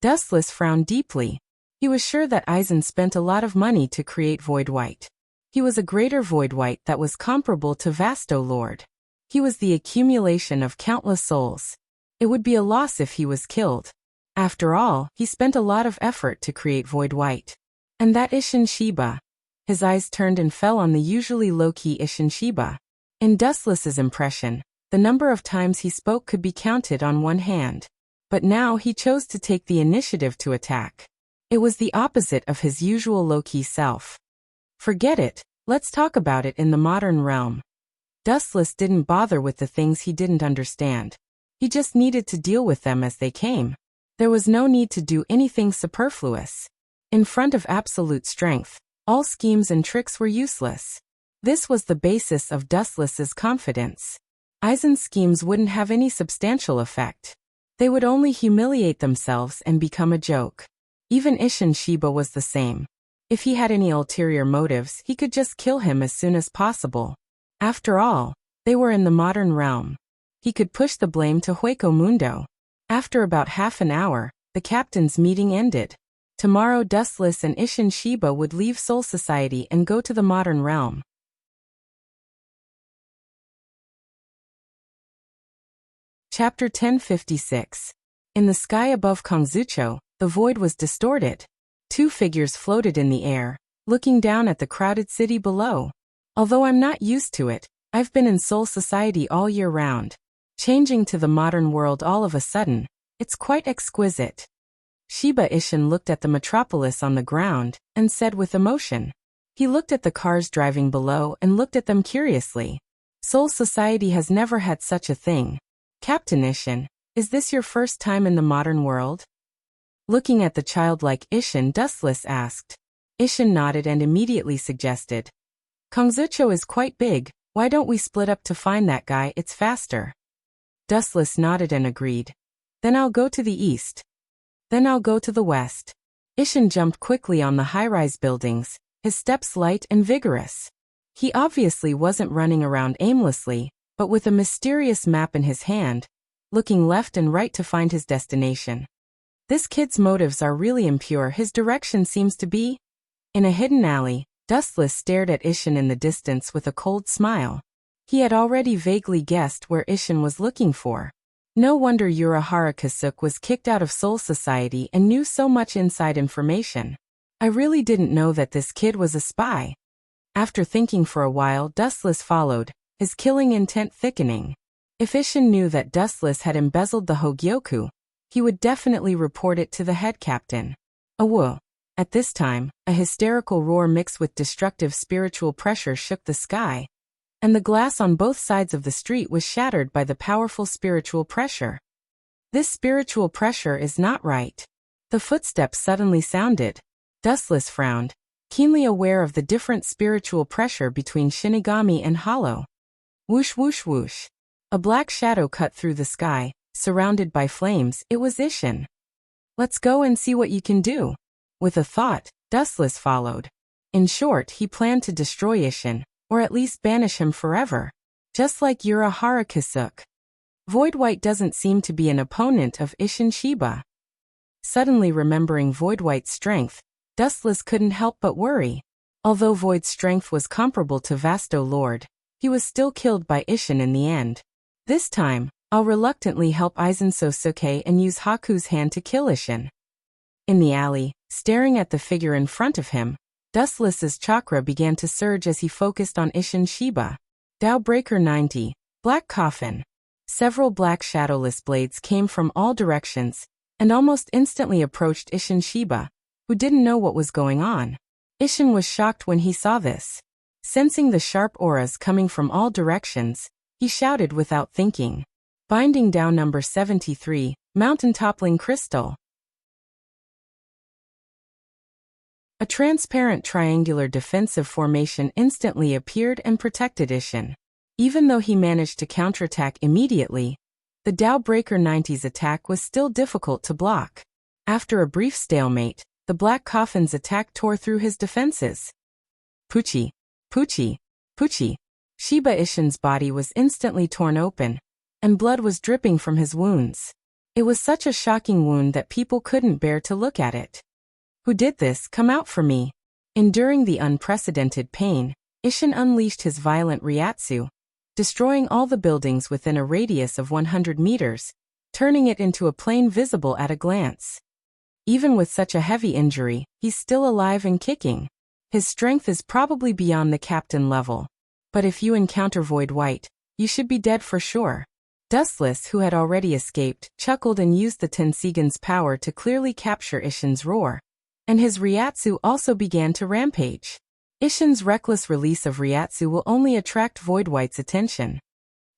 Dustless frowned deeply. He was sure that Aizen spent a lot of money to create Void White. He was a greater Void White that was comparable to Vasto Lord. He was the accumulation of countless souls. It would be a loss if he was killed. After all, he spent a lot of effort to create Void White. And that Isshin Shiba. His eyes turned and fell on the usually low-key Isshin Shiba. In Dustless's impression, The number of times he spoke could be counted on one hand. But now he chose to take the initiative to attack. It was the opposite of his usual low-key self. Forget it, let's talk about it in the modern realm. Dustless didn't bother with the things he didn't understand. He just needed to deal with them as they came. There was no need to do anything superfluous. In front of absolute strength, all schemes and tricks were useless. This was the basis of Dustless's confidence. Aizen's schemes wouldn't have any substantial effect. They would only humiliate themselves and become a joke. Even Isshin Shiba was the same. If he had any ulterior motives, he could just kill him as soon as possible. After all, they were in the modern realm. He could push the blame to Hueco Mundo. After about half an hour, the captain's meeting ended. Tomorrow Dustless and Isshin Shiba would leave Soul Society and go to the modern realm. Chapter 1056. In the sky above Kongzucho, the void was distorted. Two figures floated in the air, looking down at the crowded city below. Although I'm not used to it, I've been in Soul Society all year round. Changing to the modern world all of a sudden, it's quite exquisite. Shiba Isshin looked at the metropolis on the ground, and said with emotion. He looked at the cars driving below and looked at them curiously. Soul Society has never had such a thing. Captain Isshin, is this your first time in the modern world? Looking at the childlike Isshin, Dustless asked. Isshin nodded and immediately suggested. Kongzucho is quite big, why don't we split up to find that guy, it's faster. Dustless nodded and agreed. Then I'll go to the east. Then I'll go to the west. Isshin jumped quickly on the high-rise buildings, his steps light and vigorous. He obviously wasn't running around aimlessly, but with a mysterious map in his hand, looking left and right to find his destination. This kid's motives are really impure, his direction seems to be. In a hidden alley, Dustless stared at Isshin in the distance with a cold smile. He had already vaguely guessed where Isshin was looking for. No wonder Urahara Kasuk was kicked out of Soul Society and knew so much inside information. I really didn't know that this kid was a spy. After thinking for a while, Dustless followed, his killing intent thickening. If Isshin knew that Dustless had embezzled the Hogyoku, he would definitely report it to the head captain. Awoo. At this time, a hysterical roar mixed with destructive spiritual pressure shook the sky, and the glass on both sides of the street was shattered by the powerful spiritual pressure. This spiritual pressure is not right. The footsteps suddenly sounded. Dustless frowned, keenly aware of the different spiritual pressure between Shinigami and Hollow. Whoosh whoosh whoosh. A black shadow cut through the sky, surrounded by flames. It was Isshin. Let's go and see what you can do. With a thought, Dustless followed. In short, he planned to destroy Isshin, or at least banish him forever. Just like Urahara Kasuk. Void White doesn't seem to be an opponent of Isshin Shiba. Suddenly remembering Void White's strength, Dustless couldn't help but worry. Although Void's strength was comparable to Vasto Lord, he was still killed by Isshin in the end. This time, I'll reluctantly help Aizen Sosuke and use Haku's hand to kill Isshin. In the alley, staring at the figure in front of him, Dustless's chakra began to surge as he focused on Isshin Shiba. Tao Breaker 90, Black Coffin. Several black shadowless blades came from all directions, and almost instantly approached Isshin Shiba, who didn't know what was going on. Isshin was shocked when he saw this. Sensing the sharp auras coming from all directions, he shouted without thinking. Binding down number 73, Mountain Toppling Crystal. A transparent triangular defensive formation instantly appeared and protected Isshin. Even though he managed to counterattack immediately, the Tao Breaker 90's attack was still difficult to block. After a brief stalemate, the Black Coffin's attack tore through his defenses. Poochie, Poochie, Poochie. Shiba Isshin's body was instantly torn open, and blood was dripping from his wounds. It was such a shocking wound that people couldn't bear to look at it. Who did this? Come out for me. Enduring the unprecedented pain, Isshin unleashed his violent Ryatsu, destroying all the buildings within a radius of 100 meters, turning it into a plain visible at a glance. Even with such a heavy injury, he's still alive and kicking. His strength is probably beyond the captain level. But if you encounter Void White, You should be dead for sure. Dustless, who had already escaped, chuckled and used the Tensigan's power to clearly capture Ishin's roar. And his Ryatsu also began to rampage. Ishin's reckless release of Ryatsu will only attract Void White's attention.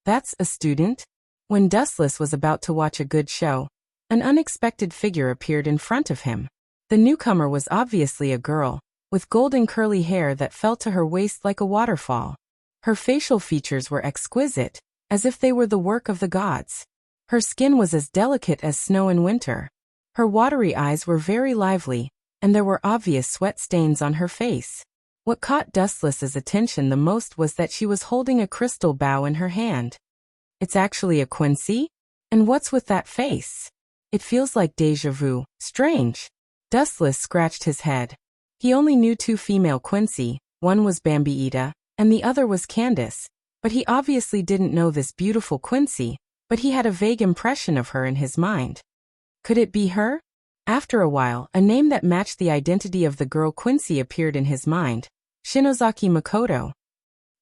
That's a student? When Dustless was about to watch a good show, an unexpected figure appeared in front of him. The newcomer was obviously a girl, with golden curly hair that fell to her waist like a waterfall. Her facial features were exquisite, as if they were the work of the gods. Her skin was as delicate as snow in winter. Her watery eyes were very lively, and there were obvious sweat stains on her face. What caught Dustless's attention the most was that she was holding a crystal bow in her hand. It's actually a Quincy? And what's with that face? It feels like déjà vu. Strange. Dustless scratched his head. He only knew two female Quincy, one was Bambiita, and the other was Candace, but he obviously didn't know this beautiful Quincy, but he had a vague impression of her in his mind. Could it be her? After a while, a name that matched the identity of the girl Quincy appeared in his mind. Shinozaki Makoto.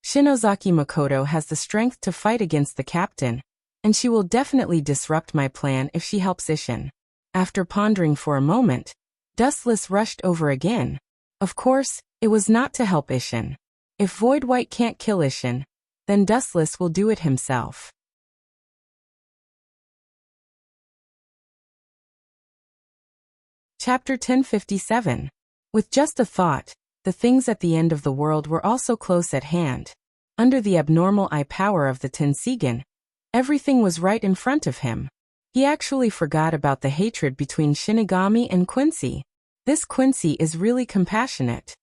Shinozaki Makoto has the strength to fight against the captain, and she will definitely disrupt my plan if she helps Ishin. After pondering for a moment, Dustless rushed over again. Of course, it was not to help Ishin. If Void White can't kill Ishin, then Dustless will do it himself. Chapter 1057. With just a thought, the things at the end of the world were also close at hand. Under the abnormal eye power of the Tensigan, everything was right in front of him. He actually forgot about the hatred between Shinigami and Quincy. This Quincy is really compassionate.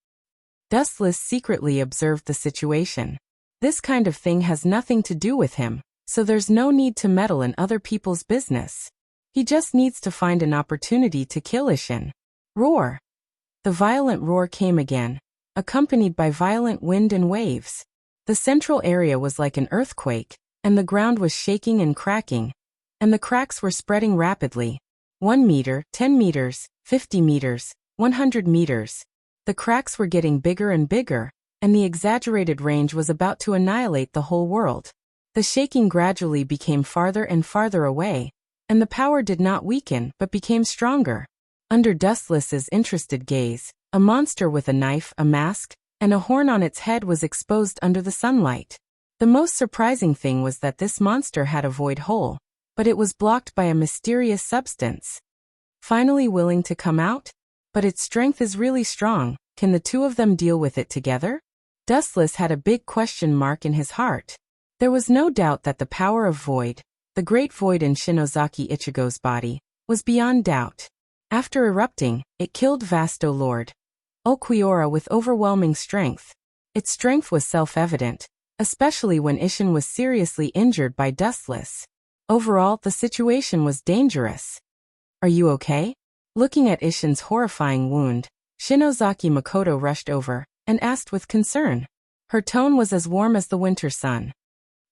Dustless secretly observed the situation. This kind of thing has nothing to do with him, so there's no need to meddle in other people's business. He just needs to find an opportunity to kill Ishin. Roar! The violent roar came again, accompanied by violent wind and waves. The central area was like an earthquake, and the ground was shaking and cracking, and the cracks were spreading rapidly. 1 meter, 10 meters, 50 meters, 100 meters. The cracks were getting bigger and bigger, and the exaggerated range was about to annihilate the whole world. The shaking gradually became farther and farther away, and the power did not weaken but became stronger. Under Dustless's interested gaze, a monster with a knife, a mask, and a horn on its head was exposed under the sunlight. The most surprising thing was that this monster had a void hole, but it was blocked by a mysterious substance. Finally willing to come out? But its strength is really strong. Can the two of them deal with it together? Dustless had a big question mark in his heart. There was no doubt that the power of void, the great void in Shinozaki Ichigo's body, was beyond doubt. After erupting, it killed Vasto Lord Okiura with overwhelming strength. Its strength was self-evident, especially when Ishin was seriously injured by Dustless. Overall, the situation was dangerous. Are you okay? Looking at Ishin's horrifying wound, Shinozaki Makoto rushed over and asked with concern. Her tone was as warm as the winter sun.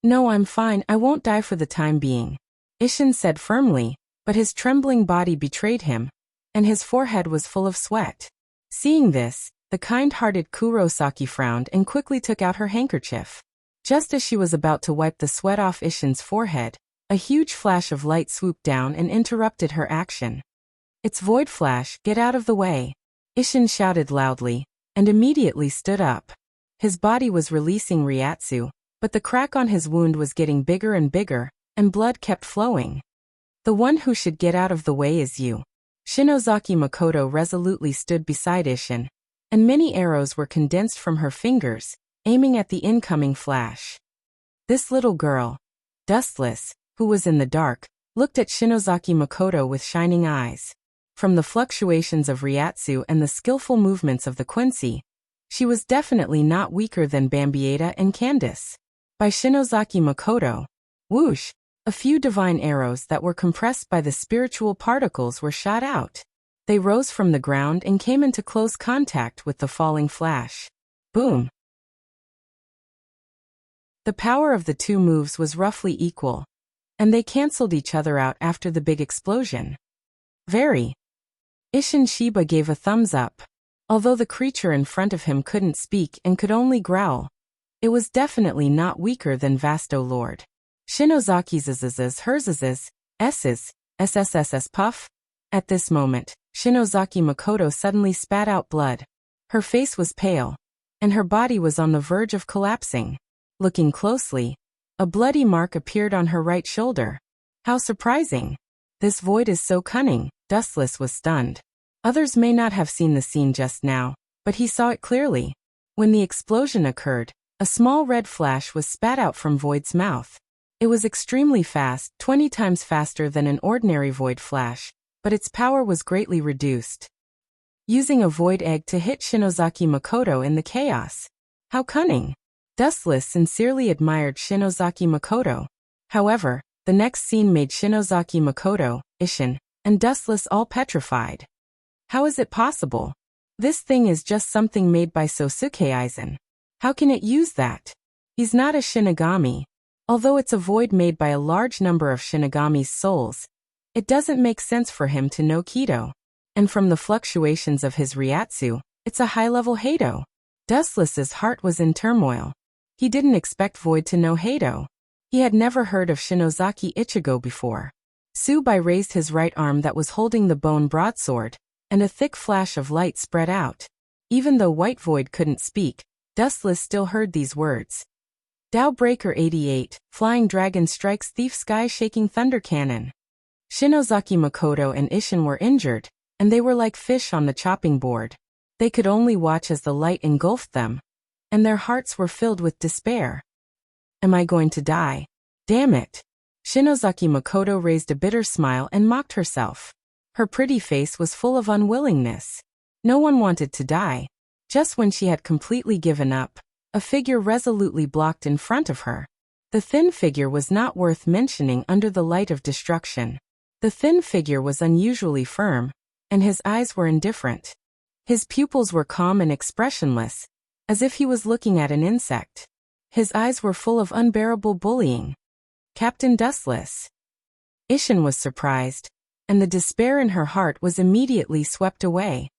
No, I'm fine, I won't die for the time being, Ishin said firmly, but his trembling body betrayed him, and his forehead was full of sweat. Seeing this, the kind-hearted Kurosaki frowned and quickly took out her handkerchief. Just as she was about to wipe the sweat off Ishin's forehead, a huge flash of light swooped down and interrupted her action. It's Void Flash, get out of the way, Ishin shouted loudly, and immediately stood up. His body was releasing Ryatsu, but the crack on his wound was getting bigger and bigger, and blood kept flowing. The one who should get out of the way is you. Shinozaki Makoto resolutely stood beside Ishin, and many arrows were condensed from her fingers, aiming at the incoming flash. This little girl, Dustless, who was in the dark, looked at Shinozaki Makoto with shining eyes. From the fluctuations of Ryatsu and the skillful movements of the Quincy, she was definitely not weaker than Bambieta and Candace. By Shinozaki Makoto, whoosh, a few divine arrows that were compressed by the spiritual particles were shot out. They rose from the ground and came into close contact with the falling flash. Boom! The power of the two moves was roughly equal, and they cancelled each other out after the big explosion. Very. Ishin Shiba gave a thumbs up. Although the creature in front of him couldn't speak and could only growl, It was definitely not weaker than Vasto Lord. Shinozaki's hers sss puff. At this moment, Shinozaki Makoto suddenly spat out blood. Her face was pale, and her body was on the verge of collapsing. Looking closely, a bloody mark appeared on her right shoulder. How surprising! This void is so cunning. Dustless was stunned. Others may not have seen the scene just now, but he saw it clearly. When the explosion occurred, a small red flash was spat out from Void's mouth. It was extremely fast, 20 times faster than an ordinary Void flash, but its power was greatly reduced. Using a Void egg to hit Shinozaki Makoto in the chaos. How cunning! Dustless sincerely admired Shinozaki Makoto. However, the next scene made Shinozaki Makoto, Ishin, and Dustless all petrified. How is it possible? This thing is just something made by Sosuke Aizen. How can it use that? He's not a Shinigami. Although it's a void made by a large number of Shinigami's souls, it doesn't make sense for him to know Kido. And from the fluctuations of his Ryatsu, it's a high-level Heido. Dustless's heart was in turmoil. He didn't expect Void to know Heido. He had never heard of Shinozaki Ichigo before. Subai raised his right arm that was holding the bone broadsword, and a thick flash of light spread out. Even though White Void couldn't speak, Dustless still heard these words. Tao Breaker 88, Flying Dragon Strikes Thief Sky-Shaking Thunder Cannon. Shinozaki Makoto and Ishin were injured, and they were like fish on the chopping board. They could only watch as the light engulfed them, and their hearts were filled with despair. Am I going to die? Damn it! Shinozaki Makoto raised a bitter smile and mocked herself. Her pretty face was full of unwillingness. No one wanted to die. Just when she had completely given up, a figure resolutely blocked in front of her. The thin figure was not worth mentioning under the light of destruction. The thin figure was unusually firm, and his eyes were indifferent. His pupils were calm and expressionless, as if he was looking at an insect. His eyes were full of unbearable bullying. Captain Dustless. Ishin was surprised, and the despair in her heart was immediately swept away.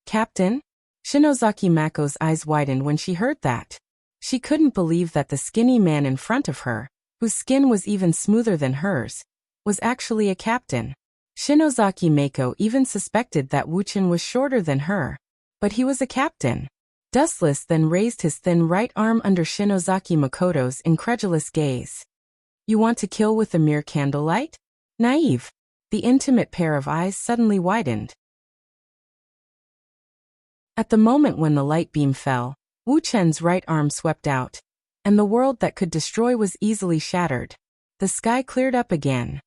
Captain? Shinozaki Mako's eyes widened when she heard that. She couldn't believe that the skinny man in front of her, whose skin was even smoother than hers, was actually a captain. Shinozaki Mako even suspected that Wuchin was shorter than her, but he was a captain. Dustless then raised his thin right arm under Shinozaki Makoto's incredulous gaze. You want to kill with a mere candlelight? Naive. The intimate pair of eyes suddenly widened. At the moment when the light beam fell, Wu Chen's right arm swept out, and the world that could destroy was easily shattered. The sky cleared up again.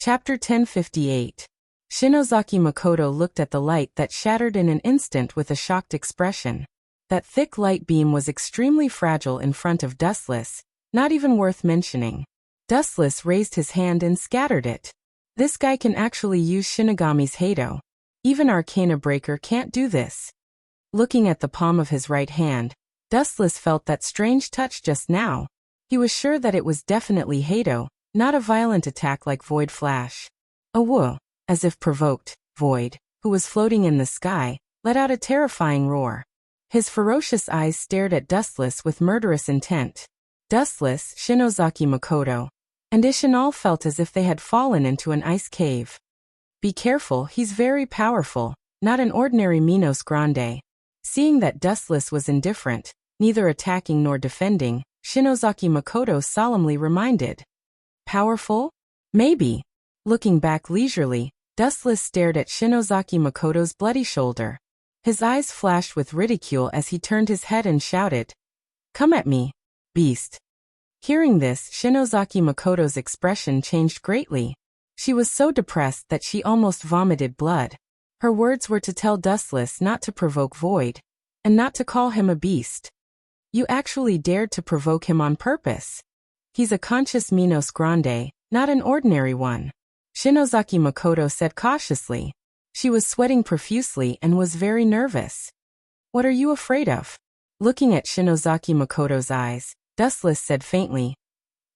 Chapter 1058. Shinozaki Makoto looked at the light that shattered in an instant with a shocked expression. That thick light beam was extremely fragile in front of Dustless, not even worth mentioning. Dustless raised his hand and scattered it. This guy can actually use Shinigami's Heido. Even Arcana Breaker can't do this. Looking at the palm of his right hand, Dustless felt that strange touch just now. He was sure that it was definitely Heido, not a violent attack like Void Flash. A woo, as if provoked, Void, who was floating in the sky, let out a terrifying roar. His ferocious eyes stared at Dustless with murderous intent. Dustless, Shinozaki Makoto, and Ishin all felt as if they had fallen into an ice cave. Be careful, he's very powerful, not an ordinary Minos Grande. Seeing that Dustless was indifferent, neither attacking nor defending, Shinozaki Makoto solemnly reminded. Powerful? Maybe. Looking back leisurely, Dustless stared at Shinozaki Makoto's bloody shoulder. His eyes flashed with ridicule as he turned his head and shouted, Come at me, beast. Hearing this, Shinozaki Makoto's expression changed greatly. She was so depressed that she almost vomited blood. Her words were to tell Dustless not to provoke Void, and not to call him a beast. You actually dared to provoke him on purpose. He's a conscious Minos Grande, not an ordinary one. Shinozaki Makoto said cautiously. She was sweating profusely and was very nervous. What are you afraid of? Looking at Shinozaki Makoto's eyes, Dustless said faintly.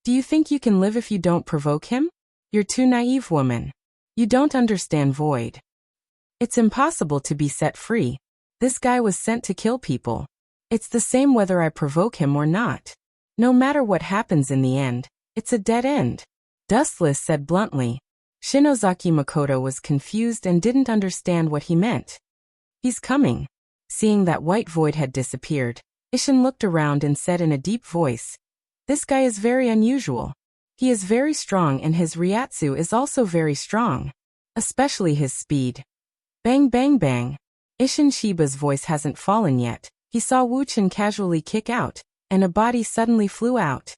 Do you think you can live if you don't provoke him? You're too naive, woman. You don't understand Void. It's impossible to be set free. This guy was sent to kill people. It's the same whether I provoke him or not. No matter what happens in the end, it's a dead end. Dustless said bluntly. Shinozaki Makoto was confused and didn't understand what he meant. He's coming. Seeing that white void had disappeared, Ishin looked around and said in a deep voice, "This guy is very unusual. He is very strong and his Ryatsu is also very strong. Especially his speed." Bang bang bang. Ishin Shiba's voice hasn't fallen yet. He saw Wuchen casually kick out, and a body suddenly flew out.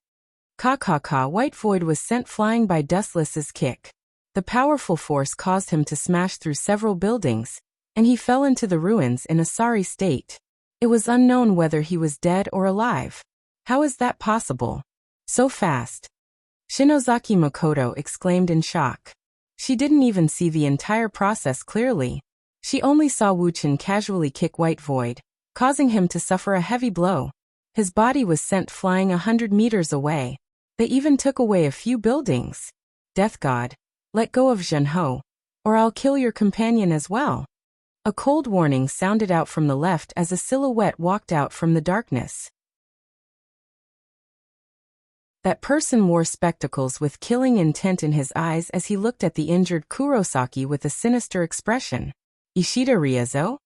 Ka white void was sent flying by Dustless's kick. The powerful force caused him to smash through several buildings, and he fell into the ruins in a sorry state. It was unknown whether he was dead or alive. How is that possible? So fast. Shinozaki Makoto exclaimed in shock. She didn't even see the entire process clearly. She only saw Wuchen casually kick White Void, causing him to suffer a heavy blow. His body was sent flying 100 meters away. They even took away a few buildings. Death God, let go of Zhenhou, or I'll kill your companion as well. A cold warning sounded out from the left as a silhouette walked out from the darkness. That person wore spectacles with killing intent in his eyes as he looked at the injured Kurosaki with a sinister expression. Ishida Riezo?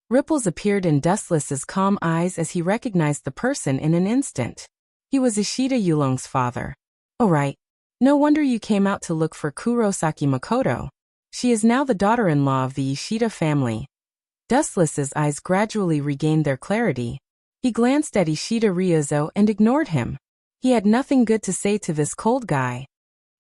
Ripples appeared in Dustless's calm eyes as he recognized the person in an instant. He was Ishida Yulong's father. Oh right. No wonder you came out to look for Kurosaki Makoto. She is now the daughter-in-law of the Ishida family. Dustless's eyes gradually regained their clarity. He glanced at Ishida Riezo and ignored him. He had nothing good to say to this cold guy.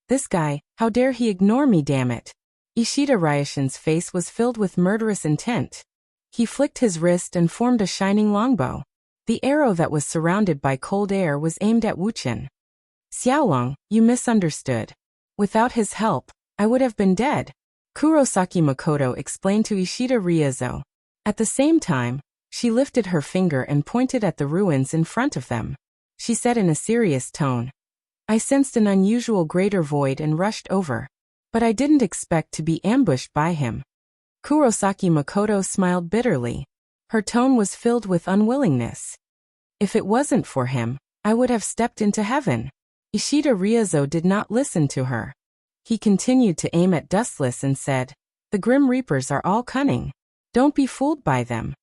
This guy, how dare he ignore me, damn it. Ishida Ryashin's face was filled with murderous intent. He flicked his wrist and formed a shining longbow. The arrow that was surrounded by cold air was aimed at Wuchen. Xiaolong, you misunderstood. Without his help, I would have been dead. Kurosaki Makoto explained to Ishida Riezo. At the same time, she lifted her finger and pointed at the ruins in front of them. She said in a serious tone. I sensed an unusual greater void and rushed over. But I didn't expect to be ambushed by him. Kurosaki Makoto smiled bitterly. Her tone was filled with unwillingness. If it wasn't for him, I would have stepped into heaven. Ishida Riezo did not listen to her. He continued to aim at Dustless and said, the Grim Reapers are all cunning. Don't be fooled by them.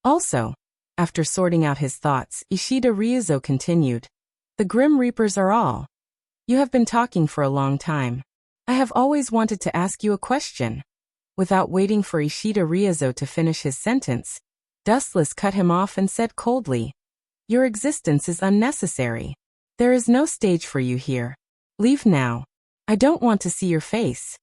Also, after sorting out his thoughts, Ishida Riezo continued, the Grim Reapers are all. You have been talking for a long time. I have always wanted to ask you a question. Without waiting for Ishida Riezo to finish his sentence, Dustless cut him off and said coldly, your existence is unnecessary. There is no stage for you here. Leave now. I don't want to see your face.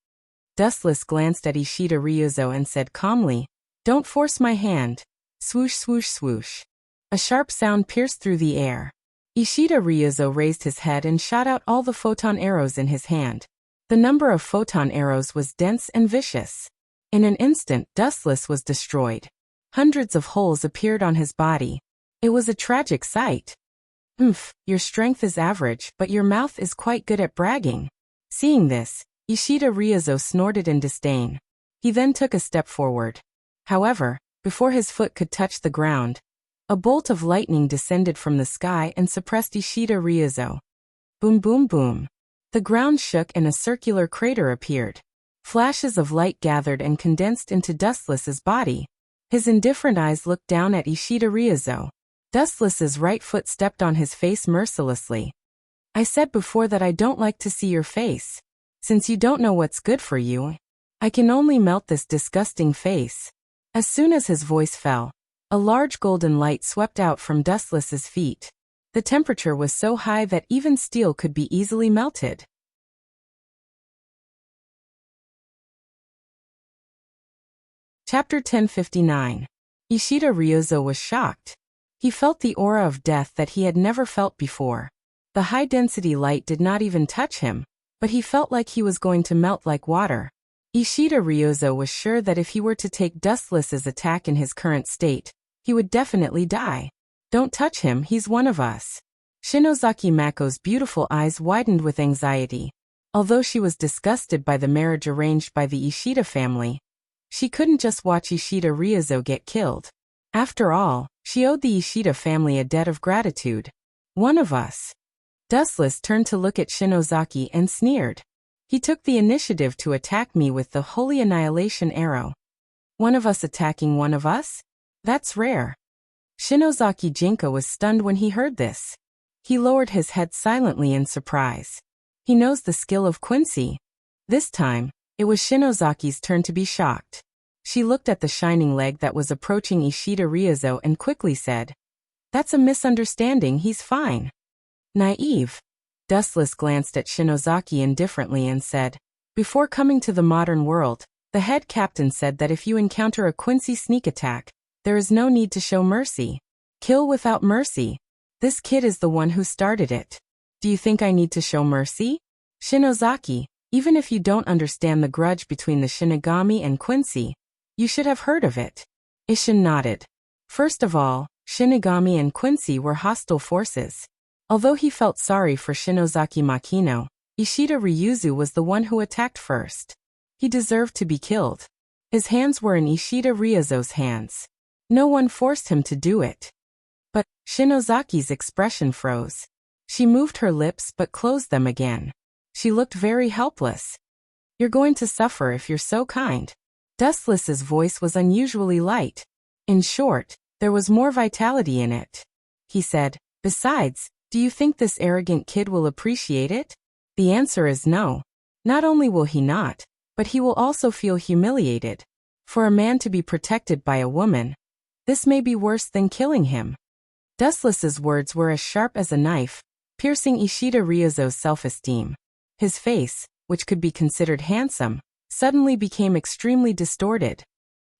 Dustless glanced at Ishida Riezo and said calmly, don't force my hand. Swoosh swoosh swoosh. A sharp sound pierced through the air. Ishida Riezo raised his head and shot out all the photon arrows in his hand. The number of photon arrows was dense and vicious. In an instant, Dustless was destroyed. Hundreds of holes appeared on his body. It was a tragic sight. Your strength is average, but your mouth is quite good at bragging. Seeing this, Ishida Riezo snorted in disdain. He then took a step forward. However, before his foot could touch the ground, a bolt of lightning descended from the sky and suppressed Ishida Riezo. Boom boom boom. The ground shook and a circular crater appeared. Flashes of light gathered and condensed into Dustless's body. His indifferent eyes looked down at Ishida Riezo. Dustless's right foot stepped on his face mercilessly. I said before that I don't like to see your face. Since you don't know what's good for you, I can only melt this disgusting face. As soon as his voice fell, a large golden light swept out from Dustless's feet. The temperature was so high that even steel could be easily melted. Chapter 1059. Ishida Riezo was shocked. He felt the aura of death that he had never felt before. The high-density light did not even touch him, but he felt like he was going to melt like water. Ishida Riezo was sure that if he were to take Dustless's attack in his current state, he would definitely die. Don't touch him, he's one of us. Shinozaki Mako's beautiful eyes widened with anxiety. Although she was disgusted by the marriage arranged by the Ishida family, She couldn't just watch Ishida Ryozo get killed. After all, she owed the Ishida family a debt of gratitude. One of us. Dustless turned to look at Shinozaki and sneered. He took the initiative to attack me with the Holy Annihilation Arrow. One of us attacking one of us? That's rare. Shinozaki Jinka was stunned when he heard this. He lowered his head silently in surprise. He knows the skill of Quincy. This time, it was Shinozaki's turn to be shocked. She looked at the shining leg that was approaching Ishida Ryozo and quickly said, "That's a misunderstanding, he's fine." Naive. Dustless glanced at Shinozaki indifferently and said, "Before coming to the modern world, the head captain said that if you encounter a Quincy sneak attack, there is no need to show mercy. Kill without mercy. This kid is the one who started it. Do you think I need to show mercy?" Shinozaki, even if you don't understand the grudge between the Shinigami and Quincy, you should have heard of it. Ishin nodded. First of all, Shinigami and Quincy were hostile forces. Although he felt sorry for Shinozaki Makino, Ishida Ryuzu was the one who attacked first. He deserved to be killed. His hands were in Ishida Ryozo's hands. No one forced him to do it. But Shinozaki's expression froze. She moved her lips but closed them again. She looked very helpless. "You're going to suffer if you're so kind." Dustless's voice was unusually light. In short, there was more vitality in it. He said, "Besides, do you think this arrogant kid will appreciate it?" The answer is no. Not only will he not, but he will also feel humiliated. For a man to be protected by a woman, this may be worse than killing him. Dustless's words were as sharp as a knife, piercing Ishida Ryozo's self-esteem. His face, which could be considered handsome, suddenly became extremely distorted.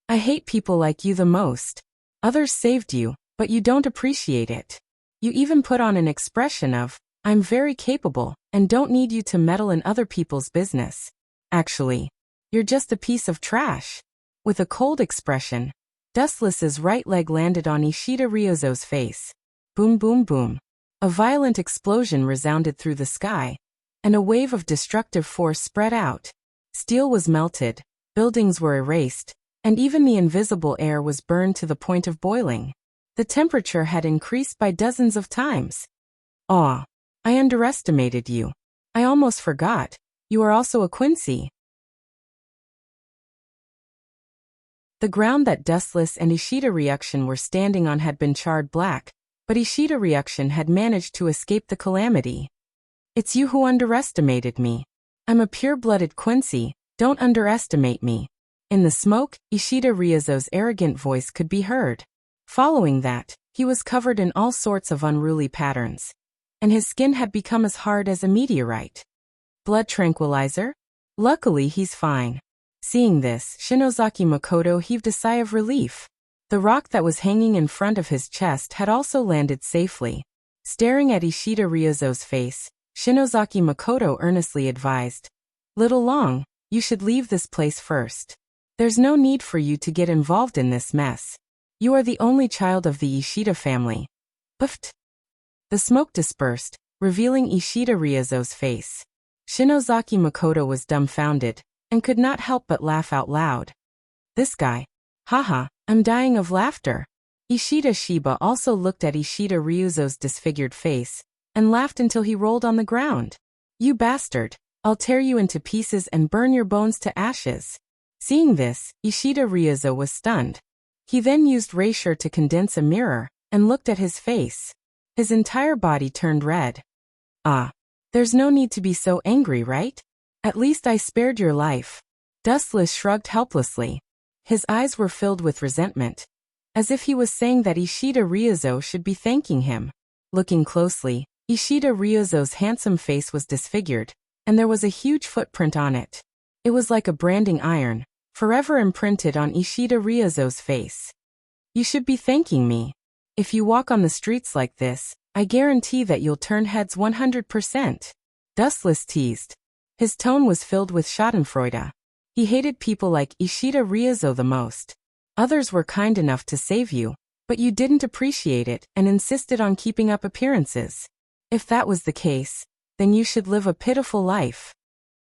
"I hate people like you the most. Others saved you, but you don't appreciate it. You even put on an expression of, 'I'm very capable, and don't need you to meddle in other people's business.' Actually, you're just a piece of trash." With a cold expression, Dustless's right leg landed on Ishida Ryozo's face. Boom boom boom. A violent explosion resounded through the sky, and a wave of destructive force spread out. Steel was melted, buildings were erased, and even the invisible air was burned to the point of boiling. The temperature had increased by dozens of times. "Aw, I underestimated you. I almost forgot. You are also a Quincy." The ground that Dustless and Ishida Ryukshin were standing on had been charred black, but Ishida Ryukshin had managed to escape the calamity. "It's you who underestimated me. I'm a pure-blooded Quincy, don't underestimate me." In the smoke, Ishida Ryozo's arrogant voice could be heard. Following that, he was covered in all sorts of unruly patterns, and his skin had become as hard as a meteorite. Blood tranquilizer? Luckily he's fine. Seeing this, Shinozaki Makoto heaved a sigh of relief. The rock that was hanging in front of his chest had also landed safely. Staring at Ishida Ryozo's face, Shinozaki Makoto earnestly advised, "Little Long, you should leave this place first. There's no need for you to get involved in this mess. You are the only child of the Ishida family." Puffed. The smoke dispersed, revealing Ishida Ryozo's face. Shinozaki Makoto was dumbfounded, and could not help but laugh out loud. "This guy. Haha, I'm dying of laughter." Ishida Shiba also looked at Ishida Ryuzo's disfigured face, and laughed until he rolled on the ground. "You bastard, I'll tear you into pieces and burn your bones to ashes." Seeing this, Ishida Ryozo was stunned. He then used Reisher to condense a mirror, and looked at his face. His entire body turned red. "Ah, there's no need to be so angry, right? At least I spared your life." Dustless shrugged helplessly. His eyes were filled with resentment, as if he was saying that Ishida Ryozo should be thanking him. Looking closely, Ishida Ryozo's handsome face was disfigured, and there was a huge footprint on it. It was like a branding iron, forever imprinted on Ishida Ryozo's face. "You should be thanking me. If you walk on the streets like this, I guarantee that you'll turn heads 100%. Dustless teased. His tone was filled with schadenfreude. He hated people like Ishida Ryozo the most. Others were kind enough to save you, but you didn't appreciate it and insisted on keeping up appearances. If that was the case, then you should live a pitiful life.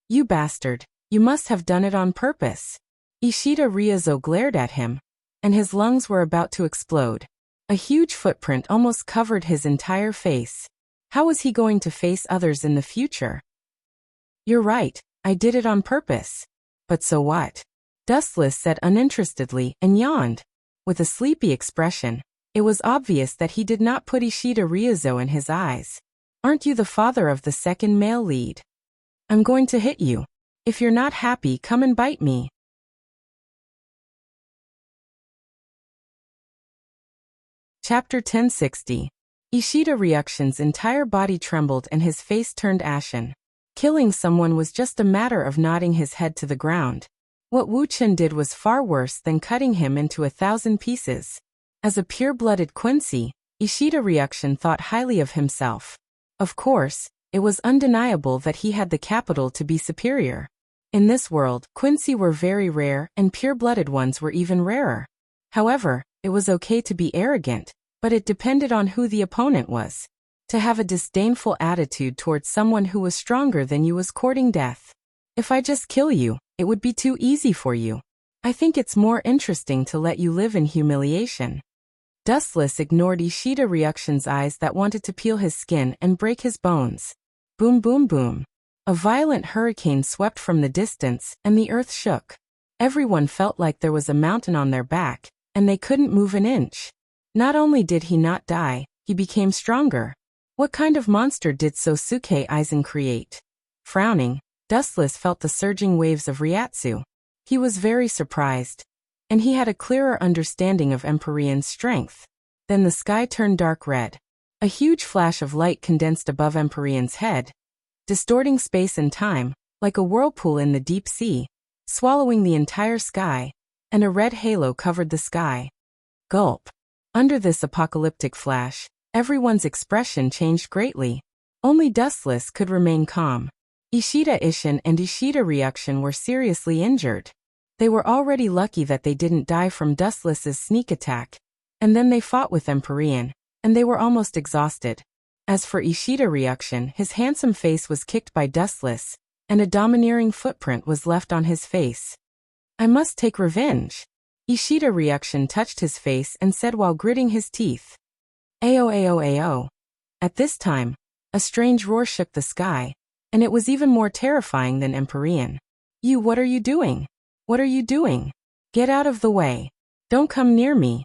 You bastard, you must have done it on purpose." Ishida Ryozo glared at him, and his lungs were about to explode. A huge footprint almost covered his entire face. How was he going to face others in the future? You're right, I did it on purpose. But so what? Dustless said uninterestedly and yawned. With a sleepy expression, it was obvious that he did not put Ishida Ryozo in his eyes. Aren't you the father of the second male lead? I'm going to hit you. If you're not happy, come and bite me. Chapter 1060. Ishida Ryukshin's entire body trembled and his face turned ashen. Killing someone was just a matter of nodding his head to the ground. What Wu Chen did was far worse than cutting him into 1,000 pieces. As a pure-blooded Quincy, Ishida Ryukshin thought highly of himself. Of course, it was undeniable that he had the capital to be superior. In this world, Quincy were very rare and pure-blooded ones were even rarer. However, it was okay to be arrogant, but it depended on who the opponent was. To have a disdainful attitude towards someone who was stronger than you was courting death. If I just kill you, it would be too easy for you. I think it's more interesting to let you live in humiliation. Dustless ignored Ishida Ryukshin's eyes that wanted to peel his skin and break his bones. Boom boom boom. A violent hurricane swept from the distance, and the earth shook. Everyone felt like there was a mountain on their back, and they couldn't move an inch. Not only did he not die, he became stronger. What kind of monster did Sosuke Aizen create? Frowning, Dustless felt the surging waves of Ryatsu. He was very surprised. And he had a clearer understanding of Empyrean's strength. Then the sky turned dark red. A huge flash of light condensed above Empyrean's head, distorting space and time, like a whirlpool in the deep sea, swallowing the entire sky, and a red halo covered the sky. Gulp. Under this apocalyptic flash, everyone's expression changed greatly. Only Dustless could remain calm. Ishida Isshin and Ishida Ryukshin were seriously injured. They were already lucky that they didn't die from Dustless's sneak attack. And then they fought with Empyrean, and they were almost exhausted. As for Ishida Ryukshin, his handsome face was kicked by Dustless, and a domineering footprint was left on his face. I must take revenge. Ishida Ryukshin touched his face and said while gritting his teeth. Ayo ayo ayo. At this time, a strange roar shook the sky, and it was even more terrifying than Empyrean. You, what are you doing? What are you doing? Get out of the way. Don't come near me.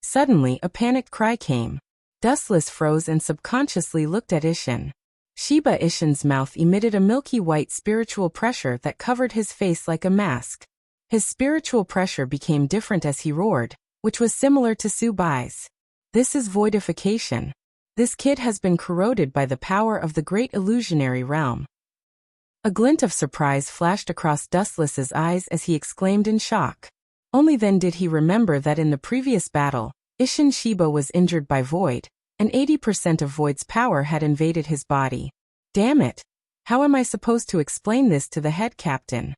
Suddenly, a panicked cry came. Dustless froze and subconsciously looked at Isshin. Shiba Isshin's mouth emitted a milky white spiritual pressure that covered his face like a mask. His spiritual pressure became different as he roared, which was similar to Subai's. This is voidification. This kid has been corroded by the power of the great illusionary realm. A glint of surprise flashed across Dustless's eyes as he exclaimed in shock. Only then did he remember that in the previous battle, Isshin Shiba was injured by Void, and 80% of Void's power had invaded his body. Damn it! How am I supposed to explain this to the head captain?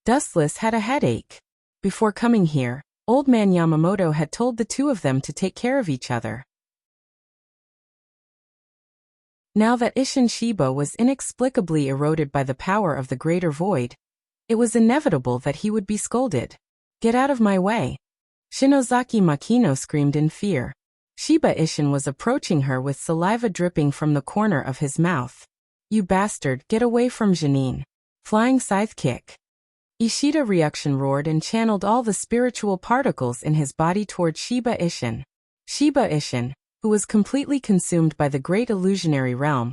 Dustless had a headache. Before coming here, Old Man Yamamoto had told the two of them to take care of each other. Now that Isshin Shiba was inexplicably eroded by the power of the greater void, it was inevitable that he would be scolded. Get out of my way! Shinozaki Makino screamed in fear. Shiba Isshin was approaching her with saliva dripping from the corner of his mouth. You bastard, get away from Janine. Flying scythe kick. Ishida Ryukshin roared and channeled all the spiritual particles in his body toward Shiba Isshin. Shiba Isshin, who was completely consumed by the great illusionary realm,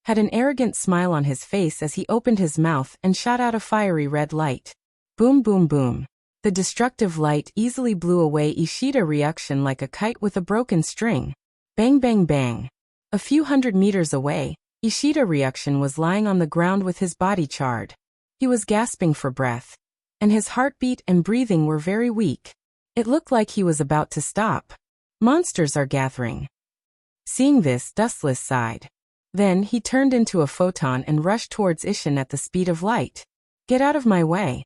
had an arrogant smile on his face as he opened his mouth and shot out a fiery red light. Boom boom boom. The destructive light easily blew away Ishida Ryukshin like a kite with a broken string. Bang bang bang. A few hundred meters away, Ishida Ryukshin was lying on the ground with his body charred. He was gasping for breath, and his heartbeat and breathing were very weak. It looked like he was about to stop. Monsters are gathering. Seeing this, Dustless sighed. Then he turned into a photon and rushed towards Isshin at the speed of light. Get out of my way.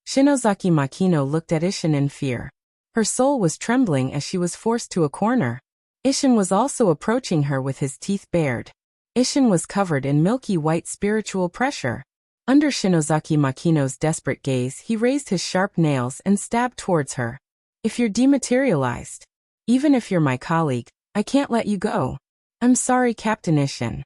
Shinozaki Makino looked at Isshin in fear. Her soul was trembling as she was forced to a corner. Isshin was also approaching her with his teeth bared. Isshin was covered in milky white spiritual pressure. Under Shinozaki Makino's desperate gaze, he raised his sharp nails and stabbed towards her. If you're dematerialized, even if you're my colleague, I can't let you go. I'm sorry, Captain Ishin.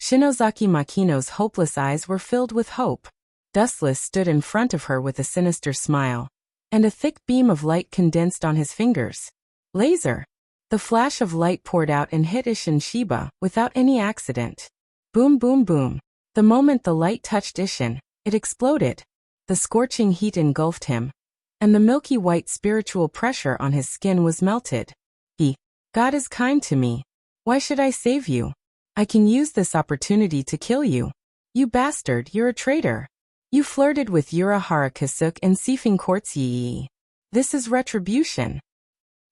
Shinozaki Makino's hopeless eyes were filled with hope. Dustless stood in front of her with a sinister smile, and a thick beam of light condensed on his fingers. Laser. The flash of light poured out and hit Ishin Shiba without any accident. Boom, boom, boom. The moment the light touched Ishin, it exploded. The scorching heat engulfed him, and the milky white spiritual pressure on his skin was melted. God is kind to me. Why should I save you? I can use this opportunity to kill you. You bastard, you're a traitor. You flirted with Urahara Kasuke and Sifing Courts Yii. This is retribution.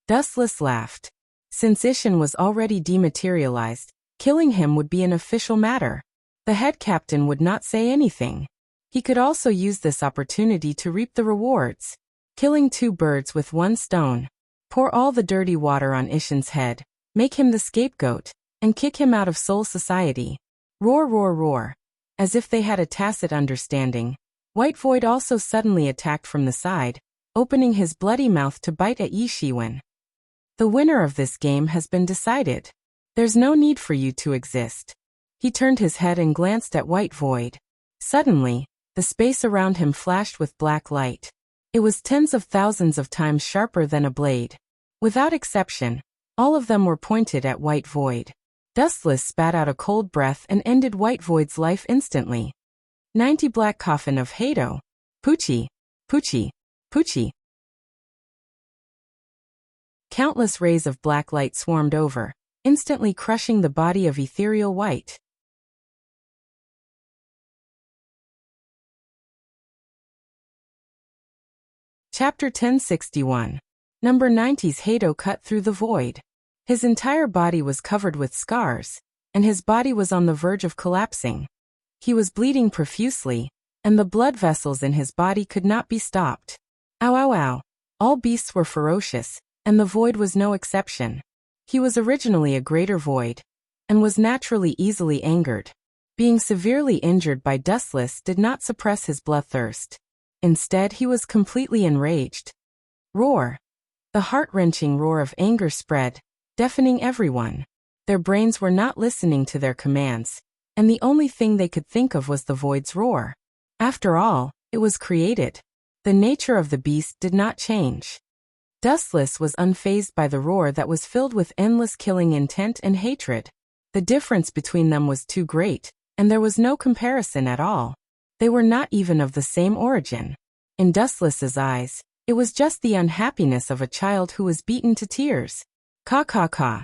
Dustless laughed. Since Ishin was already dematerialized, killing him would be an official matter. The head captain would not say anything. He could also use this opportunity to reap the rewards. Killing two birds with one stone. Pour all the dirty water on Ishin's head, make him the scapegoat, and kick him out of Soul Society. Roar, roar, roar. As if they had a tacit understanding, White Void also suddenly attacked from the side, opening his bloody mouth to bite at Yi Shiwen. The winner of this game has been decided. There's no need for you to exist. He turned his head and glanced at White Void. Suddenly, the space around him flashed with black light. It was tens of thousands of times sharper than a blade. Without exception, all of them were pointed at White Void. Dustless spat out a cold breath and ended White Void's life instantly. 90 Black Coffin of Hado. Poochie. Poochie. Poochie. Countless rays of black light swarmed over, instantly crushing the body of Ethereal White. Chapter 1061. Number 90's Hado cut through the void. His entire body was covered with scars, and his body was on the verge of collapsing. He was bleeding profusely, and the blood vessels in his body could not be stopped. Ow, ow, ow. All beasts were ferocious, and the void was no exception. He was originally a greater void, and was naturally easily angered. Being severely injured by Dustless did not suppress his bloodthirst. Instead, he was completely enraged. Roar. The heart-wrenching roar of anger spread, deafening everyone. Their brains were not listening to their commands, and the only thing they could think of was the void's roar. After all, it was created. The nature of the beast did not change. Dustless was unfazed by the roar that was filled with endless killing intent and hatred. The difference between them was too great, and there was no comparison at all. They were not even of the same origin. In Dustless's eyes, it was just the unhappiness of a child who was beaten to tears. Ka ka ka.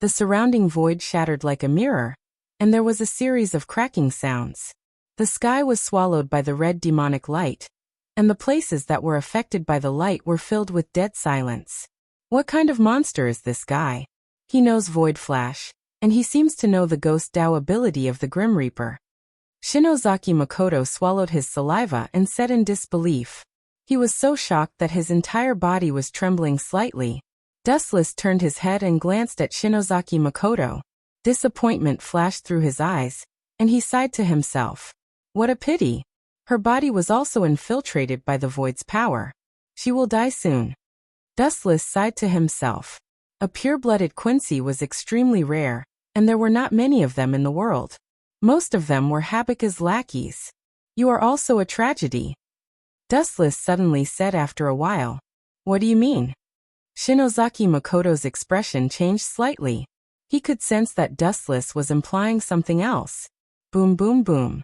The surrounding void shattered like a mirror, and there was a series of cracking sounds. The sky was swallowed by the red demonic light, and the places that were affected by the light were filled with dead silence. What kind of monster is this guy? He knows Void Flash, and he seems to know the Ghost Dao ability of the Grim Reaper. Shinozaki Makoto swallowed his saliva and said in disbelief. He was so shocked that his entire body was trembling slightly. Dustless turned his head and glanced at Shinozaki Makoto. Disappointment flashed through his eyes, and he sighed to himself. What a pity. Her body was also infiltrated by the void's power. She will die soon. Dustless sighed to himself. A pure-blooded Quincy was extremely rare, and there were not many of them in the world. Most of them were Habaku's lackeys. You are also a tragedy. Dustless suddenly said after a while. What do you mean? Shinozaki Makoto's expression changed slightly. He could sense that Dustless was implying something else. Boom, boom, boom.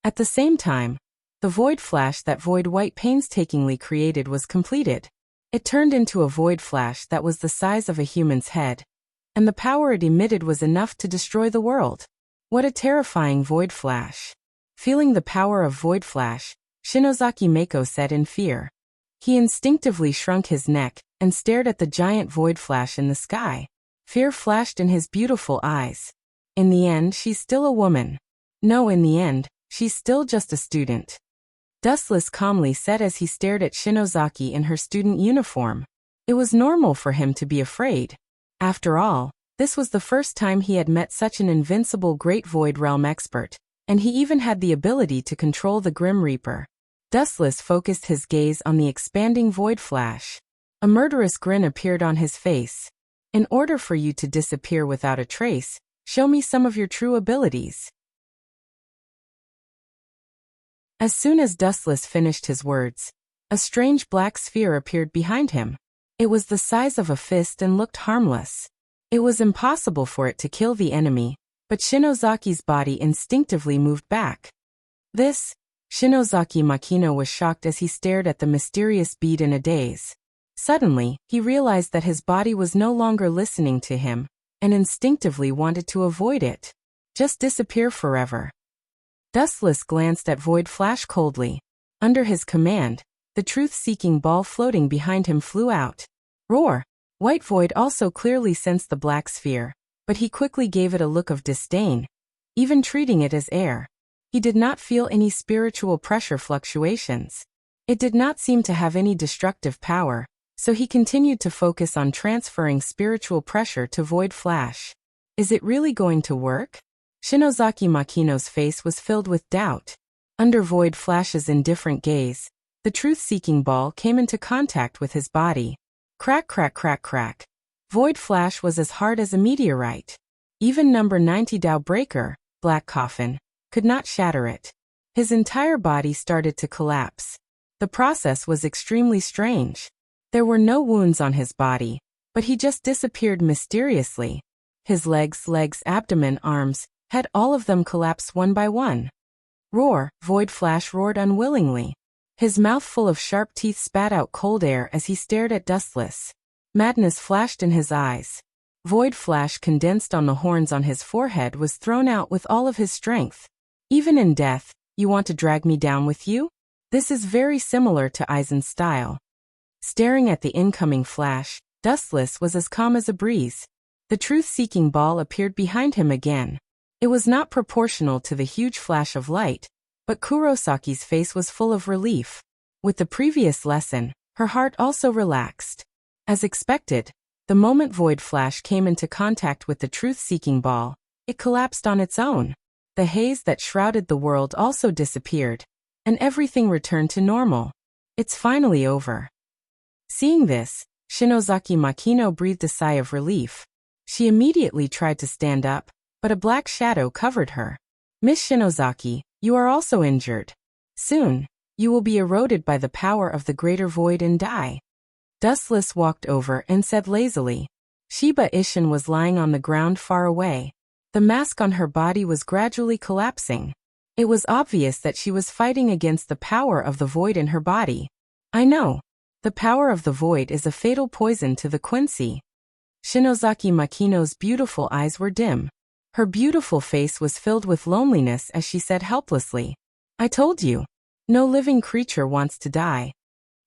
At the same time, the void flash that Void White painstakingly created was completed. It turned into a void flash that was the size of a human's head, and the power it emitted was enough to destroy the world. What a terrifying void flash. Feeling the power of void flash, Shinozaki Mako said in fear. He instinctively shrunk his neck and stared at the giant void flash in the sky. Fear flashed in his beautiful eyes. In the end, she's still a woman. No, in the end, she's still just a student. Dustless calmly said as he stared at Shinozaki in her student uniform. It was normal for him to be afraid. After all, this was the first time he had met such an invincible Great Void Realm expert, and he even had the ability to control the Grim Reaper. Dustless focused his gaze on the expanding void flash. A murderous grin appeared on his face. In order for you to disappear without a trace, show me some of your true abilities. As soon as Dustless finished his words, a strange black sphere appeared behind him. It was the size of a fist and looked harmless. It was impossible for it to kill the enemy, but Shinozaki's body instinctively moved back. This, Shinozaki Makino was shocked as he stared at the mysterious bead in a daze. Suddenly, he realized that his body was no longer listening to him, and instinctively wanted to avoid it. Just disappear forever. Dustless glanced at Void Flash coldly. Under his command, the truth-seeking ball floating behind him flew out. Roar! White Void also clearly sensed the black sphere, but he quickly gave it a look of disdain, even treating it as air. He did not feel any spiritual pressure fluctuations. It did not seem to have any destructive power, so he continued to focus on transferring spiritual pressure to Void Flash. Is it really going to work? Shinozaki Makino's face was filled with doubt. Under Void Flash's indifferent gaze, the truth-seeking ball came into contact with his body. Crack, crack, crack, crack. Void Flash was as hard as a meteorite. Even number 90 Dao Breaker, Black Coffin, could not shatter it. His entire body started to collapse. The process was extremely strange. There were no wounds on his body, but he just disappeared mysteriously. His legs, abdomen, arms, head, all of them collapsed one by one. Roar! Void Flash roared unwillingly. His mouth full of sharp teeth spat out cold air as he stared at Dustless. Madness flashed in his eyes. Void Flash condensed on the horns on his forehead was thrown out with all of his strength. Even in death, you want to drag me down with you? This is very similar to Aizen's style. Staring at the incoming flash, Dustless was as calm as a breeze. The truth-seeking ball appeared behind him again. It was not proportional to the huge flash of light, but Kurosaki's face was full of relief. With the previous lesson, her heart also relaxed. As expected, the moment Void Flash came into contact with the truth-seeking ball, it collapsed on its own. The haze that shrouded the world also disappeared, and everything returned to normal. It's finally over. Seeing this, Shinozaki Makino breathed a sigh of relief. She immediately tried to stand up, but a black shadow covered her. Miss Shinozaki, you are also injured. Soon, you will be eroded by the power of the greater void and die. Dustless walked over and said lazily. Shiba Ishin was lying on the ground far away. The mask on her body was gradually collapsing. It was obvious that she was fighting against the power of the void in her body. I know. The power of the void is a fatal poison to the Quincy. Shinozaki Makino's beautiful eyes were dim. Her beautiful face was filled with loneliness as she said helplessly, I told you. No living creature wants to die.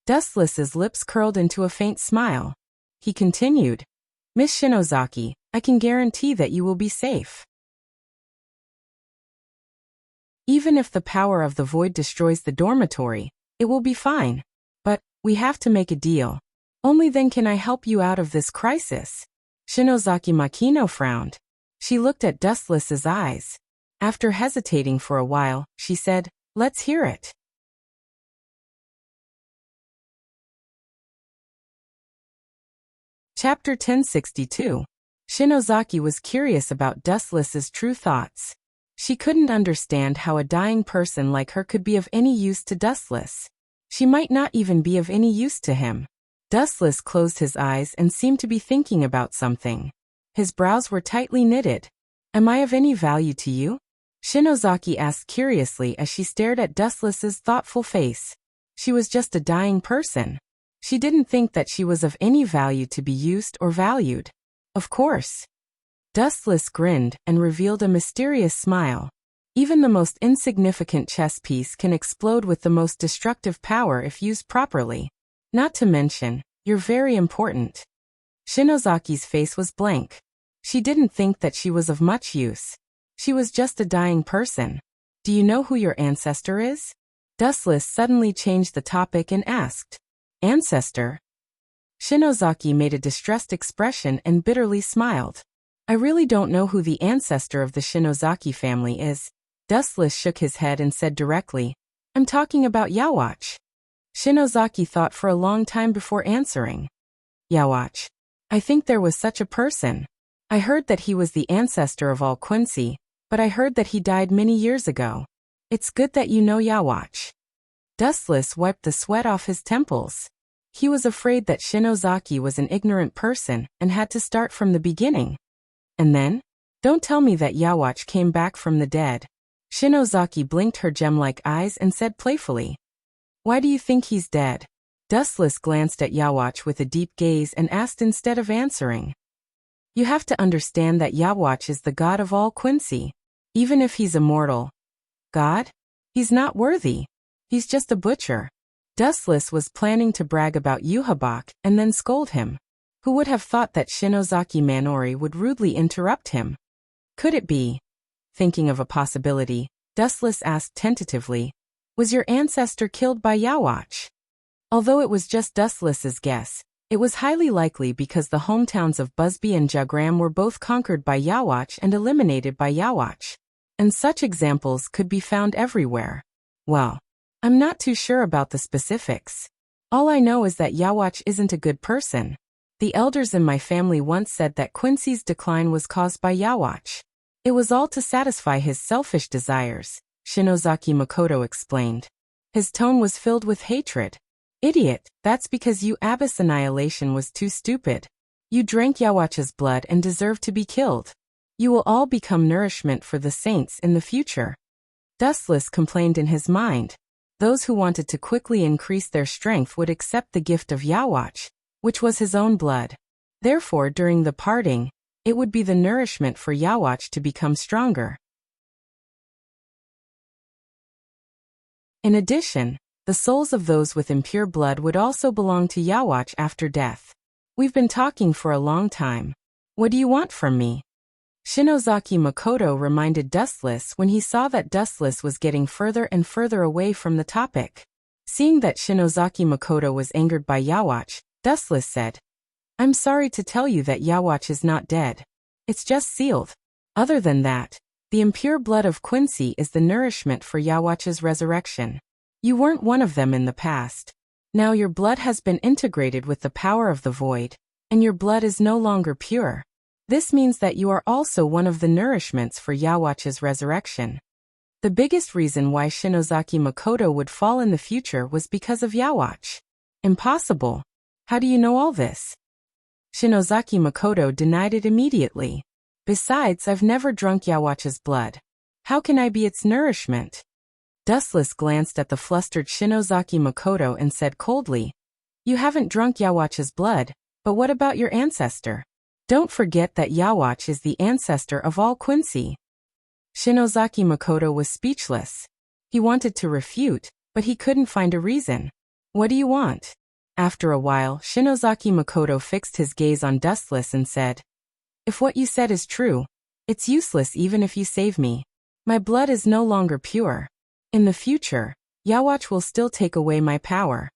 Dustless's lips curled into a faint smile. He continued, Miss Shinozaki, I can guarantee that you will be safe. Even if the power of the void destroys the dormitory, it will be fine. But, we have to make a deal. Only then can I help you out of this crisis. Shinozaki Makino frowned. She looked at Dustless's eyes. After hesitating for a while, she said, Let's hear it. Chapter 1062. Shinozaki was curious about Dustless's true thoughts. She couldn't understand how a dying person like her could be of any use to Dustless. She might not even be of any use to him. Dustless closed his eyes and seemed to be thinking about something. His brows were tightly knitted. Am I of any value to you? Shinozaki asked curiously as she stared at Dustless's thoughtful face. She was just a dying person. She didn't think that she was of any value to be used or valued. Of course. Dustless grinned and revealed a mysterious smile. Even the most insignificant chess piece can explode with the most destructive power if used properly. Not to mention, you're very important. Shinozaki's face was blank. She didn't think that she was of much use. She was just a dying person. Do you know who your ancestor is? Dustless suddenly changed the topic and asked. Ancestor? Shinozaki made a distressed expression and bitterly smiled. I really don't know who the ancestor of the Shinozaki family is. Dustless shook his head and said directly, I'm talking about Yawatch. Shinozaki thought for a long time before answering. Yawatch. I think there was such a person. I heard that he was the ancestor of all Quincy, but I heard that he died many years ago. It's good that you know Yawatch. Dustless wiped the sweat off his temples. He was afraid that Shinozaki was an ignorant person and had to start from the beginning. And then? Don't tell me that Yawatch came back from the dead. Shinozaki blinked her gem-like eyes and said playfully. Why do you think he's dead? Dustless glanced at Yawatch with a deep gaze and asked instead of answering. You have to understand that Yawatch is the god of all Quincy. Even if he's immortal. God? He's not worthy. He's just a butcher. Dustless was planning to brag about Yuhabak and then scold him. Who would have thought that Shinozaki Manori would rudely interrupt him? Could it be? Thinking of a possibility, Dustless asked tentatively, was your ancestor killed by Yawatch? Although it was just Dustless's guess, it was highly likely because the hometowns of Busby and Jagram were both conquered by Yawatch and eliminated by Yawatch. And such examples could be found everywhere. Well, I'm not too sure about the specifics. All I know is that Yawatch isn't a good person. The elders in my family once said that Quincy's decline was caused by Yawatch. It was all to satisfy his selfish desires, Shinozaki Makoto explained. His tone was filled with hatred. Idiot, that's because you Abyss Annihilation was too stupid. You drank Yawatch's blood and deserve to be killed. You will all become nourishment for the saints in the future. Dustless complained in his mind. Those who wanted to quickly increase their strength would accept the gift of Yawatch, which was his own blood. Therefore, during the parting, it would be the nourishment for Yawatch to become stronger. In addition, the souls of those with impure blood would also belong to Yawatch after death. We've been talking for a long time. What do you want from me? Shinozaki Makoto reminded Dustless when he saw that Dustless was getting further and further away from the topic. Seeing that Shinozaki Makoto was angered by Yawatch, Dustless said, I'm sorry to tell you that Yawatch is not dead. It's just sealed. Other than that, the impure blood of Quincy is the nourishment for Yawatch's resurrection. You weren't one of them in the past. Now your blood has been integrated with the power of the void, and your blood is no longer pure. This means that you are also one of the nourishments for Yawatch's resurrection. The biggest reason why Shinozaki Makoto would fall in the future was because of Yawatch. Impossible. How do you know all this? Shinozaki Makoto denied it immediately. Besides, I've never drunk Yawatch's blood. How can I be its nourishment? Dustless glanced at the flustered Shinozaki Makoto and said coldly, You haven't drunk Yawatch's blood, but what about your ancestor? Don't forget that Yawatch is the ancestor of all Quincy. Shinozaki Makoto was speechless. He wanted to refute, but he couldn't find a reason. What do you want? After a while, Shinozaki Makoto fixed his gaze on Dustless and said, If what you said is true, it's useless even if you save me. My blood is no longer pure. In the future, Yawatch will still take away my power.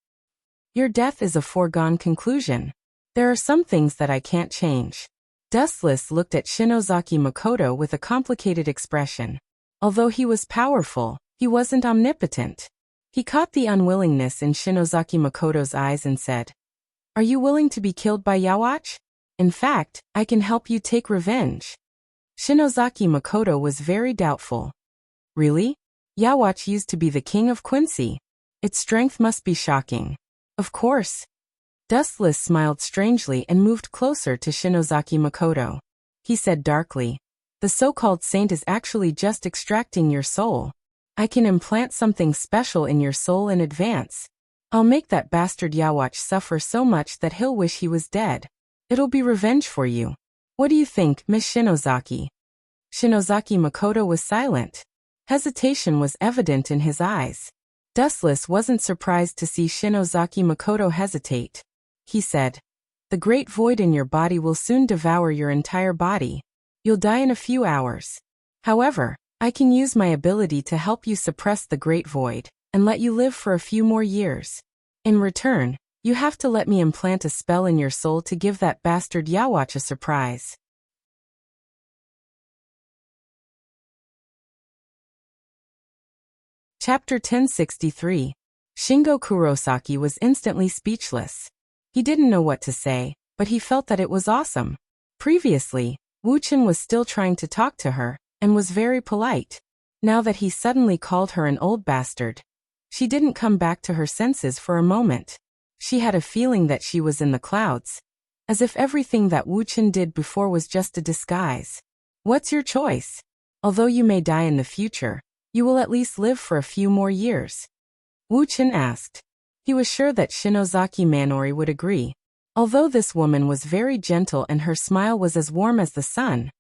Your death is a foregone conclusion. There are some things that I can't change. Dustless looked at Shinozaki Makoto with a complicated expression. Although he was powerful, he wasn't omnipotent. He caught the unwillingness in Shinozaki Makoto's eyes and said, Are you willing to be killed by Yawatch? In fact, I can help you take revenge. Shinozaki Makoto was very doubtful. Really? Yawatch used to be the king of Quincy. Its strength must be shocking. Of course. Dustless smiled strangely and moved closer to Shinozaki Makoto. He said darkly, The so-called saint is actually just extracting your soul. I can implant something special in your soul in advance. I'll make that bastard Yawatch suffer so much that he'll wish he was dead. It'll be revenge for you. What do you think, Miss Shinozaki? Shinozaki Makoto was silent. Hesitation was evident in his eyes. Dustless wasn't surprised to see Shinozaki Makoto hesitate. He said, The great void in your body will soon devour your entire body. You'll die in a few hours. However, I can use my ability to help you suppress the great void, and let you live for a few more years. In return, you have to let me implant a spell in your soul to give that bastard Yawatch a surprise. Chapter 1063. Shingo Kurosaki was instantly speechless. He didn't know what to say, but he felt that it was awesome. Previously, Wuchen was still trying to talk to her, and was very polite. Now that he suddenly called her an old bastard, she didn't come back to her senses for a moment. She had a feeling that she was in the clouds, as if everything that Wuchen did before was just a disguise. What's your choice? Although you may die in the future, you will at least live for a few more years. Wuchen asked. He was sure that Shinozaki Manori would agree. Although this woman was very gentle and her smile was as warm as the sun,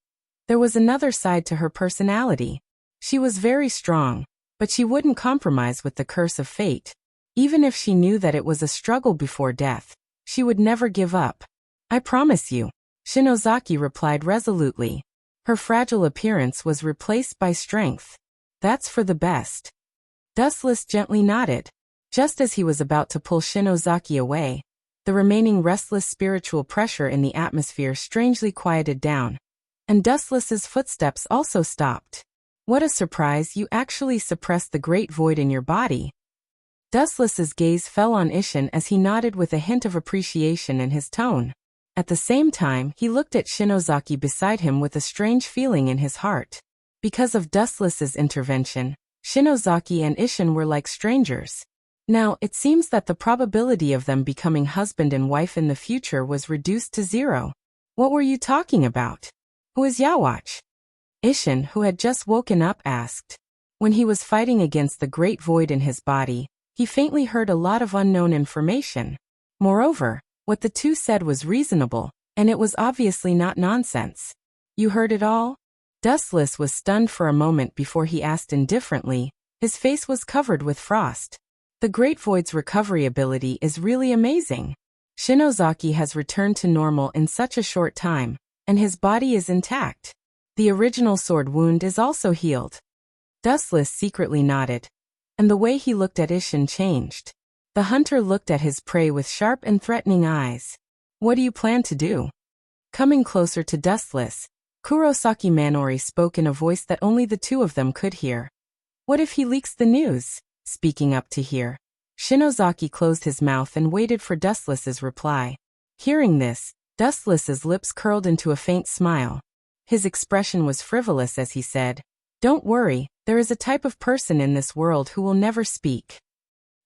there was another side to her personality. She was very strong, but she wouldn't compromise with the curse of fate. Even if she knew that it was a struggle before death, she would never give up. I promise you, Shinozaki replied resolutely. Her fragile appearance was replaced by strength. That's for the best. Dustless gently nodded. Just as he was about to pull Shinozaki away, the remaining restless spiritual pressure in the atmosphere strangely quieted down, and Dustless's footsteps also stopped. What a surprise, you actually suppressed the great void in your body. Dustless's gaze fell on Isshin as he nodded with a hint of appreciation in his tone. At the same time, he looked at Shinozaki beside him with a strange feeling in his heart. Because of Dustless's intervention, Shinozaki and Isshin were like strangers. Now, it seems that the probability of them becoming husband and wife in the future was reduced to 0. What were you talking about? Who is Yawatch? Isshin, who had just woken up, asked. When he was fighting against the great void in his body, he faintly heard a lot of unknown information. Moreover, what the two said was reasonable, and it was obviously not nonsense. You heard it all? Dustless was stunned for a moment before he asked indifferently. His face was covered with frost. The Great Void's recovery ability is really amazing. Shinozaki has returned to normal in such a short time, and his body is intact. The original sword wound is also healed. Dustless secretly nodded, and the way he looked at Isshin changed. The hunter looked at his prey with sharp and threatening eyes. What do you plan to do? Coming closer to Dustless, Kurosaki Manori spoke in a voice that only the two of them could hear. What if he leaks the news? Speaking up to hear. Shinozaki closed his mouth and waited for Dustless's reply. Hearing this, Dustless's lips curled into a faint smile. His expression was frivolous as he said, Don't worry, there is a type of person in this world who will never speak.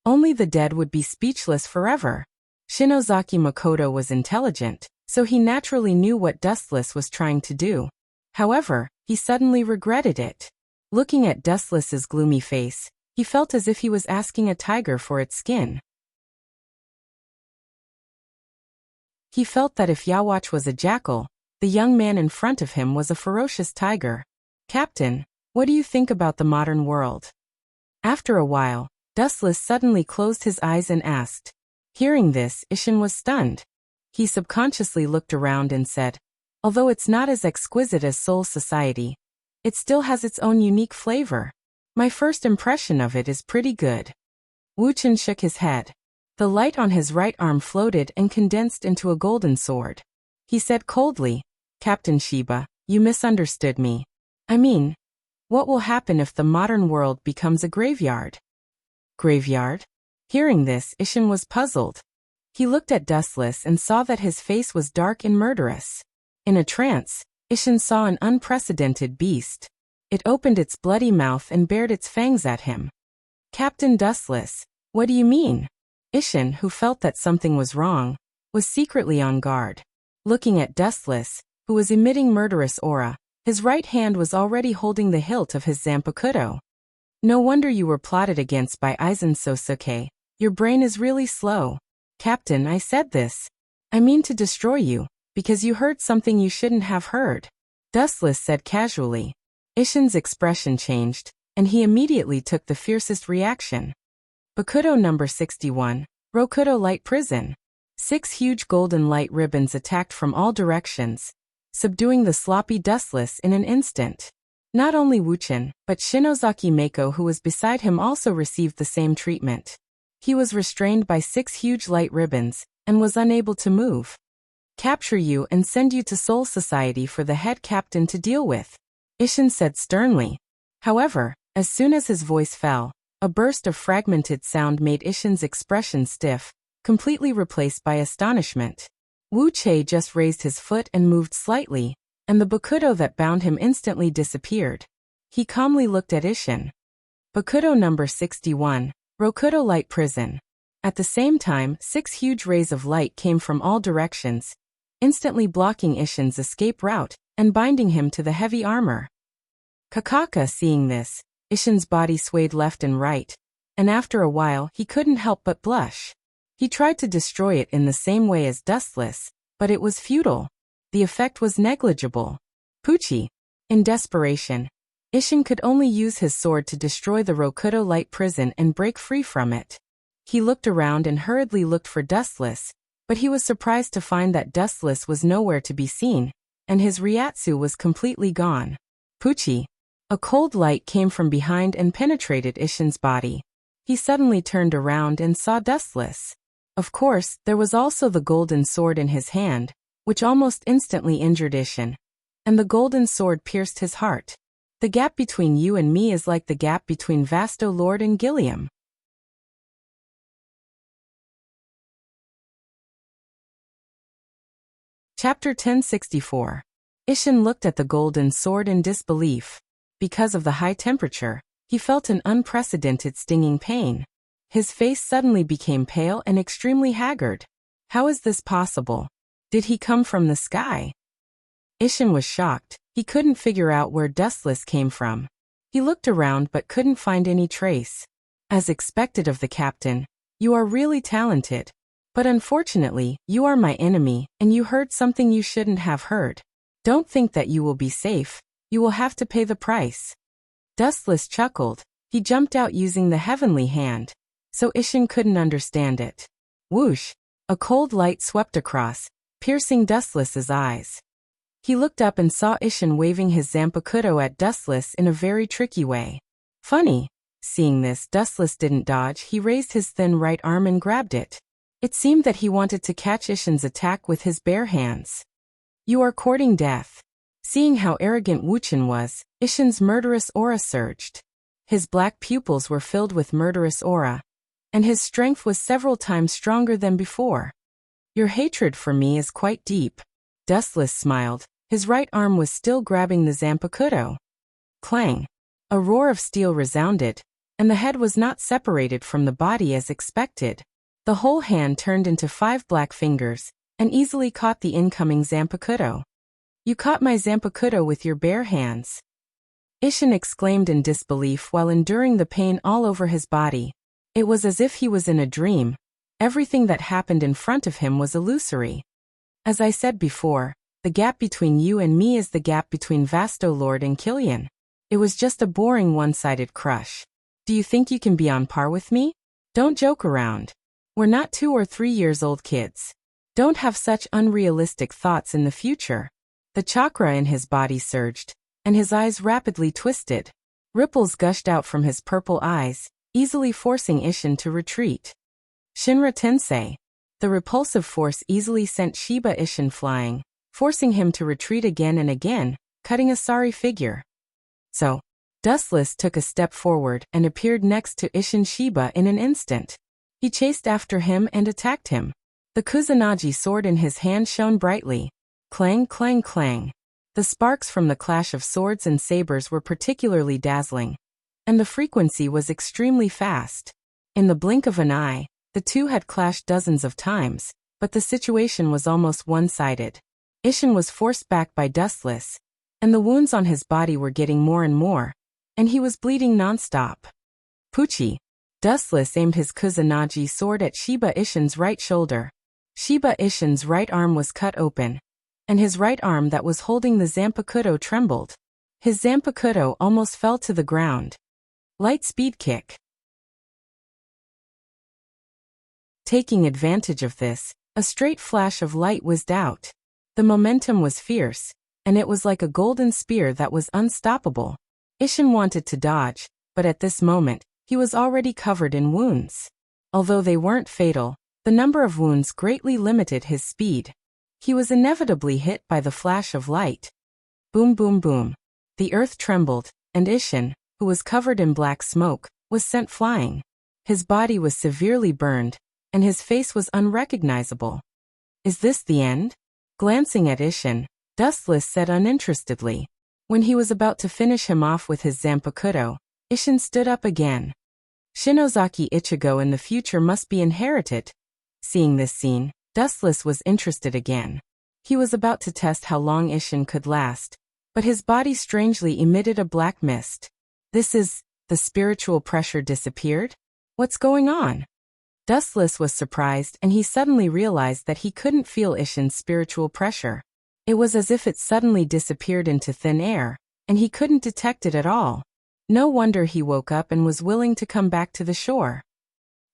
Only the dead would be speechless forever. Shinozaki Makoto was intelligent, so he naturally knew what Dustless was trying to do. However, he suddenly regretted it. Looking at Dustless's gloomy face, he felt as if he was asking a tiger for its skin. He felt that if Yawatch was a jackal, the young man in front of him was a ferocious tiger. Captain, what do you think about the modern world? After a while, Dustless suddenly closed his eyes and asked. Hearing this, Isshin was stunned. He subconsciously looked around and said, although it's not as exquisite as Soul Society, it still has its own unique flavor. My first impression of it is pretty good. Wuchen shook his head. The light on his right arm floated and condensed into a golden sword. He said coldly, Captain Shiba, you misunderstood me. I mean, what will happen if the modern world becomes a graveyard? Graveyard? Hearing this, Isshin was puzzled. He looked at Dustless and saw that his face was dark and murderous. In a trance, Isshin saw an unprecedented beast. It opened its bloody mouth and bared its fangs at him. Captain Dustless, what do you mean? Isshin, who felt that something was wrong, was secretly on guard. Looking at Dustless, who was emitting murderous aura, his right hand was already holding the hilt of his Zanpakuto. No wonder you were plotted against by Aizen Sosuke. Your brain is really slow. Captain, I said this. I mean to destroy you, because you heard something you shouldn't have heard. Dustless said casually. Isshin's expression changed, and he immediately took the fiercest reaction. Bakuto number 61, Rokuto Light Prison. 6 huge golden light ribbons attacked from all directions, subduing the sloppy Dustless in an instant. Not only Wuchen, but Shinozaki Mako, who was beside him, also received the same treatment. He was restrained by 6 huge light ribbons, and was unable to move. Capture you and send you to Soul Society for the head captain to deal with, Isshin said sternly. However, as soon as his voice fell, A burst of fragmented sound made Ishin's expression stiff, completely replaced by astonishment. Wu Che just raised his foot and moved slightly, and the bakudo that bound him instantly disappeared. He calmly looked at Ishin. Bakudo number 61, Rokudo Light Prison. At the same time, 6 huge rays of light came from all directions, instantly blocking Ishin's escape route and binding him to the heavy armor. Kakaka, seeing this, Ishin's body swayed left and right, and after a while he couldn't help but blush. He tried to destroy it in the same way as Dustless, but it was futile. The effect was negligible. Pucci. In desperation, Ishin could only use his sword to destroy the Rokudo Light Prison and break free from it. He looked around and hurriedly looked for Dustless, but he was surprised to find that Dustless was nowhere to be seen, and his Ryatsu was completely gone. Pucci. A cold light came from behind and penetrated Ishin's body. He suddenly turned around and saw Dustless. Of course, there was also the golden sword in his hand, which almost instantly injured Ishin. And the golden sword pierced his heart. The gap between you and me is like the gap between Vasto Lord and Gilliam. Chapter 1064. Ishin looked at the golden sword in disbelief. Because of the high temperature, he felt an unprecedented stinging pain. His face suddenly became pale and extremely haggard. How is this possible? Did he come from the sky? Ishin was shocked. He couldn't figure out where Dustless came from. He looked around but couldn't find any trace. As expected of the captain, you are really talented. But unfortunately, you are my enemy, and you heard something you shouldn't have heard. Don't think that you will be safe. You will have to pay the price. Dustless chuckled. He jumped out using the heavenly hand, so Ishin couldn't understand it. Whoosh! A cold light swept across, piercing Dustless's eyes. He looked up and saw Ishin waving his Zanpakuto at Dustless in a very tricky way. Funny. Seeing this, Dustless didn't dodge. He raised his thin right arm and grabbed it. It seemed that he wanted to catch Ishin's attack with his bare hands. You are courting death. Seeing how arrogant Wuchen was, Ishin's murderous aura surged. His black pupils were filled with murderous aura, and his strength was several times stronger than before. Your hatred for me is quite deep. Dustless smiled. His right arm was still grabbing the Zanpakuto. Clang! A roar of steel resounded, and the head was not separated from the body as expected. The whole hand turned into 5 black fingers, and easily caught the incoming Zanpakuto. You caught my Zanpakuto with your bare hands. Ishin exclaimed in disbelief while enduring the pain all over his body. It was as if he was in a dream. Everything that happened in front of him was illusory. As I said before, the gap between you and me is the gap between Vasto Lord and Killian. It was just a boring one-sided crush. Do you think you can be on par with me? Don't joke around. We're not 2 or 3 years old kids. Don't have such unrealistic thoughts in the future. The chakra in his body surged, and his eyes rapidly twisted. Ripples gushed out from his purple eyes, easily forcing Ishin to retreat. Shinra Tensei. The repulsive force easily sent Shiba Ishin flying, forcing him to retreat again and again, cutting a sorry figure. So, Dustless took a step forward and appeared next to Ishin Shiba in an instant. He chased after him and attacked him. The Kusanagi sword in his hand shone brightly. Clang, clang, clang. The sparks from the clash of swords and sabers were particularly dazzling, and the frequency was extremely fast. In the blink of an eye, the two had clashed dozens of times, but the situation was almost one-sided. Ishin was forced back by Dustless, and the wounds on his body were getting more and more, and he was bleeding non-stop. Pucci. Dustless aimed his Kusanagi sword at Shiba Ishin's right shoulder. Shiba Ishin's right arm was cut open, and his right arm that was holding the Zanpakuto trembled. His Zanpakuto almost fell to the ground. Light speed kick. Taking advantage of this, a straight flash of light whizzed out. The momentum was fierce, and it was like a golden spear that was unstoppable. Ishin wanted to dodge, but at this moment, he was already covered in wounds. Although they weren't fatal, the number of wounds greatly limited his speed. He was inevitably hit by the flash of light. Boom, boom, boom. The earth trembled, and Ishin, who was covered in black smoke, was sent flying. His body was severely burned, and his face was unrecognizable. Is this the end? Glancing at Isshin, Dustless said uninterestedly. When he was about to finish him off with his zanpakuto, Isshin stood up again. Shinozaki Ichigo in the future must be inherited. Seeing this scene, Dustless was interested again. He was about to test how long Isshin could last, but his body strangely emitted a black mist. The spiritual pressure disappeared? What's going on? Dustless was surprised, and he suddenly realized that he couldn't feel Isshin's spiritual pressure. It was as if it suddenly disappeared into thin air, and he couldn't detect it at all. No wonder he woke up and was willing to come back to the shore.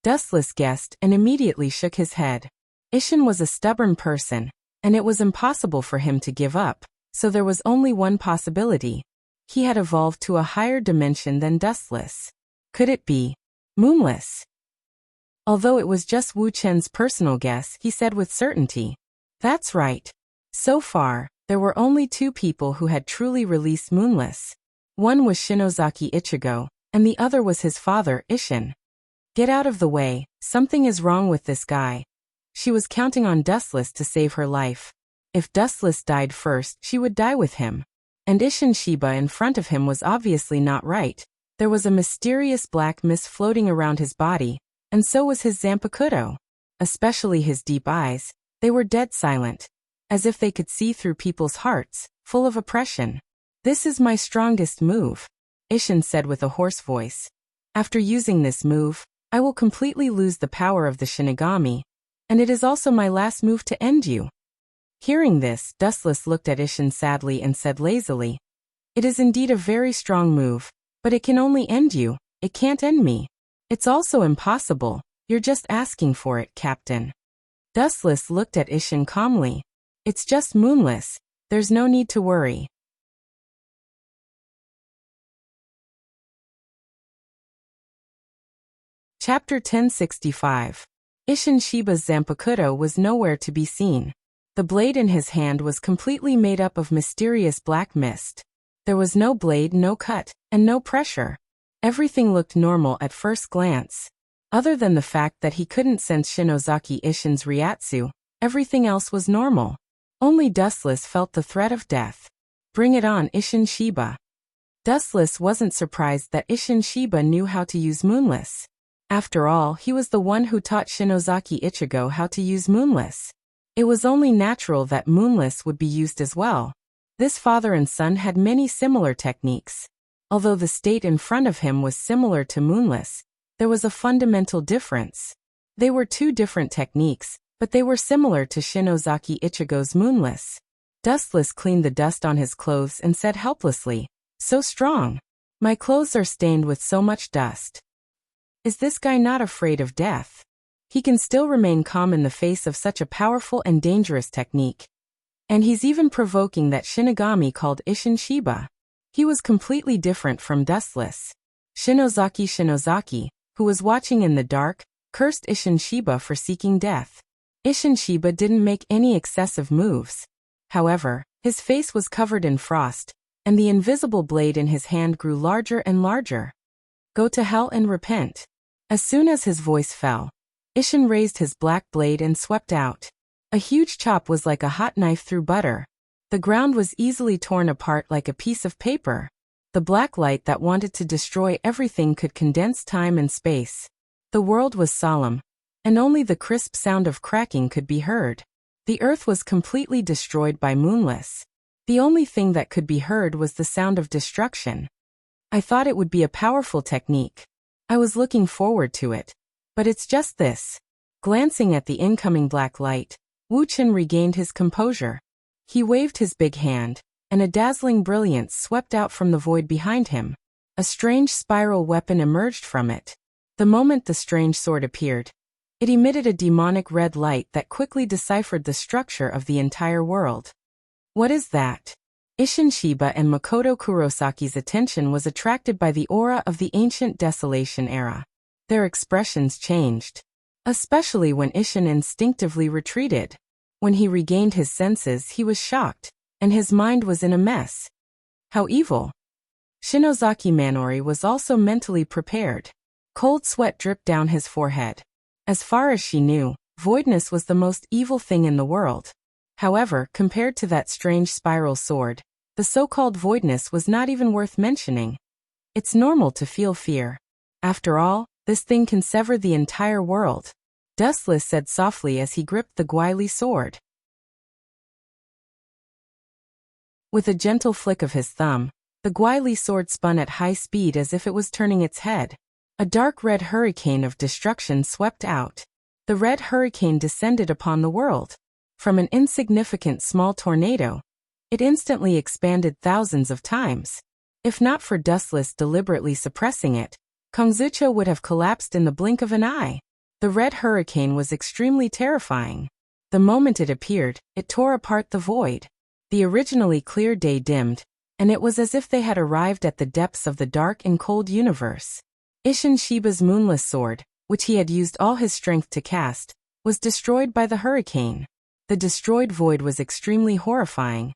Dustless guessed and immediately shook his head. Isshin was a stubborn person, and it was impossible for him to give up, so there was only one possibility. He had evolved to a higher dimension than Dustless. Could it be Moonless? Although it was just Wu Chen's personal guess, he said with certainty, "That's right." So far, there were only two people who had truly released Moonless. One was Shinozaki Ichigo, and the other was his father, Isshin. Get out of the way, something is wrong with this guy. She was counting on Dustless to save her life. If Dustless died first, she would die with him. And Isshin Shiba in front of him was obviously not right. There was a mysterious black mist floating around his body, and so was his zanpakuto. Especially his deep eyes, they were dead silent, as if they could see through people's hearts, full of oppression. "This is my strongest move," Isshin said with a hoarse voice. "After using this move, I will completely lose the power of the Shinigami, and it is also my last move to end you." Hearing this, Dustless looked at Isshin sadly and said lazily, "It is indeed a very strong move, but it can only end you, it can't end me. It's also impossible, you're just asking for it, Captain." Dustless looked at Isshin calmly. "It's just Moonless, there's no need to worry." Chapter 1065. Isshin Shiba's zanpakuto was nowhere to be seen. The blade in his hand was completely made up of mysterious black mist. There was no blade, no cut, and no pressure. Everything looked normal at first glance. Other than the fact that he couldn't sense Shinozaki Isshin's Ryatsu, everything else was normal. Only Dustless felt the threat of death. "Bring it on, Isshin Shiba." Dustless wasn't surprised that Isshin Shiba knew how to use Moonless. After all, he was the one who taught Shinozaki Ichigo how to use Moonless. It was only natural that Moonless would be used as well. This father and son had many similar techniques. Although the state in front of him was similar to Moonless, there was a fundamental difference. They were two different techniques, but they were similar to Shinozaki Ichigo's Moonless. Dustless cleaned the dust on his clothes and said helplessly, "So strong. My clothes are stained with so much dust." Is this guy not afraid of death? He can still remain calm in the face of such a powerful and dangerous technique. And he's even provoking that Shinigami called Isshin Shiba. He was completely different from Dustless. Shinozaki, who was watching in the dark, cursed Isshin Shiba for seeking death. Isshin Shiba didn't make any excessive moves. However, his face was covered in frost, and the invisible blade in his hand grew larger and larger. "Go to hell and repent." As soon as his voice fell, Isshin raised his black blade and swept out. A huge chop was like a hot knife through butter. The ground was easily torn apart like a piece of paper. The black light that wanted to destroy everything could condense time and space. The world was solemn, and only the crisp sound of cracking could be heard. The earth was completely destroyed by Moonless. The only thing that could be heard was the sound of destruction. I thought it would be a powerful technique. I was looking forward to it. But it's just this. Glancing at the incoming black light, Wu Chen regained his composure. He waved his big hand, and a dazzling brilliance swept out from the void behind him. A strange spiral weapon emerged from it. The moment the strange sword appeared, it emitted a demonic red light that quickly deciphered the structure of the entire world. What is that? Isshin Shiba and Makoto Kurosaki's attention was attracted by the aura of the ancient desolation era. Their expressions changed. Especially when Isshin instinctively retreated. When he regained his senses, he was shocked, and his mind was in a mess. How evil! Shinozaki Manori was also mentally prepared. Cold sweat dripped down his forehead. As far as she knew, voidness was the most evil thing in the world. However, compared to that strange spiral sword, the so-called voidness was not even worth mentioning. It's normal to feel fear. After all, this thing can sever the entire world, Dustless said softly as he gripped the Gwyli sword. With a gentle flick of his thumb, the Gwyli sword spun at high speed as if it was turning its head. A dark red hurricane of destruction swept out. The red hurricane descended upon the world. From an insignificant small tornado, it instantly expanded thousands of times. If not for Dustless deliberately suppressing it, Kongzucho would have collapsed in the blink of an eye. The red hurricane was extremely terrifying. The moment it appeared, it tore apart the void. The originally clear day dimmed, and it was as if they had arrived at the depths of the dark and cold universe. Isshin Shiba's moonless sword, which he had used all his strength to cast, was destroyed by the hurricane. The destroyed void was extremely horrifying.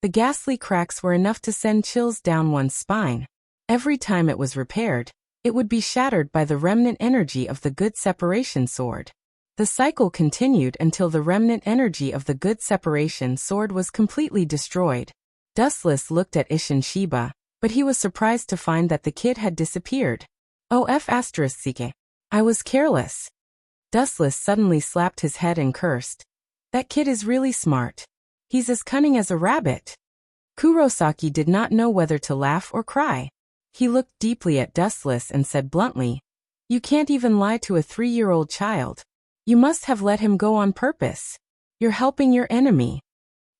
The ghastly cracks were enough to send chills down one's spine. Every time it was repaired, it would be shattered by the remnant energy of the good separation sword. The cycle continued until the remnant energy of the good separation sword was completely destroyed. Dustless looked at Isshin Shiba, but he was surprised to find that the kid had disappeared. ***, I was careless. Dustless suddenly slapped his head and cursed. That kid is really smart. He's as cunning as a rabbit. Kurosaki did not know whether to laugh or cry. He looked deeply at Dustless and said bluntly, "You can't even lie to a 3-year-old child. You must have let him go on purpose. You're helping your enemy."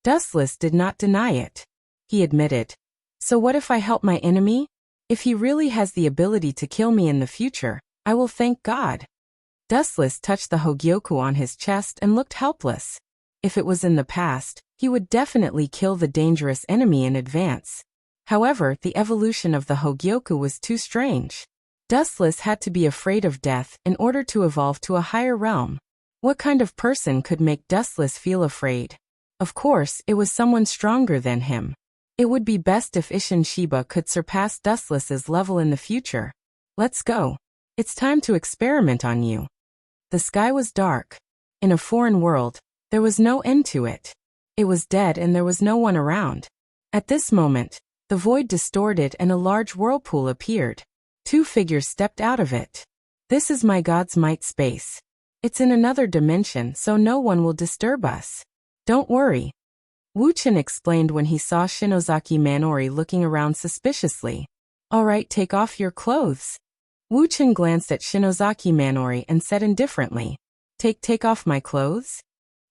Dustless did not deny it. He admitted, "So what if I help my enemy? If he really has the ability to kill me in the future, I will thank God." Dustless touched the Hogyoku on his chest and looked helpless. If it was in the past, he would definitely kill the dangerous enemy in advance. However, the evolution of the Hogyoku was too strange. Dustless had to be afraid of death in order to evolve to a higher realm. What kind of person could make Dustless feel afraid? Of course, it was someone stronger than him. It would be best if Isshin Shiba could surpass Dustless's level in the future. Let's go. It's time to experiment on you. The sky was dark. In a foreign world, there was no end to it. It was dead and there was no one around. At this moment, the void distorted and a large whirlpool appeared. 2 figures stepped out of it. "This is my God's might space. It's in another dimension, so no one will disturb us. Don't worry." Wuchen explained when he saw Shinozaki Manori looking around suspiciously. "All right, take off your clothes." Wuchen glanced at Shinozaki Manori and said indifferently, Take off my clothes?"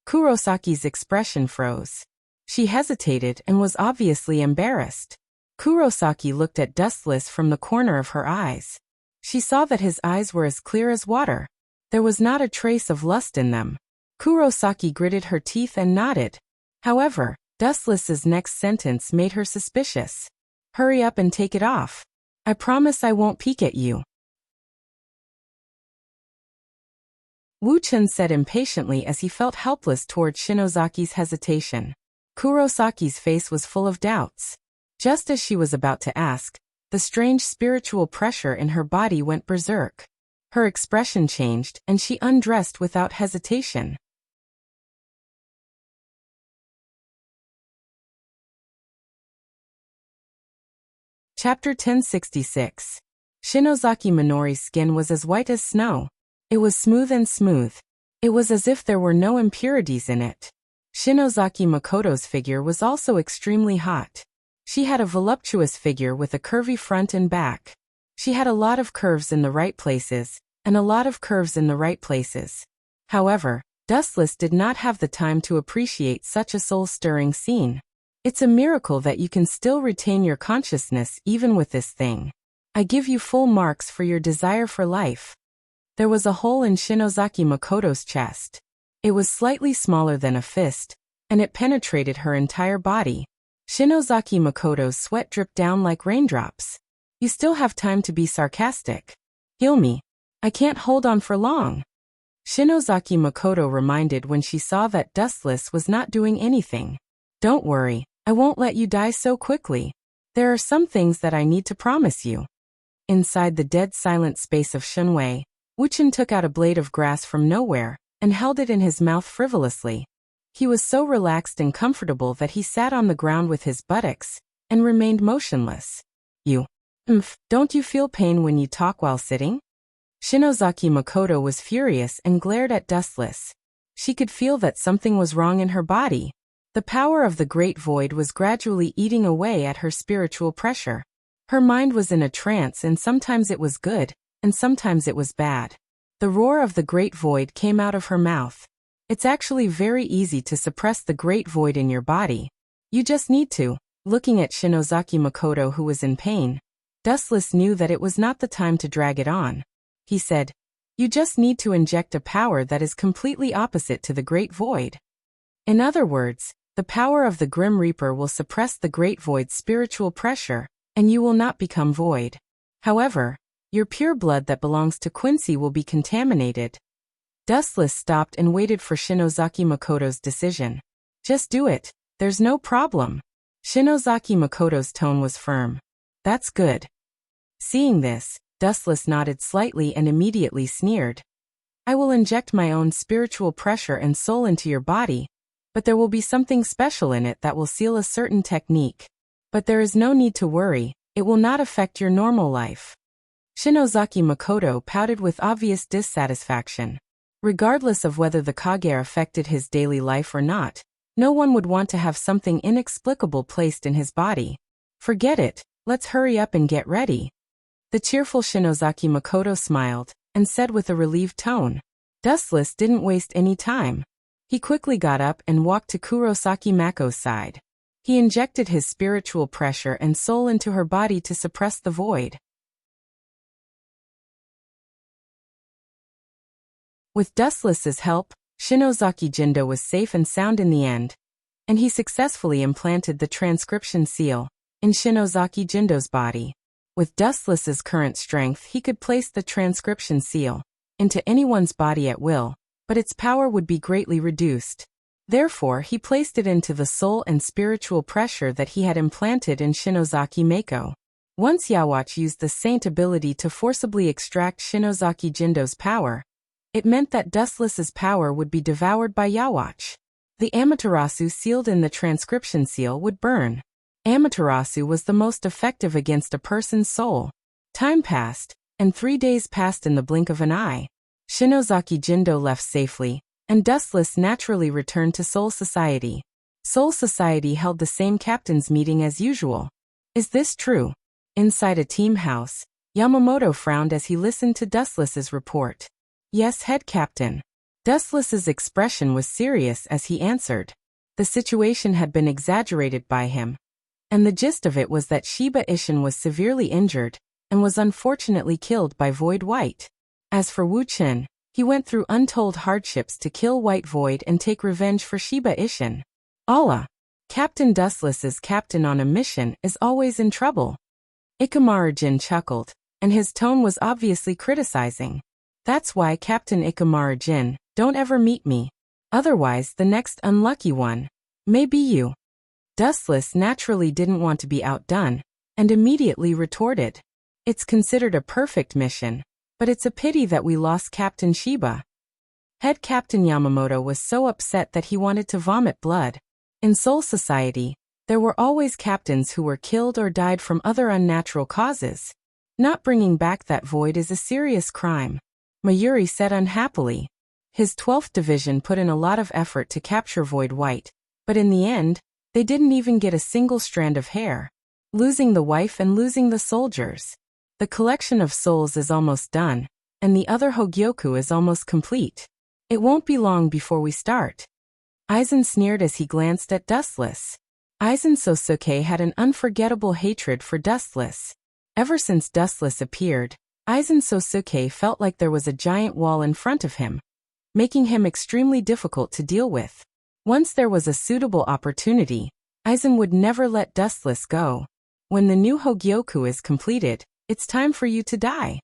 Kurosaki's expression froze. She hesitated and was obviously embarrassed. Kurosaki looked at Dustless from the corner of her eyes. She saw that his eyes were as clear as water. There was not a trace of lust in them. Kurosaki gritted her teeth and nodded. However, Dustless's next sentence made her suspicious. "Hurry up and take it off. I promise I won't peek at you." Wuchen said impatiently as he felt helpless toward Shinozaki's hesitation. Kurosaki's face was full of doubts. Just as she was about to ask, the strange spiritual pressure in her body went berserk. Her expression changed and she undressed without hesitation. Chapter 1066. Shinozaki Minori's skin was as white as snow. It was smooth and smooth. It was as if there were no impurities in it. Shinozaki Makoto's figure was also extremely hot. She had a voluptuous figure with a curvy front and back. She had a lot of curves in the right places, and a lot of curves in the right places. However, Dustless did not have the time to appreciate such a soul-stirring scene. It's a miracle that you can still retain your consciousness even with this thing. I give you full marks for your desire for life. There was a hole in Shinozaki Makoto's chest. It was slightly smaller than a fist, and it penetrated her entire body. Shinozaki Makoto's sweat dripped down like raindrops. "You still have time to be sarcastic. Heal me. I can't hold on for long." Shinozaki Makoto reminded when she saw that Dustless was not doing anything. "Don't worry, I won't let you die so quickly. There are some things that I need to promise you." Inside the dead silent space of Shunwei, Wuchen took out a blade of grass from nowhere and held it in his mouth frivolously. He was so relaxed and comfortable that he sat on the ground with his buttocks and remained motionless. Don't you feel pain when you talk while sitting? Shinozaki Makoto was furious and glared at Dustless. She could feel that something was wrong in her body. The power of the Great Void was gradually eating away at her spiritual pressure. Her mind was in a trance, and sometimes it was good, and sometimes it was bad. The roar of the Great Void came out of her mouth. It's actually very easy to suppress the Great Void in your body. You just need to. Looking at Shinozaki Makoto, who was in pain, Dustless knew that it was not the time to drag it on. He said, "You just need to inject a power that is completely opposite to the Great Void. In other words, the power of the Grim Reaper will suppress the Great Void's spiritual pressure, and you will not become void. However, your pure blood that belongs to Quincy will be contaminated." Dustless stopped and waited for Shinozaki Makoto's decision. "Just do it, there's no problem." Shinozaki Makoto's tone was firm. "That's good." Seeing this, Dustless nodded slightly and immediately sneered. "I will inject my own spiritual pressure and soul into your body, but there will be something special in it that will seal a certain technique. But there is no need to worry, it will not affect your normal life." Shinozaki Makoto pouted with obvious dissatisfaction. Regardless of whether the Kage affected his daily life or not, no one would want to have something inexplicable placed in his body. "Forget it, let's hurry up and get ready." The cheerful Shinozaki Makoto smiled and said with a relieved tone. Dustless didn't waste any time. He quickly got up and walked to Kurosaki Mako's side. He injected his spiritual pressure and soul into her body to suppress the void. With Dustless's help, Shinozaki Jindo was safe and sound in the end, and he successfully implanted the transcription seal in Shinozaki Jindo's body. With Dustless's current strength, he could place the transcription seal into anyone's body at will, but its power would be greatly reduced. Therefore, he placed it into the soul and spiritual pressure that he had implanted in Shinozaki Mako. Once Yawatch used the saint ability to forcibly extract Shinozaki Jindo's power, it meant that Dustless's power would be devoured by Yawatch. The Amaterasu sealed in the transcription seal would burn. Amaterasu was the most effective against a person's soul. Time passed, and 3 days passed in the blink of an eye. Shinozaki Jindo left safely, and Dustless naturally returned to Soul Society. Soul Society held the same captain's meeting as usual. Is this true? Inside a team house, Yamamoto frowned as he listened to Dustless's report. Yes, head captain. Dustless's expression was serious as he answered. The situation had been exaggerated by him, and the gist of it was that Shiba Ishin was severely injured and was unfortunately killed by Void White. As for Wu Chen, he went through untold hardships to kill White Void and take revenge for Shiba Ishin. Allah! Captain Dustless's captain on a mission is always in trouble. Ikamaru-jin chuckled, and his tone was obviously criticizing. That's why, Captain Ikamaru-jin, don't ever meet me. Otherwise, the next unlucky one may be you. Dustless naturally didn't want to be outdone, and immediately retorted. It's considered a perfect mission, but it's a pity that we lost Captain Shiba. Head Captain Yamamoto was so upset that he wanted to vomit blood. In Soul Society, there were always captains who were killed or died from other unnatural causes. Not bringing back that void is a serious crime, Mayuri said unhappily. His 12th Division put in a lot of effort to capture Void White, but in the end, they didn't even get a single strand of hair. Losing the wife and losing the soldiers. The collection of souls is almost done, and the other Hogyoku is almost complete. It won't be long before we start. Aizen sneered as he glanced at Dustless. Aizen Sosuke had an unforgettable hatred for Dustless. Ever since Dustless appeared, Aizen Sosuke felt like there was a giant wall in front of him, making him extremely difficult to deal with. Once there was a suitable opportunity, Aizen would never let Dustless go. When the new Hogyoku is completed, it's time for you to die.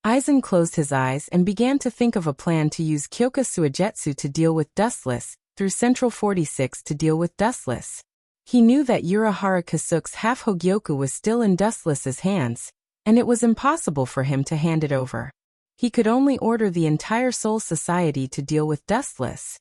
Aizen closed his eyes and began to think of a plan to use Kyoka Suigetsu to deal with Dustless, through Central 46 to deal with Dustless. He knew that Urahara Kasuke's half Hogyoku was still in Dustless's hands, and it was impossible for him to hand it over. He could only order the entire Soul Society to deal with Dustless.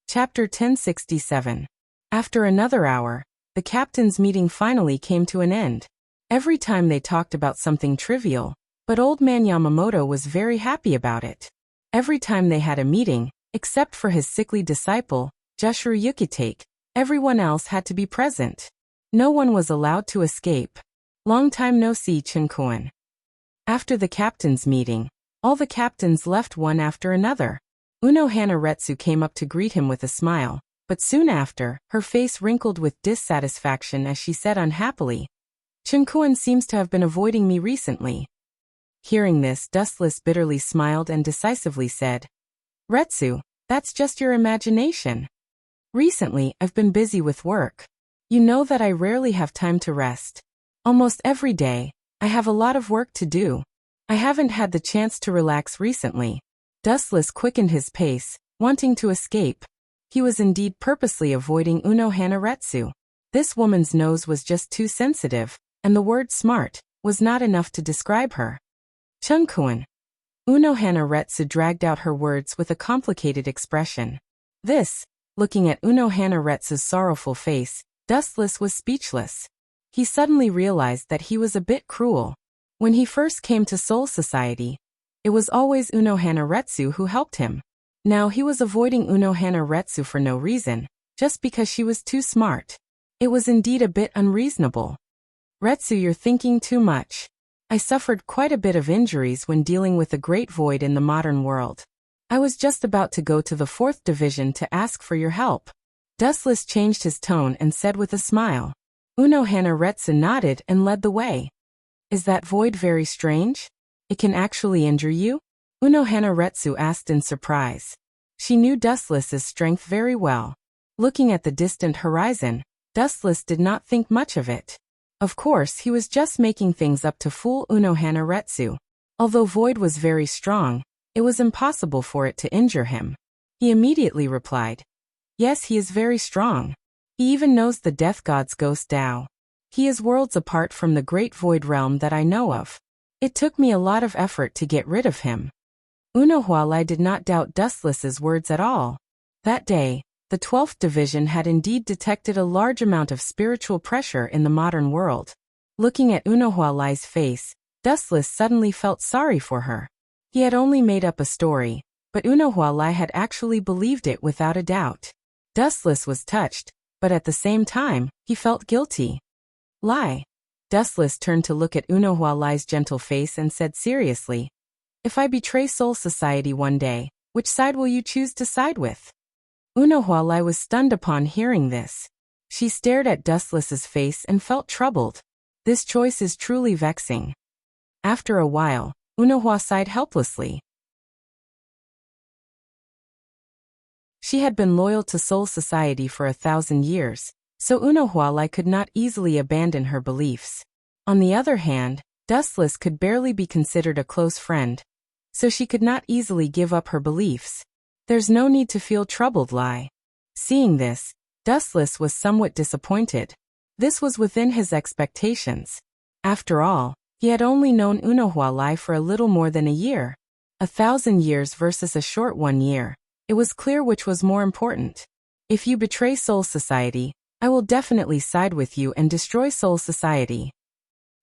Chapter 1067. After another hour, the captain's meeting finally came to an end. Every time they talked about something trivial, but old man Yamamoto was very happy about it. Every time they had a meeting, except for his sickly disciple, Jushiro Yukitake, everyone else had to be present. No one was allowed to escape. Long time no see, Chunkuan. After the captain's meeting, all the captains left one after another. Unohana Retsu came up to greet him with a smile, but soon after, her face wrinkled with dissatisfaction as she said unhappily, "Chunkuan seems to have been avoiding me recently." Hearing this, Dustless bitterly smiled and decisively said, "Retsu, that's just your imagination. Recently, I've been busy with work. You know that I rarely have time to rest. Almost every day, I have a lot of work to do. I haven't had the chance to relax recently." Dustless quickened his pace, wanting to escape. He was indeed purposely avoiding Unohana Retsu. This woman's nose was just too sensitive, and the word smart was not enough to describe her. "Chunkuan." Unohana Retsu dragged out her words with a complicated expression. This, looking at Unohana Retsu's sorrowful face, Dustless was speechless. He suddenly realized that he was a bit cruel. When he first came to Soul Society, it was always Unohana Retsu who helped him. Now he was avoiding Unohana Retsu for no reason, just because she was too smart. It was indeed a bit unreasonable. "Retsu, you're thinking too much. I suffered quite a bit of injuries when dealing with the Great Void in the modern world. I was just about to go to the 4th Division to ask for your help." Dustless changed his tone and said with a smile. Unohana Retsu nodded and led the way. "Is that void very strange? It can actually injure you?" Unohana Retsu asked in surprise. She knew Dustless's strength very well. Looking at the distant horizon, Dustless did not think much of it. Of course, he was just making things up to fool Unohana Retsu. Although void was very strong, it was impossible for it to injure him. He immediately replied, "Yes, he is very strong. He even knows the Death God's ghost Tao. He is worlds apart from the Great Void realm that I know of. It took me a lot of effort to get rid of him." Unohana did not doubt Dustless's words at all. That day, the 12th Division had indeed detected a large amount of spiritual pressure in the modern world. Looking at Unohana's face, Dustless suddenly felt sorry for her. He had only made up a story, but Unohana had actually believed it without a doubt. Dustless was touched, but at the same time, he felt guilty. "Lie." Dustless turned to look at Unohana's gentle face and said seriously, "If I betray Soul Society one day, which side will you choose to side with?" Unohana was stunned upon hearing this. She stared at Dustless's face and felt troubled. This choice is truly vexing. After a while, Unohana sighed helplessly. She had been loyal to Soul Society for 1,000 years, so Unohana could not easily abandon her beliefs. On the other hand, Dustless could barely be considered a close friend, so she could not easily give up her beliefs. "There's no need to feel troubled, Lai." Seeing this, Dustless was somewhat disappointed. This was within his expectations. After all, he had only known Unohana for a little more than a year. 1,000 years versus a short 1 year. It was clear which was more important. "If you betray Soul Society, I will definitely side with you and destroy Soul Society."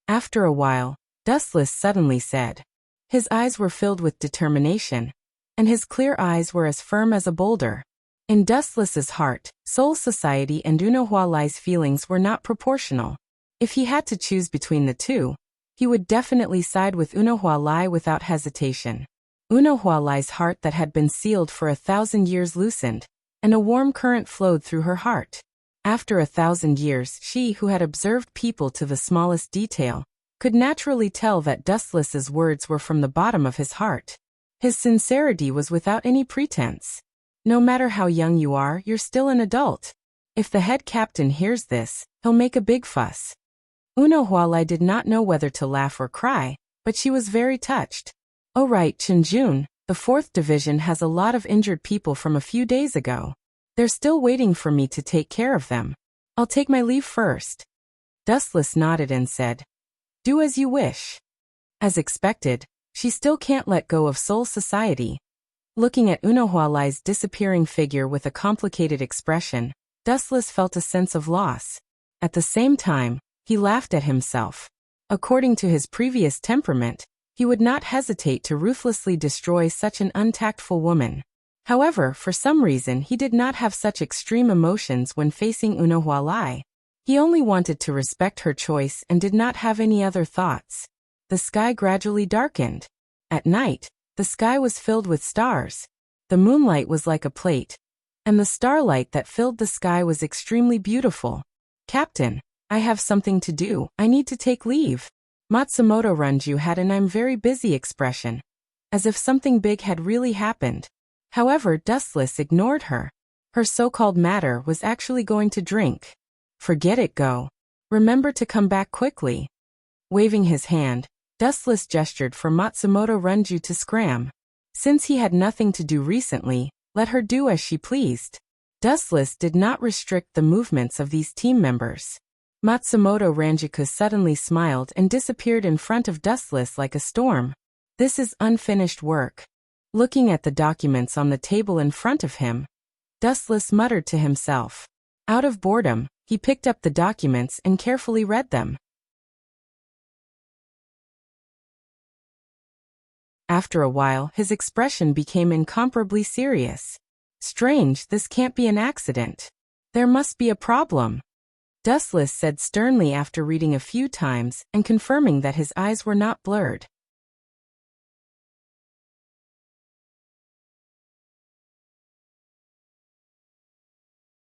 After a while, Dustless suddenly said. His eyes were filled with determination, and his clear eyes were as firm as a boulder. In Dustless's heart, Soul Society and Unohana's feelings were not proportional. If he had to choose between the two, he would definitely side with Unohana without hesitation. Unohana's heart that had been sealed for 1,000 years loosened, and a warm current flowed through her heart. After 1,000 years, she who had observed people to the smallest detail, could naturally tell that Dustless's words were from the bottom of his heart. His sincerity was without any pretense. "No matter how young you are, you're still an adult. If the head captain hears this, he'll make a big fuss." Unohana did not know whether to laugh or cry, but she was very touched. "Oh right, Chunjun, the 4th Division has a lot of injured people from a few days ago. They're still waiting for me to take care of them. I'll take my leave first. Dustless nodded and said, "Do as you wish." As expected, she still can't let go of Soul Society. Looking at Unohualai's disappearing figure with a complicated expression, Dustless felt a sense of loss. At the same time, he laughed at himself. According to his previous temperament, he would not hesitate to ruthlessly destroy such an untactful woman. However, for some reason he did not have such extreme emotions when facing Unohualai. He only wanted to respect her choice and did not have any other thoughts. The sky gradually darkened. At night, the sky was filled with stars. The moonlight was like a plate, and the starlight that filled the sky was extremely beautiful. "Captain, I have something to do. I need to take leave." Matsumoto Runju had an "I'm very busy" expression, as if something big had really happened. However, Dustless ignored her. Her so-called matter was actually going to drink. "Forget it, go. Remember to come back quickly." Waving his hand, Dustless gestured for Matsumoto Runju to scram. Since he had nothing to do recently, let her do as she pleased. Dustless did not restrict the movements of these team members. Matsumoto Ranjuku suddenly smiled and disappeared in front of Dustless like a storm. "This is unfinished work." Looking at the documents on the table in front of him, Dustless muttered to himself. Out of boredom, he picked up the documents and carefully read them. After a while, his expression became incomparably serious. "Strange, this can't be an accident. There must be a problem," Dustless said sternly after reading a few times and confirming that his eyes were not blurred.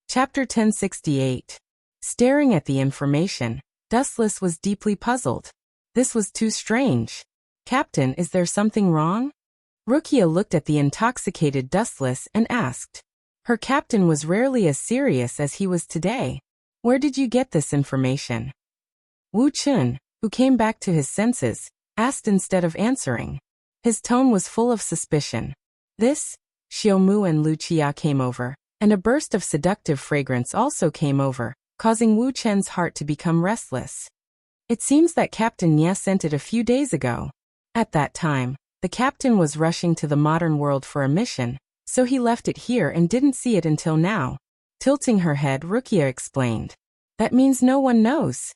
Chapter 1068. Staring at the information, Dustless was deeply puzzled. This was too strange. "Captain, is there something wrong?" Rukia looked at the intoxicated Dustless and asked. Her captain was rarely as serious as he was today. "Where did you get this information?" Wu Chun, who came back to his senses, asked instead of answering. His tone was full of suspicion. This? Xiaomu and Lucia came over, and a burst of seductive fragrance also came over, causing Wu Chen's heart to become restless. "It seems that Captain Nye sent it a few days ago." At that time, the captain was rushing to the modern world for a mission, so he left it here and didn't see it until now. Tilting her head, Rukia explained. "That means no one knows."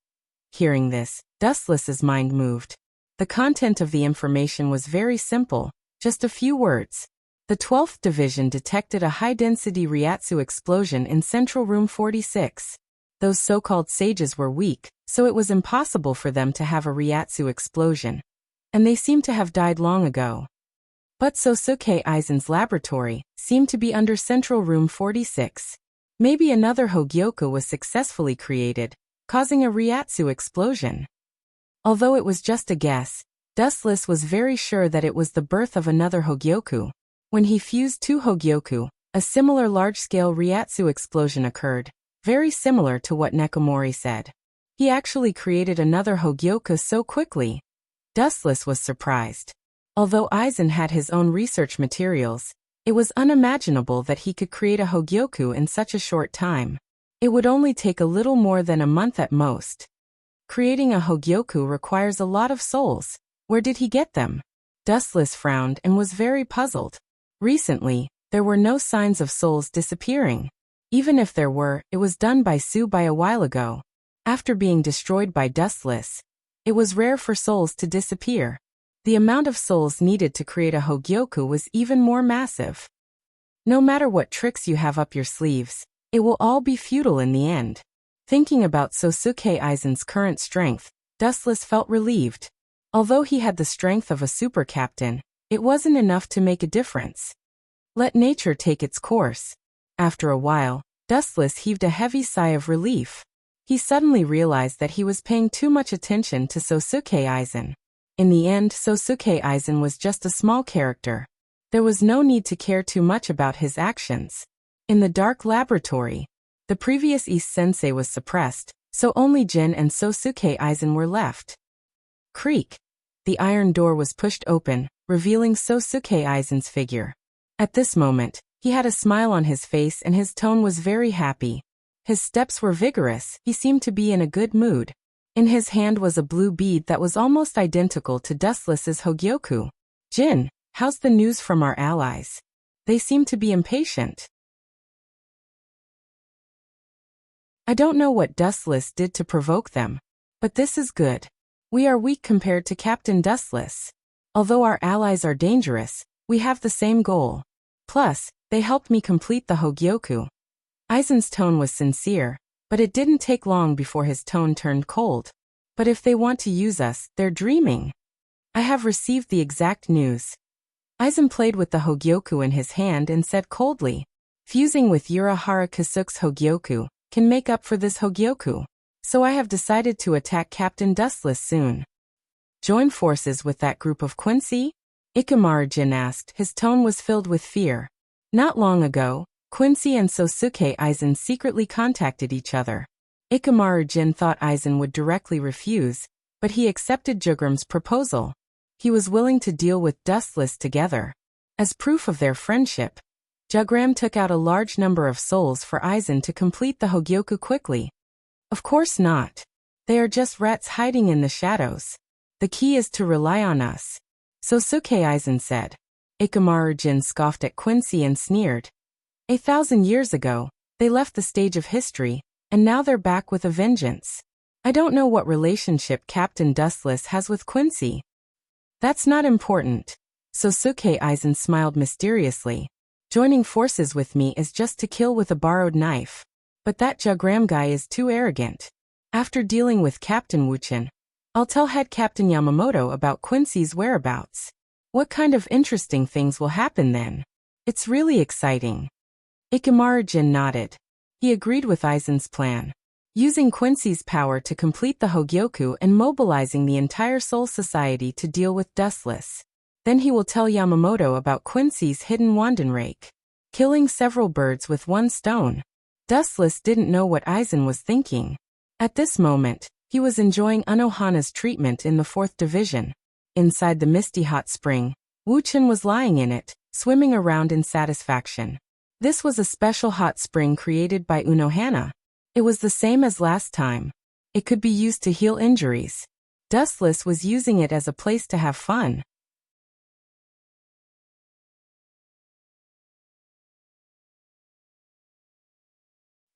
Hearing this, Dustless's mind moved. The content of the information was very simple, just a few words. The 12th Division detected a high-density Ryatsu explosion in Central Room 46. Those so-called sages were weak, so it was impossible for them to have a Ryatsu explosion, and they seemed to have died long ago. But Sosuke Aizen's laboratory seemed to be under Central Room 46. Maybe another Hogyoku was successfully created, causing a Ryatsu explosion. Although it was just a guess, Dustless was very sure that it was the birth of another Hogyoku. When he fused two Hogyoku, a similar large-scale Ryatsu explosion occurred, very similar to what Nekomori said. He actually created another Hogyoku so quickly. Dustless was surprised. Although Aizen had his own research materials, it was unimaginable that he could create a Hogyoku in such a short time. It would only take a little more than a month at most. Creating a Hogyoku requires a lot of souls. Where did he get them? Dustless frowned and was very puzzled. Recently, there were no signs of souls disappearing. Even if there were, it was done by Subai a while ago. After being destroyed by Dustless, it was rare for souls to disappear. The amount of souls needed to create a Hogyoku was even more massive. No matter what tricks you have up your sleeves, it will all be futile in the end. Thinking about Sosuke Aizen's current strength, Dustless felt relieved. Although he had the strength of a super captain, it wasn't enough to make a difference. Let nature take its course. After a while, Dustless heaved a heavy sigh of relief. He suddenly realized that he was paying too much attention to Sosuke Aizen. In the end, Sosuke Aizen was just a small character. There was no need to care too much about his actions. In the dark laboratory, the previous East Sensei was suppressed, so only Jin and Sosuke Aizen were left. Creak. The iron door was pushed open, revealing Sosuke Aizen's figure. At this moment, He had a smile on his face and his tone was very happy. His steps were vigorous, he seemed to be in a good mood. In his hand was a blue bead that was almost identical to Dustless's Hogyoku. Jin, how's the news from our allies? They seem to be impatient. I don't know what Dustless did to provoke them, but this is good. We are weak compared to Captain Dustless. Although our allies are dangerous, we have the same goal. Plus, they helped me complete the Hogyoku. Aizen's tone was sincere, but it didn't take long before his tone turned cold. But if they want to use us, they're dreaming. I have received the exact news. Aizen played with the Hogyoku in his hand and said coldly, fusing with Urahara Kasuke's Hogyoku can make up for this Hogyoku. So I have decided to attack Captain Dustless soon. Join forces with that group of Quincy? Ikamaru Jin asked. His tone was filled with fear. Not long ago, Quincy and Sosuke Aizen secretly contacted each other. Ikamaru Jin thought Aizen would directly refuse, but he accepted Jugram's proposal. He was willing to deal with Dustless together. As proof of their friendship, Jugram took out a large number of souls for Aizen to complete the Hogyoku quickly. Of course not. They are just rats hiding in the shadows. The key is to rely on us. Sosuke Aizen said. Ikamaru Jin scoffed at Quincy and sneered. 1,000 years ago, they left the stage of history, and now they're back with a vengeance. I don't know what relationship Captain Dustless has with Quincy. That's not important. Sosuke Aizen smiled mysteriously. Joining forces with me is just to kill with a borrowed knife. But that Jugram guy is too arrogant. After dealing with Captain Wuchen, I'll tell Head Captain Yamamoto about Quincy's whereabouts. What kind of interesting things will happen then? It's really exciting. Ikamaru Jin nodded. He agreed with Aizen's plan. Using Quincy's power to complete the Hogyoku and mobilizing the entire Soul Society to deal with Dustless. Then he will tell Yamamoto about Quincy's hidden Wandenrake. Killing several birds with one stone. Dustless didn't know what Aizen was thinking. At this moment, he was enjoying Unohana's treatment in the 4th division. Inside the misty hot spring, Wuchen was lying in it, swimming around in satisfaction. This was a special hot spring created by Unohana. It was the same as last time. It could be used to heal injuries. Dustless was using it as a place to have fun.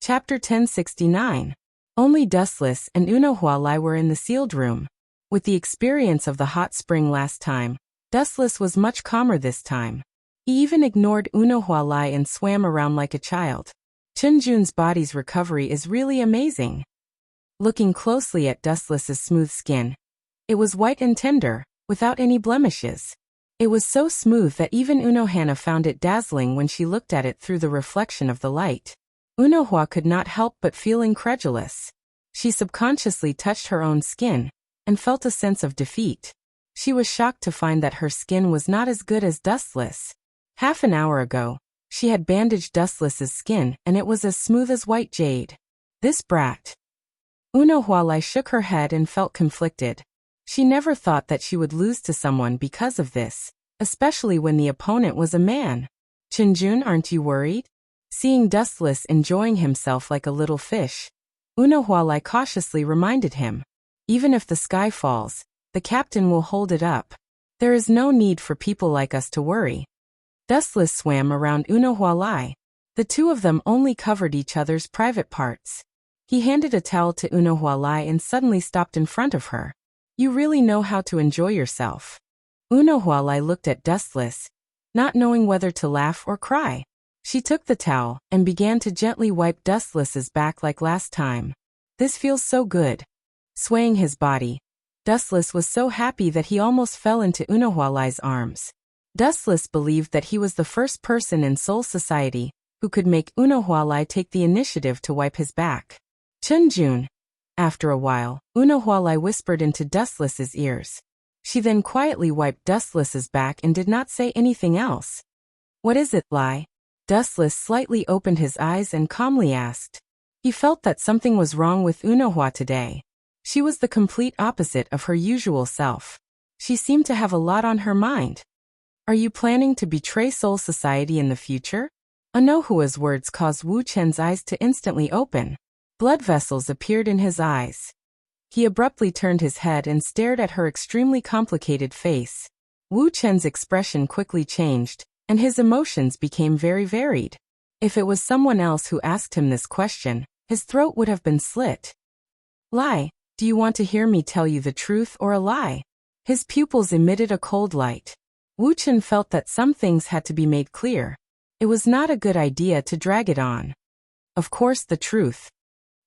Chapter 1069. Only Dustless and Unohana were in the sealed room. With the experience of the hot spring last time, Dustless was much calmer this time. He even ignored Unohana and swam around like a child. Chunjun's body's recovery is really amazing. Looking closely at Dustless's smooth skin, it was white and tender, without any blemishes. It was so smooth that even Unohana found it dazzling when she looked at it through the reflection of the light. Unohana could not help but feel incredulous. She subconsciously touched her own skin, and felt a sense of defeat. She was shocked to find that her skin was not as good as Dustless. Half an hour ago, she had bandaged Dustless's skin and it was as smooth as white jade. This brat. Unohana shook her head and felt conflicted. She never thought that she would lose to someone because of this, especially when the opponent was a man. Chunjun, aren't you worried? Seeing Dustless enjoying himself like a little fish, Unohana cautiously reminded him. Even if the sky falls, the captain will hold it up. There is no need for people like us to worry. Dustless swam around Unohana. The two of them only covered each other's private parts. He handed a towel to Unohana and suddenly stopped in front of her. You really know how to enjoy yourself. Unohana looked at Dustless, not knowing whether to laugh or cry. She took the towel and began to gently wipe Dustless's back like last time. This feels so good. Swaying his body, Dustless was so happy that he almost fell into Unohana's arms. Dustless believed that he was the first person in Soul Society who could make Unohana take the initiative to wipe his back. Chunjun. After a while, Unohana whispered into Dustless's ears. She then quietly wiped Dustless's back and did not say anything else. What is it, Lai? Dustless slightly opened his eyes and calmly asked. He felt that something was wrong with Unohana today. She was the complete opposite of her usual self. She seemed to have a lot on her mind. Are you planning to betray Soul Society in the future? Anohua's words caused Wu Chen's eyes to instantly open. Blood vessels appeared in his eyes. He abruptly turned his head and stared at her extremely complicated face. Wu Chen's expression quickly changed, and his emotions became very varied. If it was someone else who asked him this question, his throat would have been slit. Lie, do you want to hear me tell you the truth or a lie? His pupils emitted a cold light. Wu Chen felt that some things had to be made clear. It was not a good idea to drag it on. Of course, the truth.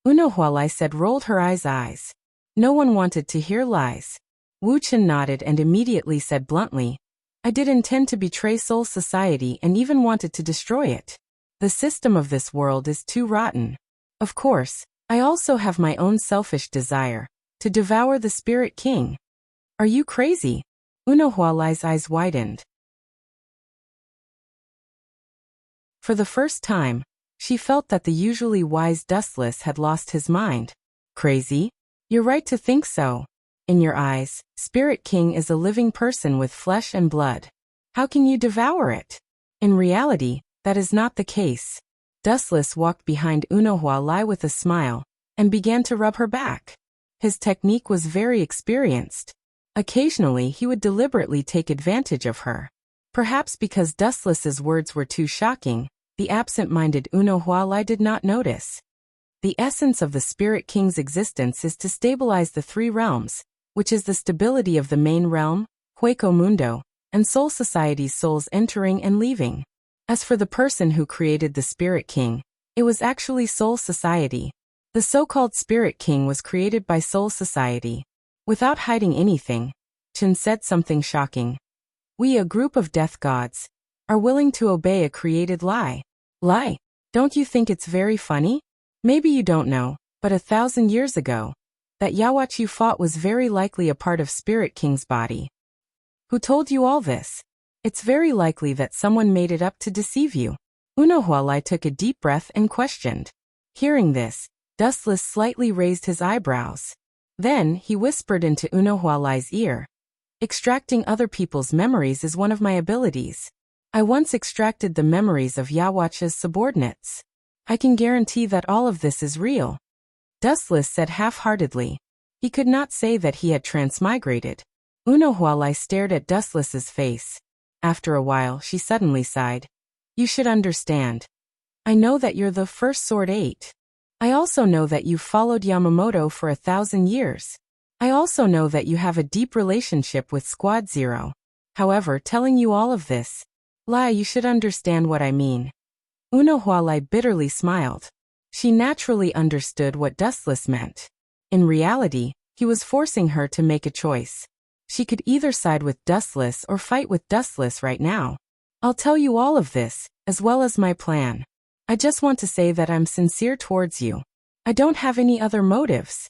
Unohualai said, rolled her eyes. No one wanted to hear lies. Wu Chen nodded and immediately said bluntly, I did intend to betray Soul Society and even wanted to destroy it. The system of this world is too rotten. Of course, I also have my own selfish desire, to devour the Spirit King. Are you crazy? Unohualai's eyes widened. For the first time, she felt that the usually wise Dustless had lost his mind. Crazy? You're right to think so. In your eyes, Spirit King is a living person with flesh and blood. How can you devour it? In reality, that is not the case. Dustless walked behind Unohualai with a smile, and began to rub her back. His technique was very experienced. Occasionally he would deliberately take advantage of her. Perhaps because Dustless's words were too shocking, the absent-minded Unohualai did not notice. The essence of the Spirit King's existence is to stabilize the three realms, which is the stability of the main realm, Hueco Mundo, and Soul Society's souls entering and leaving. As for the person who created the Spirit King, it was actually Soul Society. The so-called Spirit King was created by Soul Society. Without hiding anything, Chen said something shocking. We, a group of death gods, are willing to obey a created lie. Lie? Don't you think it's very funny? Maybe you don't know, but 1,000 years ago, that Yaowachi you fought was very likely a part of Spirit King's body. Who told you all this? It's very likely that someone made it up to deceive you. Unohualai took a deep breath and questioned. Hearing this, Dustless slightly raised his eyebrows. Then he whispered into Unohualai's ear. Extracting other people's memories is one of my abilities. I once extracted the memories of Yaowachi's subordinates. I can guarantee that all of this is real. Dustless said half-heartedly. He could not say that he had transmigrated. Unohualai stared at Dustless's face. After a while, she suddenly sighed. You should understand. I know that you're the first Sword 8. I also know that you've followed Yamamoto for 1,000 years. I also know that you have a deep relationship with Squad Zero. However, telling you all of this, Lai, you should understand what I mean. Unohualai bitterly smiled. She naturally understood what Dustless meant. In reality, he was forcing her to make a choice. She could either side with Dustless or fight with Dustless right now. I'll tell you all of this, as well as my plan. I just want to say that I'm sincere towards you. I don't have any other motives.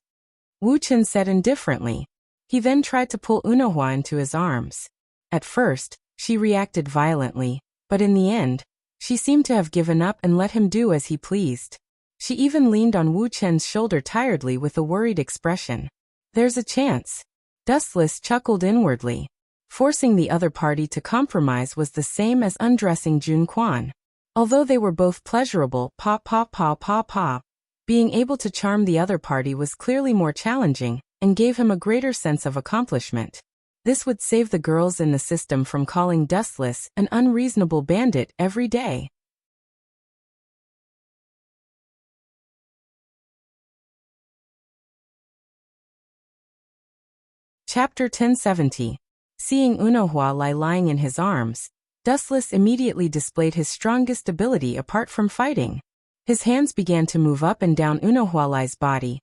Wu Chen said indifferently. He then tried to pull Unohua into his arms. At first, she reacted violently, but in the end, she seemed to have given up and let him do as he pleased. She even leaned on Wu Chen's shoulder tiredly with a worried expression. There's a chance. Dustless chuckled inwardly. Forcing the other party to compromise was the same as undressing Jun Quan. Although they were both pleasurable, being able to charm the other party was clearly more challenging, and gave him a greater sense of accomplishment. This would save the girls in the system from calling Dustless an unreasonable bandit every day. Chapter 1070. Seeing Unohualai lying in his arms, Dustless immediately displayed his strongest ability apart from fighting. His hands began to move up and down Unohualai's body,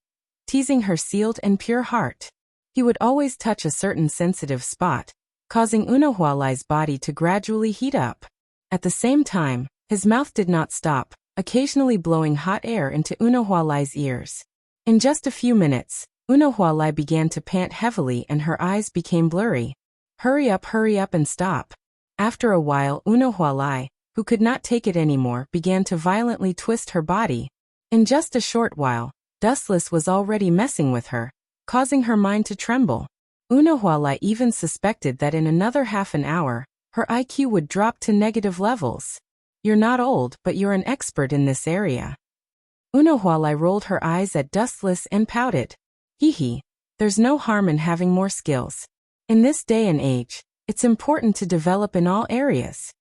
teasing her sealed and pure heart. He would always touch a certain sensitive spot, causing Unohualai's body to gradually heat up. At the same time, his mouth did not stop, occasionally blowing hot air into Unohualai's ears. In just a few minutes, Unohualai began to pant heavily and her eyes became blurry. Hurry up and stop. After a while, Unohualai, who could not take it anymore, began to violently twist her body. In just a short while, Dustless was already messing with her, causing her mind to tremble. Unohualai even suspected that in another half an hour, her IQ would drop to negative levels. You're not old, but you're an expert in this area. Unohualai rolled her eyes at Dustless and pouted. Hee hee. There's no harm in having more skills. In this day and age, it's important to develop in all areas.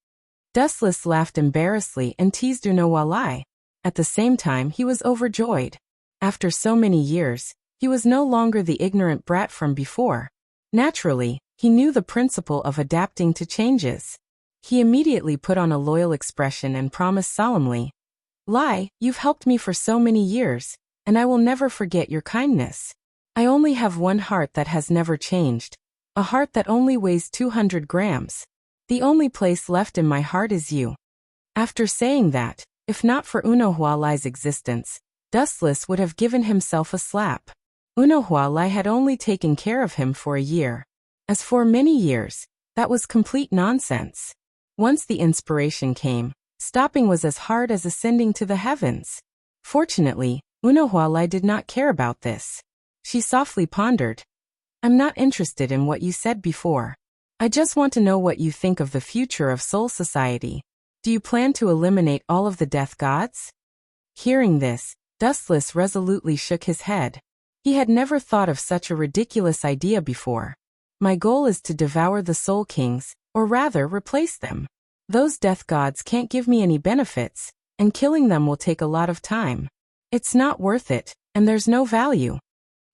Dustless laughed embarrassedly and teased Unohualai. At the same time, he was overjoyed. After so many years, he was no longer the ignorant brat from before. Naturally, he knew the principle of adapting to changes. He immediately put on a loyal expression and promised solemnly, Lai, you've helped me for so many years, and I will never forget your kindness. I only have one heart that has never changed, a heart that only weighs 200 grams. The only place left in my heart is you. After saying that, if not for Unohualai's existence, Dustless would have given himself a slap. Unohualai had only taken care of him for a year. As for many years, that was complete nonsense. Once the inspiration came, stopping was as hard as ascending to the heavens. Fortunately, Unohualai did not care about this. She softly pondered. I'm not interested in what you said before. I just want to know what you think of the future of Soul Society. Do you plan to eliminate all of the death gods? Hearing this, Dustless resolutely shook his head. He had never thought of such a ridiculous idea before. My goal is to devour the Soul Kings, or rather replace them. Those death gods can't give me any benefits, and killing them will take a lot of time. It's not worth it, and there's no value.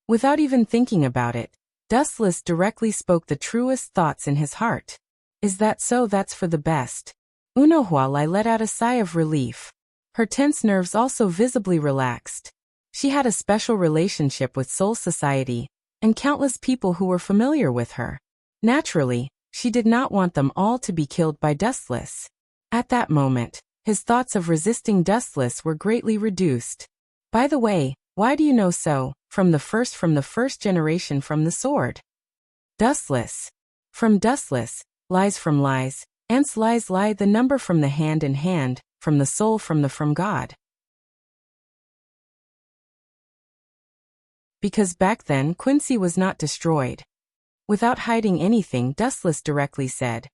Without even thinking about it, Dustless directly spoke the truest thoughts in his heart. Is that so? That's for the best. Unohualai let out a sigh of relief. Her tense nerves also visibly relaxed. She had a special relationship with Soul Society, and countless people who were familiar with her. Naturally, she did not want them all to be killed by Dustless. At that moment, his thoughts of resisting Dustless were greatly reduced. By the way, why do you know so? From the first generation from the sword. Dustless. From Dustless, lies from lies, ants lies lie the number from the hand in hand, from the soul from God. Because back then Quincy was not destroyed. Without hiding anything, Dustless directly said.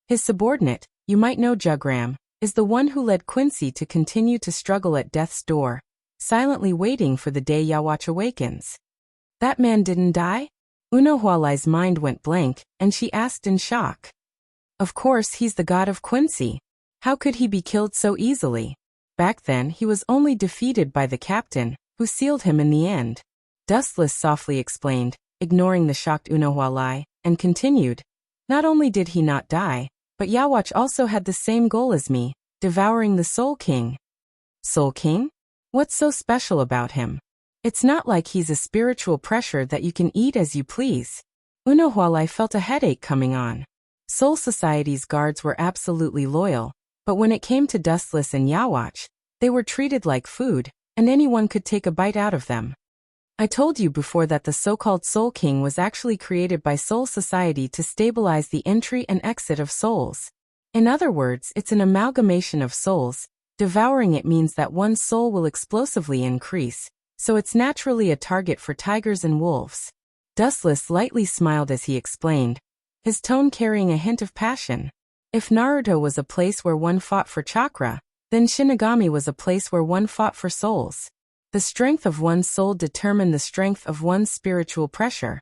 His subordinate, you might know Jugram, is the one who led Quincy to continue to struggle at death's door, silently waiting for the day Yawatch awakens. That man didn't die? Unohualai's mind went blank, and she asked in shock. Of course he's the god of Quincy. How could he be killed so easily? Back then he was only defeated by the captain, who sealed him in the end. Dustless softly explained, ignoring the shocked Unohualai, and continued. Not only did he not die, but Yawatch also had the same goal as me, devouring the Soul King. Soul King? What's so special about him? It's not like he's a spiritual pressure that you can eat as you please. Unohualai felt a headache coming on. Soul Society's guards were absolutely loyal, but when it came to Dustless and Yawatch, they were treated like food, and anyone could take a bite out of them. I told you before that the so-called Soul King was actually created by Soul Society to stabilize the entry and exit of souls. In other words, it's an amalgamation of souls. Devouring it means that one soul will explosively increase, so it's naturally a target for tigers and wolves. Dustless lightly smiled as he explained, his tone carrying a hint of passion. If Naruto was a place where one fought for chakra, then Shinigami was a place where one fought for souls. The strength of one's soul determined the strength of one's spiritual pressure.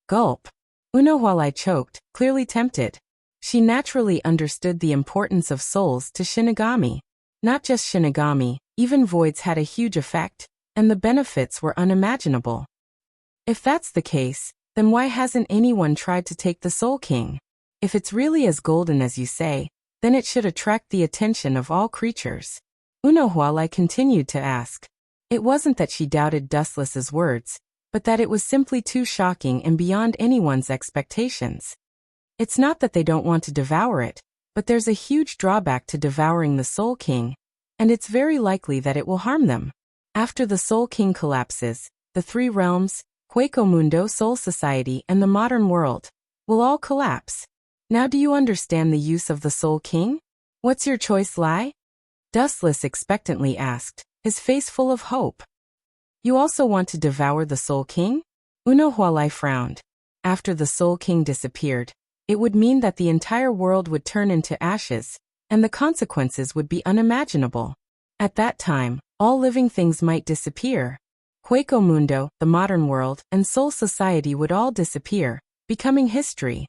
Gulp. Unohualai choked, clearly tempted. She naturally understood the importance of souls to Shinigami. Not just Shinigami, even voids had a huge effect, and the benefits were unimaginable. If that's the case, then why hasn't anyone tried to take the Soul King? If it's really as golden as you say, then it should attract the attention of all creatures. Unohualai continued to ask. It wasn't that she doubted Dustless's words, but that it was simply too shocking and beyond anyone's expectations. It's not that they don't want to devour it, but there's a huge drawback to devouring the Soul King, and it's very likely that it will harm them. After the Soul King collapses, the three realms, Hueco Mundo, Soul Society, and the modern world, will all collapse. Now do you understand the use of the Soul King? What's your choice, Lai? Dustless expectantly asked, his face full of hope. You also want to devour the Soul King? Unohualai frowned. After the Soul King disappeared, it would mean that the entire world would turn into ashes, and the consequences would be unimaginable. At that time, all living things might disappear. Hueco Mundo, the modern world, and Soul Society would all disappear, becoming history.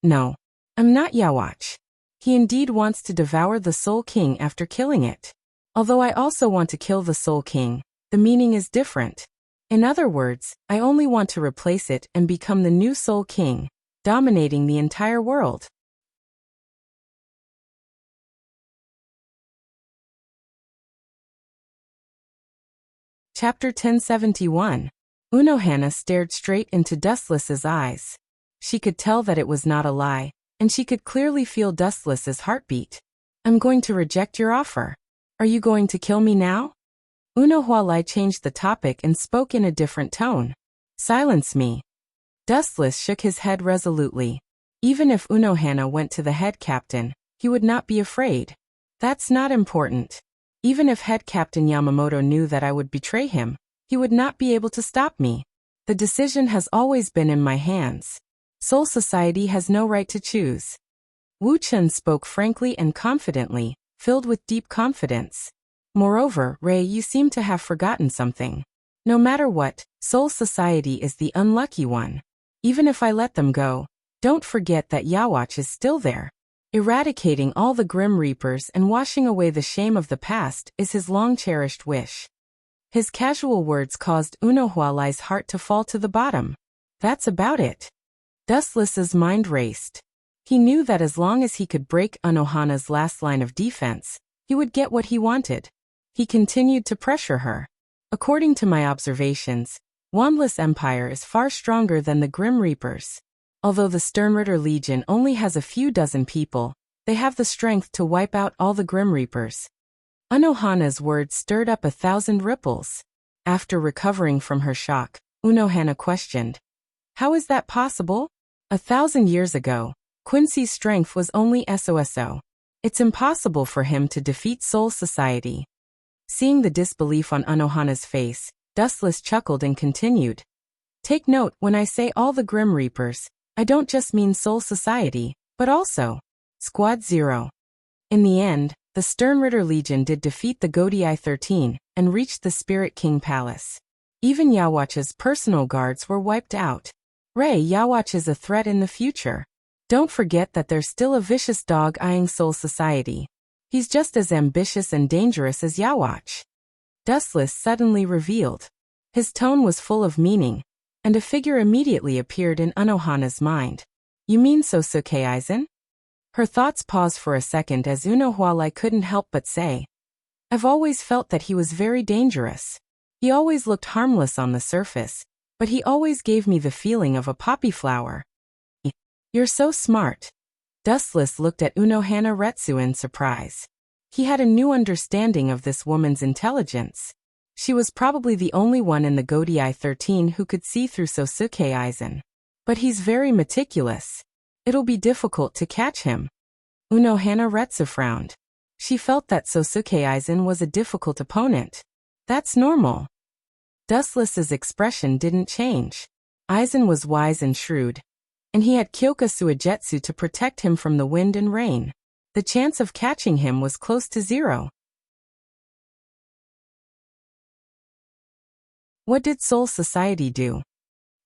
No. I'm not Yawatch. He indeed wants to devour the Soul King after killing it. Although I also want to kill the Soul King, the meaning is different. In other words, I only want to replace it and become the new Soul King, dominating the entire world. Chapter 1071. Unohana stared straight into Dustless's eyes. She could tell that it was not a lie, and she could clearly feel Dustless's heartbeat. I'm going to reject your offer. Are you going to kill me now? Unohana changed the topic and spoke in a different tone. Silence me. Dustless shook his head resolutely. Even if Unohana went to the head captain, he would not be afraid. That's not important. Even if head captain Yamamoto knew that I would betray him, he would not be able to stop me. The decision has always been in my hands. Soul Society has no right to choose. Wu Chun spoke frankly and confidently, filled with deep confidence. Moreover, Ray, you seem to have forgotten something. No matter what, Soul Society is the unlucky one. Even if I let them go, don't forget that Yawatch is still there. Eradicating all the Grim Reapers and washing away the shame of the past is his long-cherished wish. His casual words caused Unohana's heart to fall to the bottom. That's about it. Dustless's mind raced. He knew that as long as he could break Unohana's last line of defense, he would get what he wanted. He continued to pressure her. According to my observations, Wandless Empire is far stronger than the Grim Reapers. Although the Sternritter Legion only has a few dozen people, they have the strength to wipe out all the Grim Reapers. Unohana's words stirred up 1,000 ripples. After recovering from her shock, Unohana questioned, how is that possible? 1,000 years ago, Quincy's strength was only SOSO. It's impossible for him to defeat Soul Society. Seeing the disbelief on Unohana's face, Dustless chuckled and continued. Take note, when I say all the Grim Reapers, I don't just mean Soul Society, but also Squad Zero. In the end, the Sternritter Legion did defeat the Godii 13 and reached the Spirit King Palace. Even Yawatch's personal guards were wiped out. Ray, Yawatch is a threat in the future. Don't forget that there's still a vicious dog eyeing Soul Society. He's just as ambitious and dangerous as Yawatch. Dustless suddenly revealed. His tone was full of meaning, and a figure immediately appeared in Unohana's mind. You mean Sosuke Aizen? Her thoughts paused for a second as Unohana couldn't help but say. I've always felt that he was very dangerous. He always looked harmless on the surface, but he always gave me the feeling of a poppy flower. You're so smart. Dustless looked at Unohana Retsu in surprise. He had a new understanding of this woman's intelligence. She was probably the only one in the Godii 13 who could see through Sosuke Aizen. But he's very meticulous. It'll be difficult to catch him. Unohana Retsu frowned. She felt that Sosuke Aizen was a difficult opponent. That's normal. Dustless's expression didn't change. Aizen was wise and shrewd, and he had Kyoka Suigetsu to protect him from the wind and rain. The chance of catching him was close to zero. What did Soul Society do?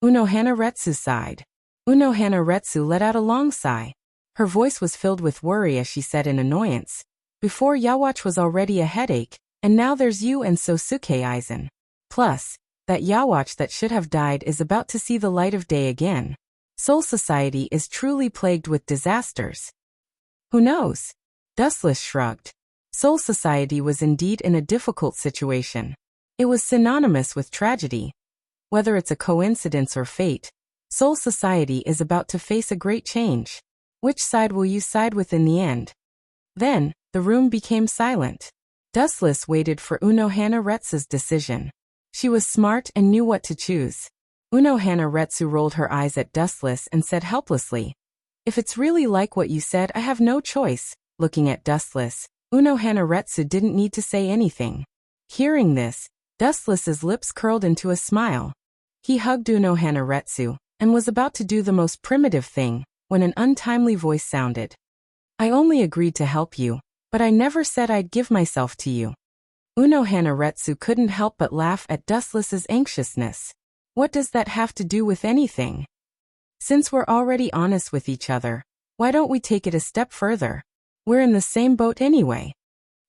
Unohana Retsu sighed. Unohana Retsu let out a long sigh. Her voice was filled with worry as she said in annoyance. Before Yawatch was already a headache, and now there's you and Sosuke Aizen. Plus, that Yawatch that should have died is about to see the light of day again. Soul Society is truly plagued with disasters. Who knows? Dustless shrugged. Soul Society was indeed in a difficult situation. It was synonymous with tragedy. Whether it's a coincidence or fate, Soul Society is about to face a great change. Which side will you side with in the end? Then, the room became silent. Dustless waited for Unohana Retsu's decision. She was smart and knew what to choose. Unohana Retsu rolled her eyes at Dustless and said helplessly, if it's really like what you said, I have no choice. Looking at Dustless, Unohana Retsu didn't need to say anything. Hearing this, Dustless's lips curled into a smile. He hugged Unohana Retsu and was about to do the most primitive thing when an untimely voice sounded. I only agreed to help you, But I never said I'd give myself to you. Unohana couldn't help but laugh at Dustless's anxiousness. What does that have to do with anything? Since we're already honest with each other, why don't we take it a step further? We're in the same boat anyway.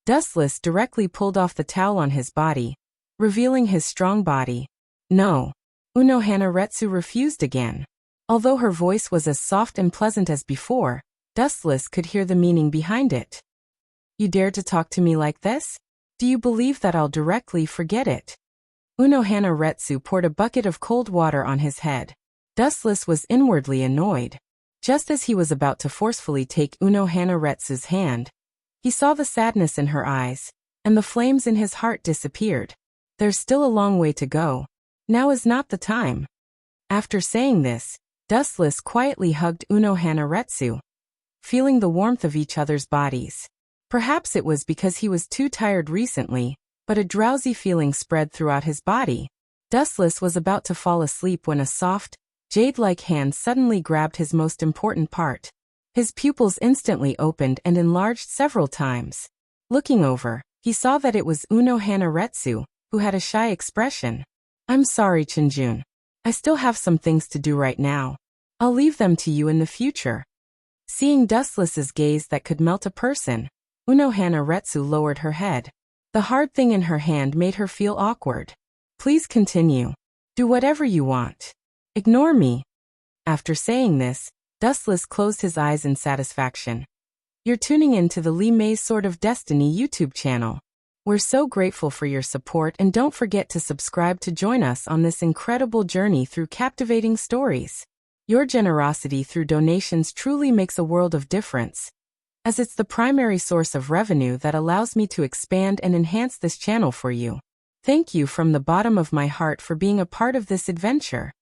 Dustless directly pulled off the towel on his body, revealing his strong body. No. Unohana refused again. Although her voice was as soft and pleasant as before, Dustless could hear the meaning behind it. You dare to talk to me like this? Do you believe that I'll directly forget it? Unohana poured a bucket of cold water on his head. Dustless was inwardly annoyed. Just as he was about to forcefully take Unohana hand, he saw the sadness in her eyes, and the flames in his heart disappeared. There's still a long way to go. Now is not the time. After saying this, Dustless quietly hugged Unohana, feeling the warmth of each other's bodies. Perhaps it was because he was too tired recently, but a drowsy feeling spread throughout his body. Dustless was about to fall asleep when a soft, jade-like hand suddenly grabbed his most important part. His pupils instantly opened and enlarged several times. Looking over, he saw that it was Unohana, who had a shy expression. I'm sorry, Chinjun. I still have some things to do right now. I'll leave them to you in the future. Seeing Dustless's gaze that could melt a person, Unohana lowered her head. The hard thing in her hand made her feel awkward. Please continue. Do whatever you want. Ignore me. After saying this, Dustless closed his eyes in satisfaction. You're tuning in to the Lee May's Sword of Destiny YouTube channel. We're so grateful for your support, and don't forget to subscribe to join us on this incredible journey through captivating stories. Your generosity through donations truly makes a world of difference, as it's the primary source of revenue that allows me to expand and enhance this channel for you. Thank you from the bottom of my heart for being a part of this adventure.